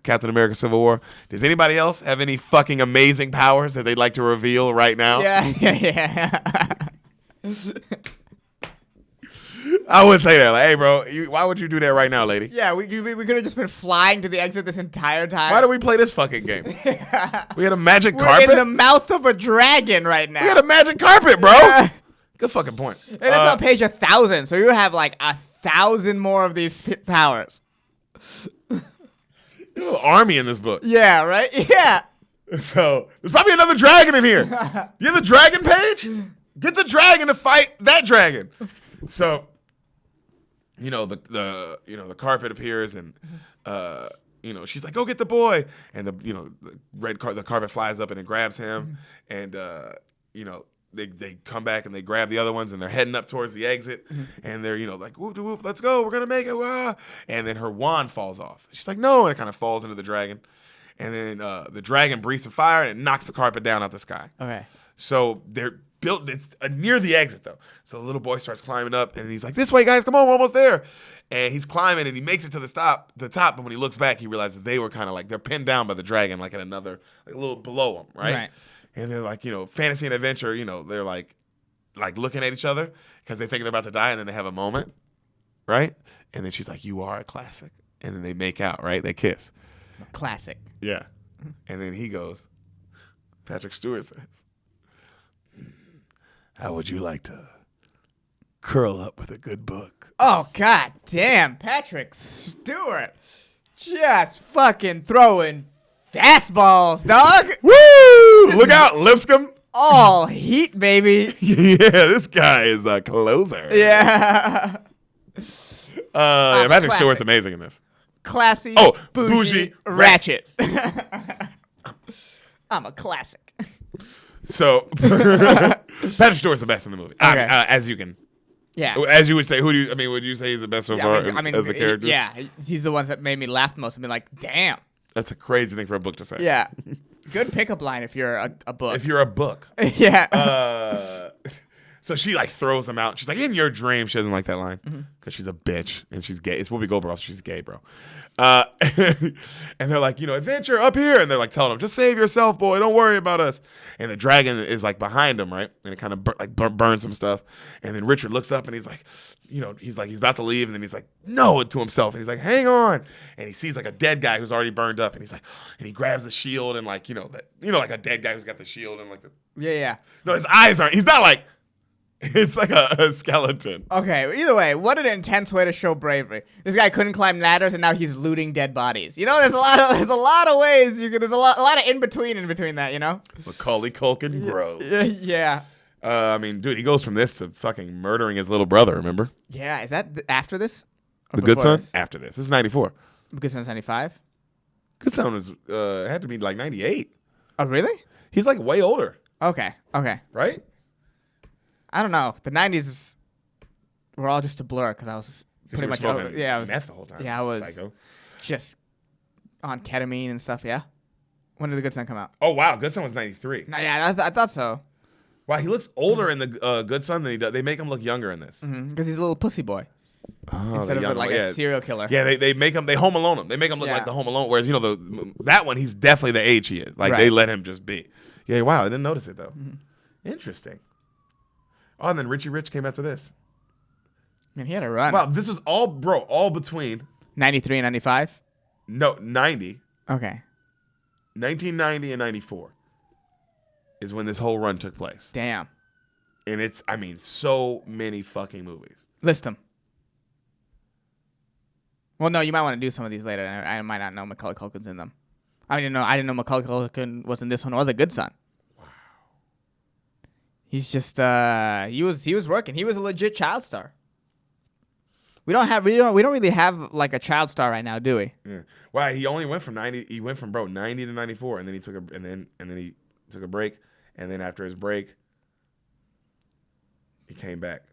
[SPEAKER 1] Captain America Civil War? Does anybody else have any fucking amazing powers that they'd like to reveal right now?
[SPEAKER 2] Yeah.
[SPEAKER 1] I would say that. Like, hey, bro, why would you do that right now, lady?
[SPEAKER 2] Yeah, we could have just been flying to the exit this entire time.
[SPEAKER 1] Why do we play this fucking game? We had a magic carpet?
[SPEAKER 2] We're in the mouth of a dragon right now.
[SPEAKER 1] We had a magic carpet, bro. Good fucking point.
[SPEAKER 2] And that's on page 1,000, so you have like 1,000 more of these powers.
[SPEAKER 1] You have an army in this book.
[SPEAKER 2] Yeah, right? Yeah.
[SPEAKER 1] So, there's probably another dragon in here. You have the dragon page? Get the dragon to fight that dragon. So, the carpet appears and she's like, go get the boy. And the carpet flies up and it grabs him. And they come back and they grab the other ones and they're heading up towards the exit. And they're, like, whoop, whoop, let's go. We're going to make it. Wah. And then her wand falls off. She's like, no. And it kind of falls into the dragon. And then the dragon breathes some fire and it knocks the carpet down out the sky. Okay. So they're built. It's near the exit though. So the little boy starts climbing up and he's like, this way, guys, come on, we're almost there. And he's climbing and he makes it to the top. But when he looks back, he realizes they were kind of like, they're pinned down by the dragon, like at another, like a little below him, right? And they're like, fantasy and adventure, they're like looking at each other because they think they're about to die. And then they have a moment, right? And then she's like, you are a classic. And then they make out, right? They kiss.
[SPEAKER 2] Classic.
[SPEAKER 1] Yeah. And then he goes, Patrick Stewart says, how would you like to curl up with a good book?
[SPEAKER 2] Oh, god damn. Patrick Stewart. Just fucking throwing fastballs, dog.
[SPEAKER 1] Woo! Look out, Lipscomb.
[SPEAKER 2] All heat, baby.
[SPEAKER 1] Yeah, this guy is a closer.
[SPEAKER 2] Yeah.
[SPEAKER 1] Patrick Stewart's amazing in this.
[SPEAKER 2] Classy, bougie, ratchet. I'm a classic.
[SPEAKER 1] So, Patrick Stewart's the best in the movie.
[SPEAKER 2] Okay.
[SPEAKER 1] As you can.
[SPEAKER 2] Yeah.
[SPEAKER 1] As you would say, would you say he's the best so far as the character?
[SPEAKER 2] Yeah, he's the ones that made me laugh the most. I've been like, damn.
[SPEAKER 1] That's a crazy thing for a book to say.
[SPEAKER 2] Yeah. Good pickup line if you're a book.
[SPEAKER 1] If you're a book.
[SPEAKER 2] Yeah.
[SPEAKER 1] So she like throws him out. She's like, in your dream. She doesn't like that line because she's a bitch and she's gay. It's Whoopi Goldberg. So she's gay, bro. And they're like, adventure up here. And they're like telling him, just save yourself, boy. Don't worry about us. And the dragon is like behind him, right? And it kind of burns some stuff. And then Richard looks up and he's like, he's about to leave. And then he's like, no, to himself. And he's like, hang on. And he sees like a dead guy who's already burned up. And he's like, and he grabs the shield and like, like a dead guy who's got the shield and like the.
[SPEAKER 2] Yeah.
[SPEAKER 1] No, his eyes aren't. He's not like. It's like a skeleton.
[SPEAKER 2] Okay, either way, what an intense way to show bravery. This guy couldn't climb ladders, and now he's looting dead bodies. There's a lot of ways there's a lot of in between that.
[SPEAKER 1] Macaulay Culkin grows.
[SPEAKER 2] Yeah.
[SPEAKER 1] Dude, he goes from this to fucking murdering his little brother. Remember?
[SPEAKER 2] Yeah. Is that after this?
[SPEAKER 1] The Good Son? After this. This is 94.
[SPEAKER 2] Good Son's 95.
[SPEAKER 1] Good Son was had to be like 98.
[SPEAKER 2] Oh, really?
[SPEAKER 1] He's like way older.
[SPEAKER 2] Okay.
[SPEAKER 1] Right?
[SPEAKER 2] I don't know. The 90s were all just a blur because I was pretty much over. Yeah, I was
[SPEAKER 1] meth the whole time.
[SPEAKER 2] Yeah, I was
[SPEAKER 1] psycho.
[SPEAKER 2] just on ketamine and stuff. Yeah. When did The Good Son come out?
[SPEAKER 1] Oh wow, Good Son was 93.
[SPEAKER 2] Yeah, I thought so.
[SPEAKER 1] Wow, he looks older in the Good Son than he does. They make him look younger in this.
[SPEAKER 2] Because he's a little pussy boy instead of a serial killer.
[SPEAKER 1] Yeah, they make him. They Home Alone him. They make him look like the Home Alone. Whereas that one, he's definitely the age he is. Like they let him just be. Yeah, wow, I didn't notice it though. Interesting. Oh, and then Richie Rich came after this.
[SPEAKER 2] Man, he had a run.
[SPEAKER 1] Wow, this was all between
[SPEAKER 2] 93 and 95?
[SPEAKER 1] No, 90.
[SPEAKER 2] Okay.
[SPEAKER 1] 1990 and 94 is when this whole run took place.
[SPEAKER 2] Damn.
[SPEAKER 1] And it's, so many fucking movies.
[SPEAKER 2] List them. Well, no, you might want to do some of these later. I might not know Macaulay Culkin's in them. I didn't know Macaulay Culkin was in this one or The Good Son. He's just he was working. He was a legit child star. We don't really have like a child star right now, do we?
[SPEAKER 1] Yeah. Wow, he only went from 90. He went from 90 to 94, and then he took a break, and then after his break, he came back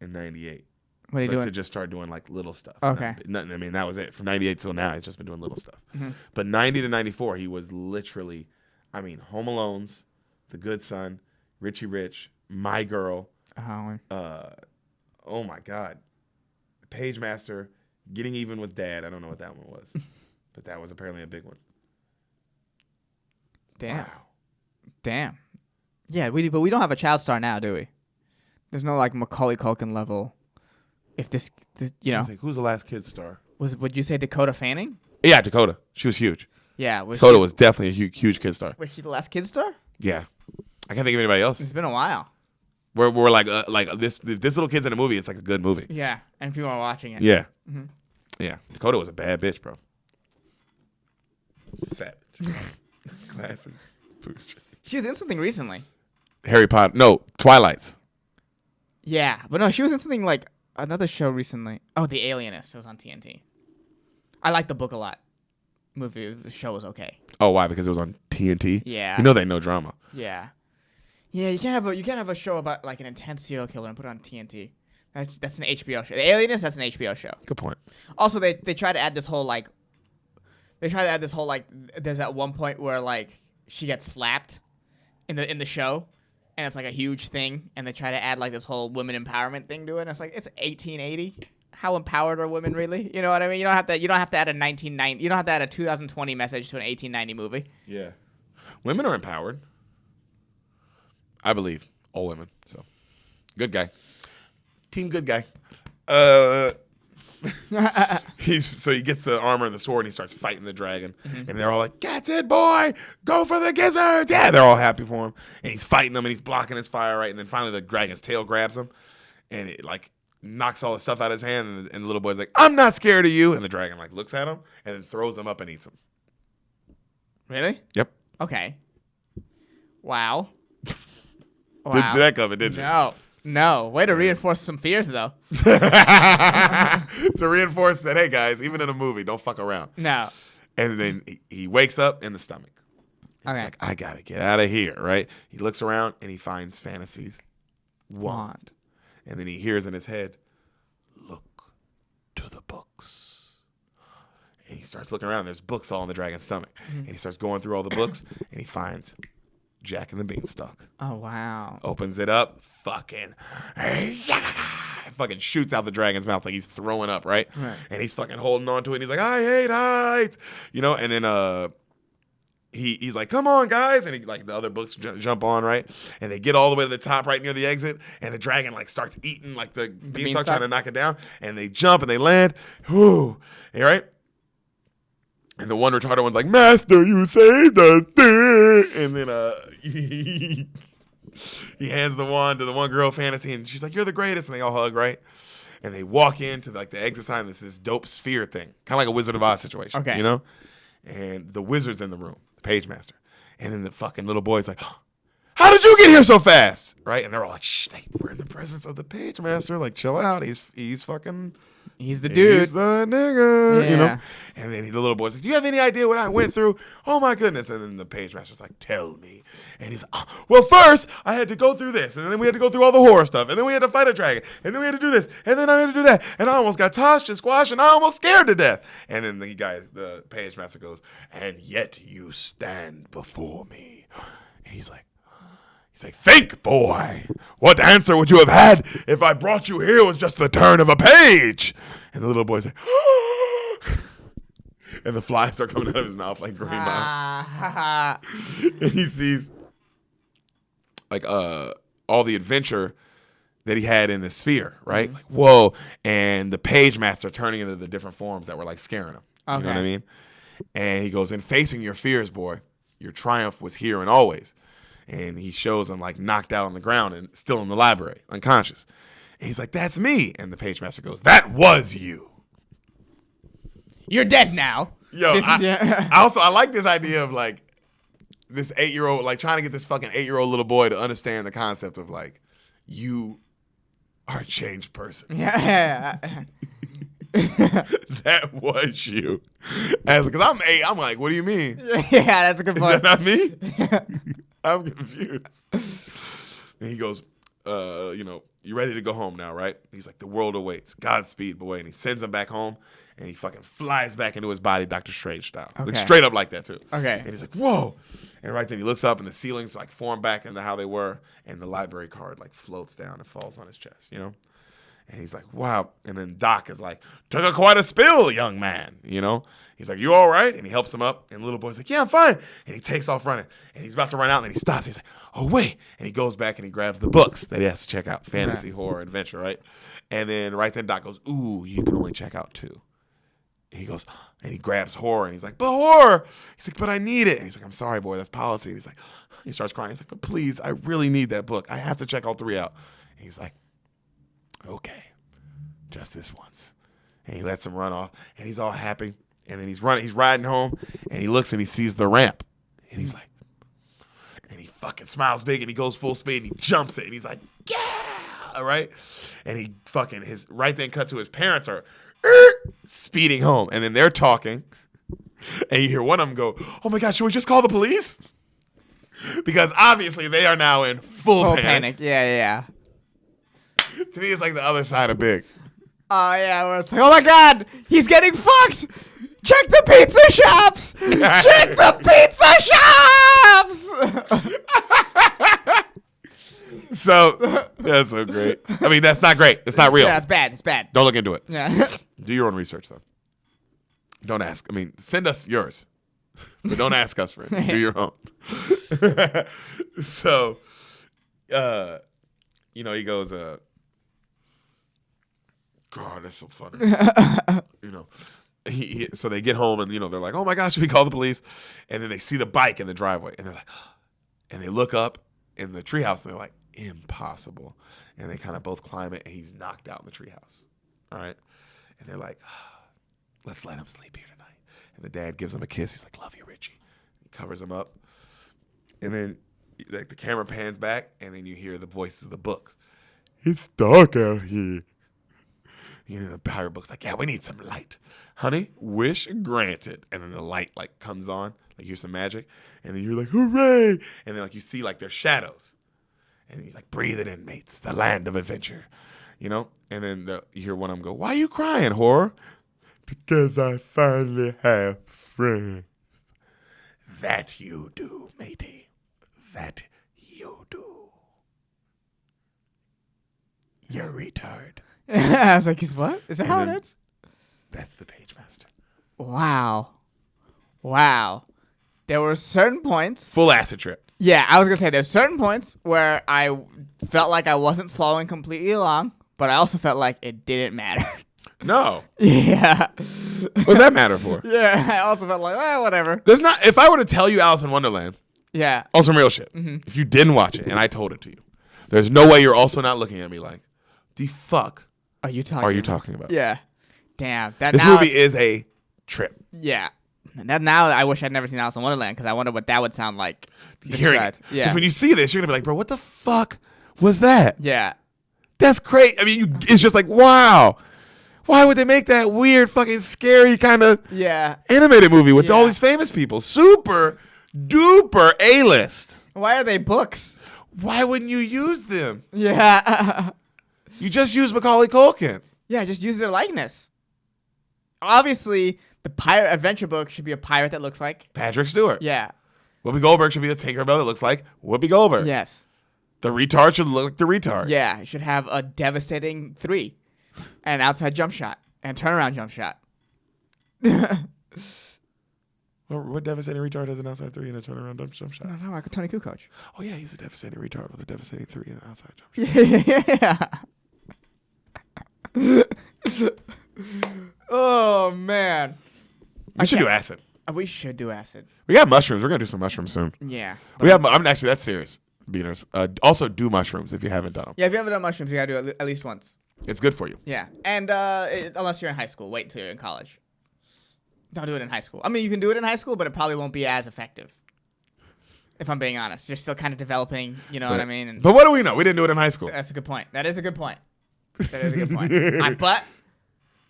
[SPEAKER 1] in 98.
[SPEAKER 2] What are you doing?
[SPEAKER 1] To just start doing like little stuff.
[SPEAKER 2] Okay.
[SPEAKER 1] Nothing. That was it. From 98 till now, he's just been doing little stuff. But 90 to 94, he was literally, Home Alone's, The Good Son, Richie Rich, My Girl. Oh my God. Pagemaster, Getting Even with Dad. I don't know what that one was. But that was apparently a big one.
[SPEAKER 2] Damn. Yeah, but we don't have a child star now, do we? There's no like Macaulay Culkin level. If this
[SPEAKER 1] who's the last kid star?
[SPEAKER 2] Would you say Dakota Fanning?
[SPEAKER 1] Yeah, Dakota. She was huge.
[SPEAKER 2] Yeah.
[SPEAKER 1] Dakota was definitely a huge kid star.
[SPEAKER 2] Was she the last kid star?
[SPEAKER 1] Yeah. I can't think of anybody else.
[SPEAKER 2] It's been a while.
[SPEAKER 1] We're like this little kid's in a movie. It's like a good movie.
[SPEAKER 2] Yeah, and people are watching it.
[SPEAKER 1] Yeah, yeah. Dakota was a bad bitch, bro. Savage, classic.
[SPEAKER 2] She was in something recently.
[SPEAKER 1] Harry Potter, no, Twilight's.
[SPEAKER 2] Yeah, but no, she was in something like another show recently. Oh, The Alienist. It was on TNT. I liked the book a lot. The show was okay.
[SPEAKER 1] Oh, why? Because it was on TNT.
[SPEAKER 2] Yeah.
[SPEAKER 1] They know drama.
[SPEAKER 2] Yeah. Yeah, you can't have a show about like an intense serial killer and put it on TNT. That's an HBO show. The Alienist, that's an HBO show.
[SPEAKER 1] Good point.
[SPEAKER 2] Also, they try to add this whole like. There's at one point where like she gets slapped, in the show, and it's like a huge thing, and they try to add like this whole women empowerment thing to it. And it's like it's 1880. How empowered are women really? You know what I mean? You don't have to add a 1990. You don't have to add a 2020 message to an 1890 movie.
[SPEAKER 1] Yeah, women are empowered. I believe all women. So, good guy. Team good guy. He gets the armor and the sword and he starts fighting the dragon. And they're all like, "That's it, boy! Go for the gizzard!" Yeah, they're all happy for him. And he's fighting them and he's blocking his fire, right? And then finally the dragon's tail grabs him and it like knocks all the stuff out of his hand. And the little boy's like, "I'm not scared of you." And the dragon like looks at him and then throws him up and eats him.
[SPEAKER 2] Really?
[SPEAKER 1] Yep.
[SPEAKER 2] Okay. Wow.
[SPEAKER 1] Didn't see that coming, did you?
[SPEAKER 2] No. Way to reinforce some fears, though.
[SPEAKER 1] To reinforce that, hey, guys, even in a movie, don't fuck around.
[SPEAKER 2] No.
[SPEAKER 1] And then he wakes up in the stomach. He's
[SPEAKER 2] Okay.
[SPEAKER 1] like, I got to get out of here, right? He looks around and he finds Fantasy's wand. And then he hears in his head, "Look to the books." And he starts looking around. There's books all in the dragon's stomach. And he starts going through all the books, and he finds Jack and the Beanstalk.
[SPEAKER 2] Oh, wow.
[SPEAKER 1] Opens it up, fucking shoots out the dragon's mouth like he's throwing up, right? And he's fucking holding on to it, and he's like, I hate heights, and then he's like, come on, guys, and the other books jump on, right? And they get all the way to the top right near the exit, and the dragon starts eating the beanstalk, trying to knock it down, and they jump and they land, all right? And the one retarded one's like, Master, you saved us. And then he hands the wand to the one girl, Fantasy, and she's like, you're the greatest. And they all hug, right? And they walk into the exit sign. There's this dope sphere thing, kind of like a Wizard of Oz situation,
[SPEAKER 2] okay.
[SPEAKER 1] And the wizard's in the room, the Pagemaster. And then the fucking little boy's like, how did you get here so fast? Right? And they're all like, shh, we're in the presence of the Pagemaster. Like, chill out. He's fucking...
[SPEAKER 2] He's the dude.
[SPEAKER 1] He's the nigga,
[SPEAKER 2] Yeah.
[SPEAKER 1] And then the little boy's like, do you have any idea what I went through? Oh, my goodness. And then the Pagemaster's like, tell me. And he's like, well, first, I had to go through this. And then we had to go through all the horror stuff. And then we had to fight a dragon. And then we had to do this. And then I had to do that. And I almost got toshed and squashed. And I almost scared to death. And then the Pagemaster goes, and yet you stand before me. And he's like, think, boy. What answer would you have had if I brought you here was just the turn of a page? And the little boy's like, and the flies start coming out of his mouth like Green Mile. And he sees all the adventure that he had in the sphere, right? Like, whoa. And the Pagemaster turning into the different forms that were scaring him. You know what I mean? And he goes, in facing your fears, boy, your triumph was here and always. And he shows him knocked out on the ground and still in the library, unconscious. And he's like, that's me. And the Pagemaster goes, that was you.
[SPEAKER 2] You're dead now.
[SPEAKER 1] Yo, I like this idea of this 8-year-old, trying to get this fucking 8-year-old little boy to understand the concept of you are a changed person.
[SPEAKER 2] Yeah.
[SPEAKER 1] That was you. Because I'm 8, I'm like, what do you mean?
[SPEAKER 2] Yeah, that's a good point.
[SPEAKER 1] Is that not me? I'm confused. And he goes, you ready to go home now, right? He's like, the world awaits. Godspeed, boy. And he sends him back home, and he fucking flies back into his body, Doctor Strange style.
[SPEAKER 2] Okay.
[SPEAKER 1] Straight up like that, too.
[SPEAKER 2] Okay.
[SPEAKER 1] And he's like, whoa. And right then he looks up, and the ceilings form back into how they were, and the library card floats down and falls on his chest, And he's like, wow. And then Doc is like, took quite a spill, young man, He's like, you all right? And he helps him up. And the little boy's like, yeah, I'm fine. And he takes off running. And he's about to run out, and then he stops. He's like, oh, wait. And he goes back, and he grabs the books that he has to check out. Fantasy, horror, adventure, right? And then right then Doc goes, ooh, you can only check out 2. And he goes, and he grabs horror. And he's like, but horror. He's like, but I need it. And he's like, I'm sorry, boy. That's policy. And he's like, he starts crying. He's like, but please, I really need that book. I have to check all 3 out. And he's like, okay. Just this once. And he lets him run off, and he's all happy. And then he's riding home, and he looks and he sees the ramp. And he's like, and he fucking smiles big, and he goes full speed, and he jumps it, and he's like, yeah, all right? And he fucking, right then cut to his parents are speeding home, and then they're talking, and you hear one of them go, oh my God, should we just call the police? Because obviously they are now in full panic.
[SPEAKER 2] Yeah.
[SPEAKER 1] To me, it's like the other side of Big.
[SPEAKER 2] Oh, yeah, where it's like, oh my God, he's getting fucked! Check the pizza shops! Check the pizza shops!
[SPEAKER 1] So, that's so great. I mean, that's not great. It's not real.
[SPEAKER 2] Yeah, it's bad. It's bad.
[SPEAKER 1] Don't look into it.
[SPEAKER 2] Yeah.
[SPEAKER 1] Do your own research, though. Don't ask. I mean, send us yours. But don't ask us for it. Do your own. So, he goes, God, that's so funny. So they get home and, they're like, oh my gosh, should we call the police? And then they see the bike in the driveway and they're like, and they look up in the treehouse and they're like, impossible. And they kind of both climb it and he's knocked out in the treehouse. All right. And they're like, let's let him sleep here tonight. And the dad gives him a kiss. He's like, love you, Richie. He covers him up. And then the camera pans back and then you hear the voices of the books. It's dark out here. The power book's like, yeah, we need some light. Honey, wish granted. And then the light comes on, here's some magic. And then you're like, hooray. And then you see their shadows. And he's like, breathe it in, mates, the land of adventure. And then you hear one of them go, why are you crying, horror? Because I finally have friends. That you do, matey. That you do. You're a retard.
[SPEAKER 2] I was like, what? Is that
[SPEAKER 1] And
[SPEAKER 2] how it
[SPEAKER 1] then-
[SPEAKER 2] is?
[SPEAKER 1] That's the Pagemaster.
[SPEAKER 2] Wow. There were certain points.
[SPEAKER 1] Full acid trip.
[SPEAKER 2] Yeah, I was going to say there's certain points where I felt like I wasn't following completely along, but I also felt like it didn't matter.
[SPEAKER 1] No.
[SPEAKER 2] Yeah.
[SPEAKER 1] What's that matter for?
[SPEAKER 2] Yeah, I also felt like, whatever.
[SPEAKER 1] There's not. If I were to tell you Alice in Wonderland,
[SPEAKER 2] Yeah.
[SPEAKER 1] on some real shit, if you didn't watch it and I told it to you, there's no way you're also not looking at me like, the fuck
[SPEAKER 2] Are you talking
[SPEAKER 1] are you talking about?
[SPEAKER 2] Yeah. Damn.
[SPEAKER 1] This movie is a trip.
[SPEAKER 2] Yeah. And that now I wish I'd never seen Alice in Wonderland because I wonder what that would sound like.
[SPEAKER 1] Hearing it.
[SPEAKER 2] described. Yeah.
[SPEAKER 1] Because when you see this, you're gonna be like, bro, what the fuck was that?
[SPEAKER 2] Yeah.
[SPEAKER 1] That's crazy. I mean, it's just like, wow. Why would they make that weird, fucking scary kind of
[SPEAKER 2] Yeah.
[SPEAKER 1] animated movie with all
[SPEAKER 2] Yeah.
[SPEAKER 1] these famous people? Super duper A-list.
[SPEAKER 2] Why are they books?
[SPEAKER 1] Why wouldn't you use them?
[SPEAKER 2] Yeah.
[SPEAKER 1] You just use Macaulay Culkin.
[SPEAKER 2] Yeah, just use their likeness. Obviously, the pirate adventure book should be a pirate that looks like.
[SPEAKER 1] Patrick Stewart.
[SPEAKER 2] Yeah.
[SPEAKER 1] Whoopi Goldberg should be a Tinkerbell that looks like Whoopi Goldberg.
[SPEAKER 2] Yes.
[SPEAKER 1] The retard should look like the retard.
[SPEAKER 2] Yeah, it should have a devastating 3, an outside jump shot, and turnaround jump shot.
[SPEAKER 1] What devastating retard has an outside 3 and a turnaround jump shot?
[SPEAKER 2] No, like a Tony Kukoc.
[SPEAKER 1] Oh, yeah, he's a devastating retard with a devastating 3 and an outside jump shot.
[SPEAKER 2] Yeah. Oh man.
[SPEAKER 1] We should do acid.
[SPEAKER 2] We should do acid.
[SPEAKER 1] We got mushrooms. We're going to do some mushrooms soon.
[SPEAKER 2] Yeah.
[SPEAKER 1] We have. I'm actually, that's serious, beaners. Also, do mushrooms if you haven't done them.
[SPEAKER 2] Yeah, if you haven't done mushrooms, you gotta do it at least once.
[SPEAKER 1] It's good for you.
[SPEAKER 2] Yeah, and unless you're in high school, wait until you're in college. Don't do it in high school. I mean, you can do it in high school, but it probably won't be as effective. If I'm being honest, you're still kind of developing. You know what I mean? And
[SPEAKER 1] But what do we know? We didn't do it in high school.
[SPEAKER 2] that's a good point. That is a good point. But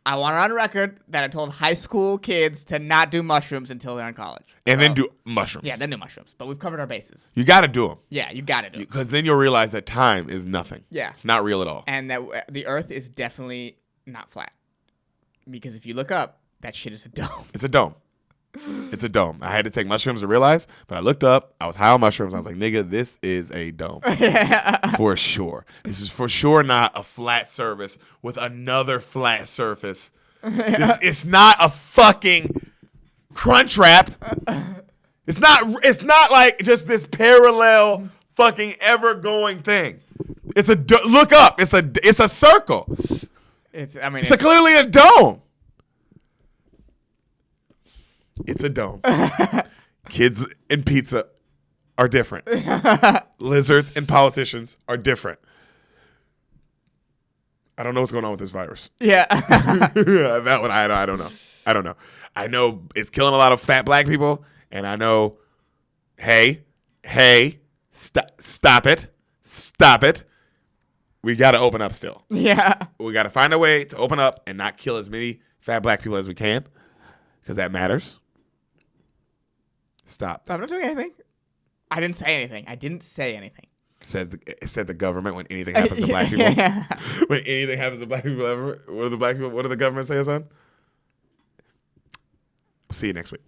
[SPEAKER 2] I want it on record that I told high school kids to not do mushrooms until they're in college.
[SPEAKER 1] And
[SPEAKER 2] So-
[SPEAKER 1] then do mushrooms.
[SPEAKER 2] Yeah, then do mushrooms. But we've covered our bases.
[SPEAKER 1] You got to do them.
[SPEAKER 2] Yeah, you got to do it.
[SPEAKER 1] Because then you'll realize that time is nothing.
[SPEAKER 2] Yeah.
[SPEAKER 1] It's not real at all.
[SPEAKER 2] And that the Earth is definitely not flat. Because if you look up, that shit is a dome.
[SPEAKER 1] It's a dome. It's a dome. I had to take mushrooms to realize, but I looked up. I was high on mushrooms. I was like, nigga, this is a dome. For sure. This is for sure not a flat surface with another flat surface. It's not a fucking crunch wrap. It's not like just this parallel fucking ever going thing. It's look up. It's a circle. It's clearly a dome. It's a dome. Kids and pizza are different. Lizards and politicians are different. I don't know what's going on with this virus.
[SPEAKER 2] Yeah.
[SPEAKER 1] That one, I don't know. I know it's killing a lot of fat black people, and I know, hey, stop it. We got to open up still.
[SPEAKER 2] Yeah.
[SPEAKER 1] We got to find a way to open up and not kill as many fat black people as we can, because that matters. Stop.
[SPEAKER 2] I'm not doing anything. I didn't say anything.
[SPEAKER 1] Said the government when anything happens to black people.
[SPEAKER 2] Yeah.
[SPEAKER 1] When anything happens to black people ever, what do the government say, son? See you next week.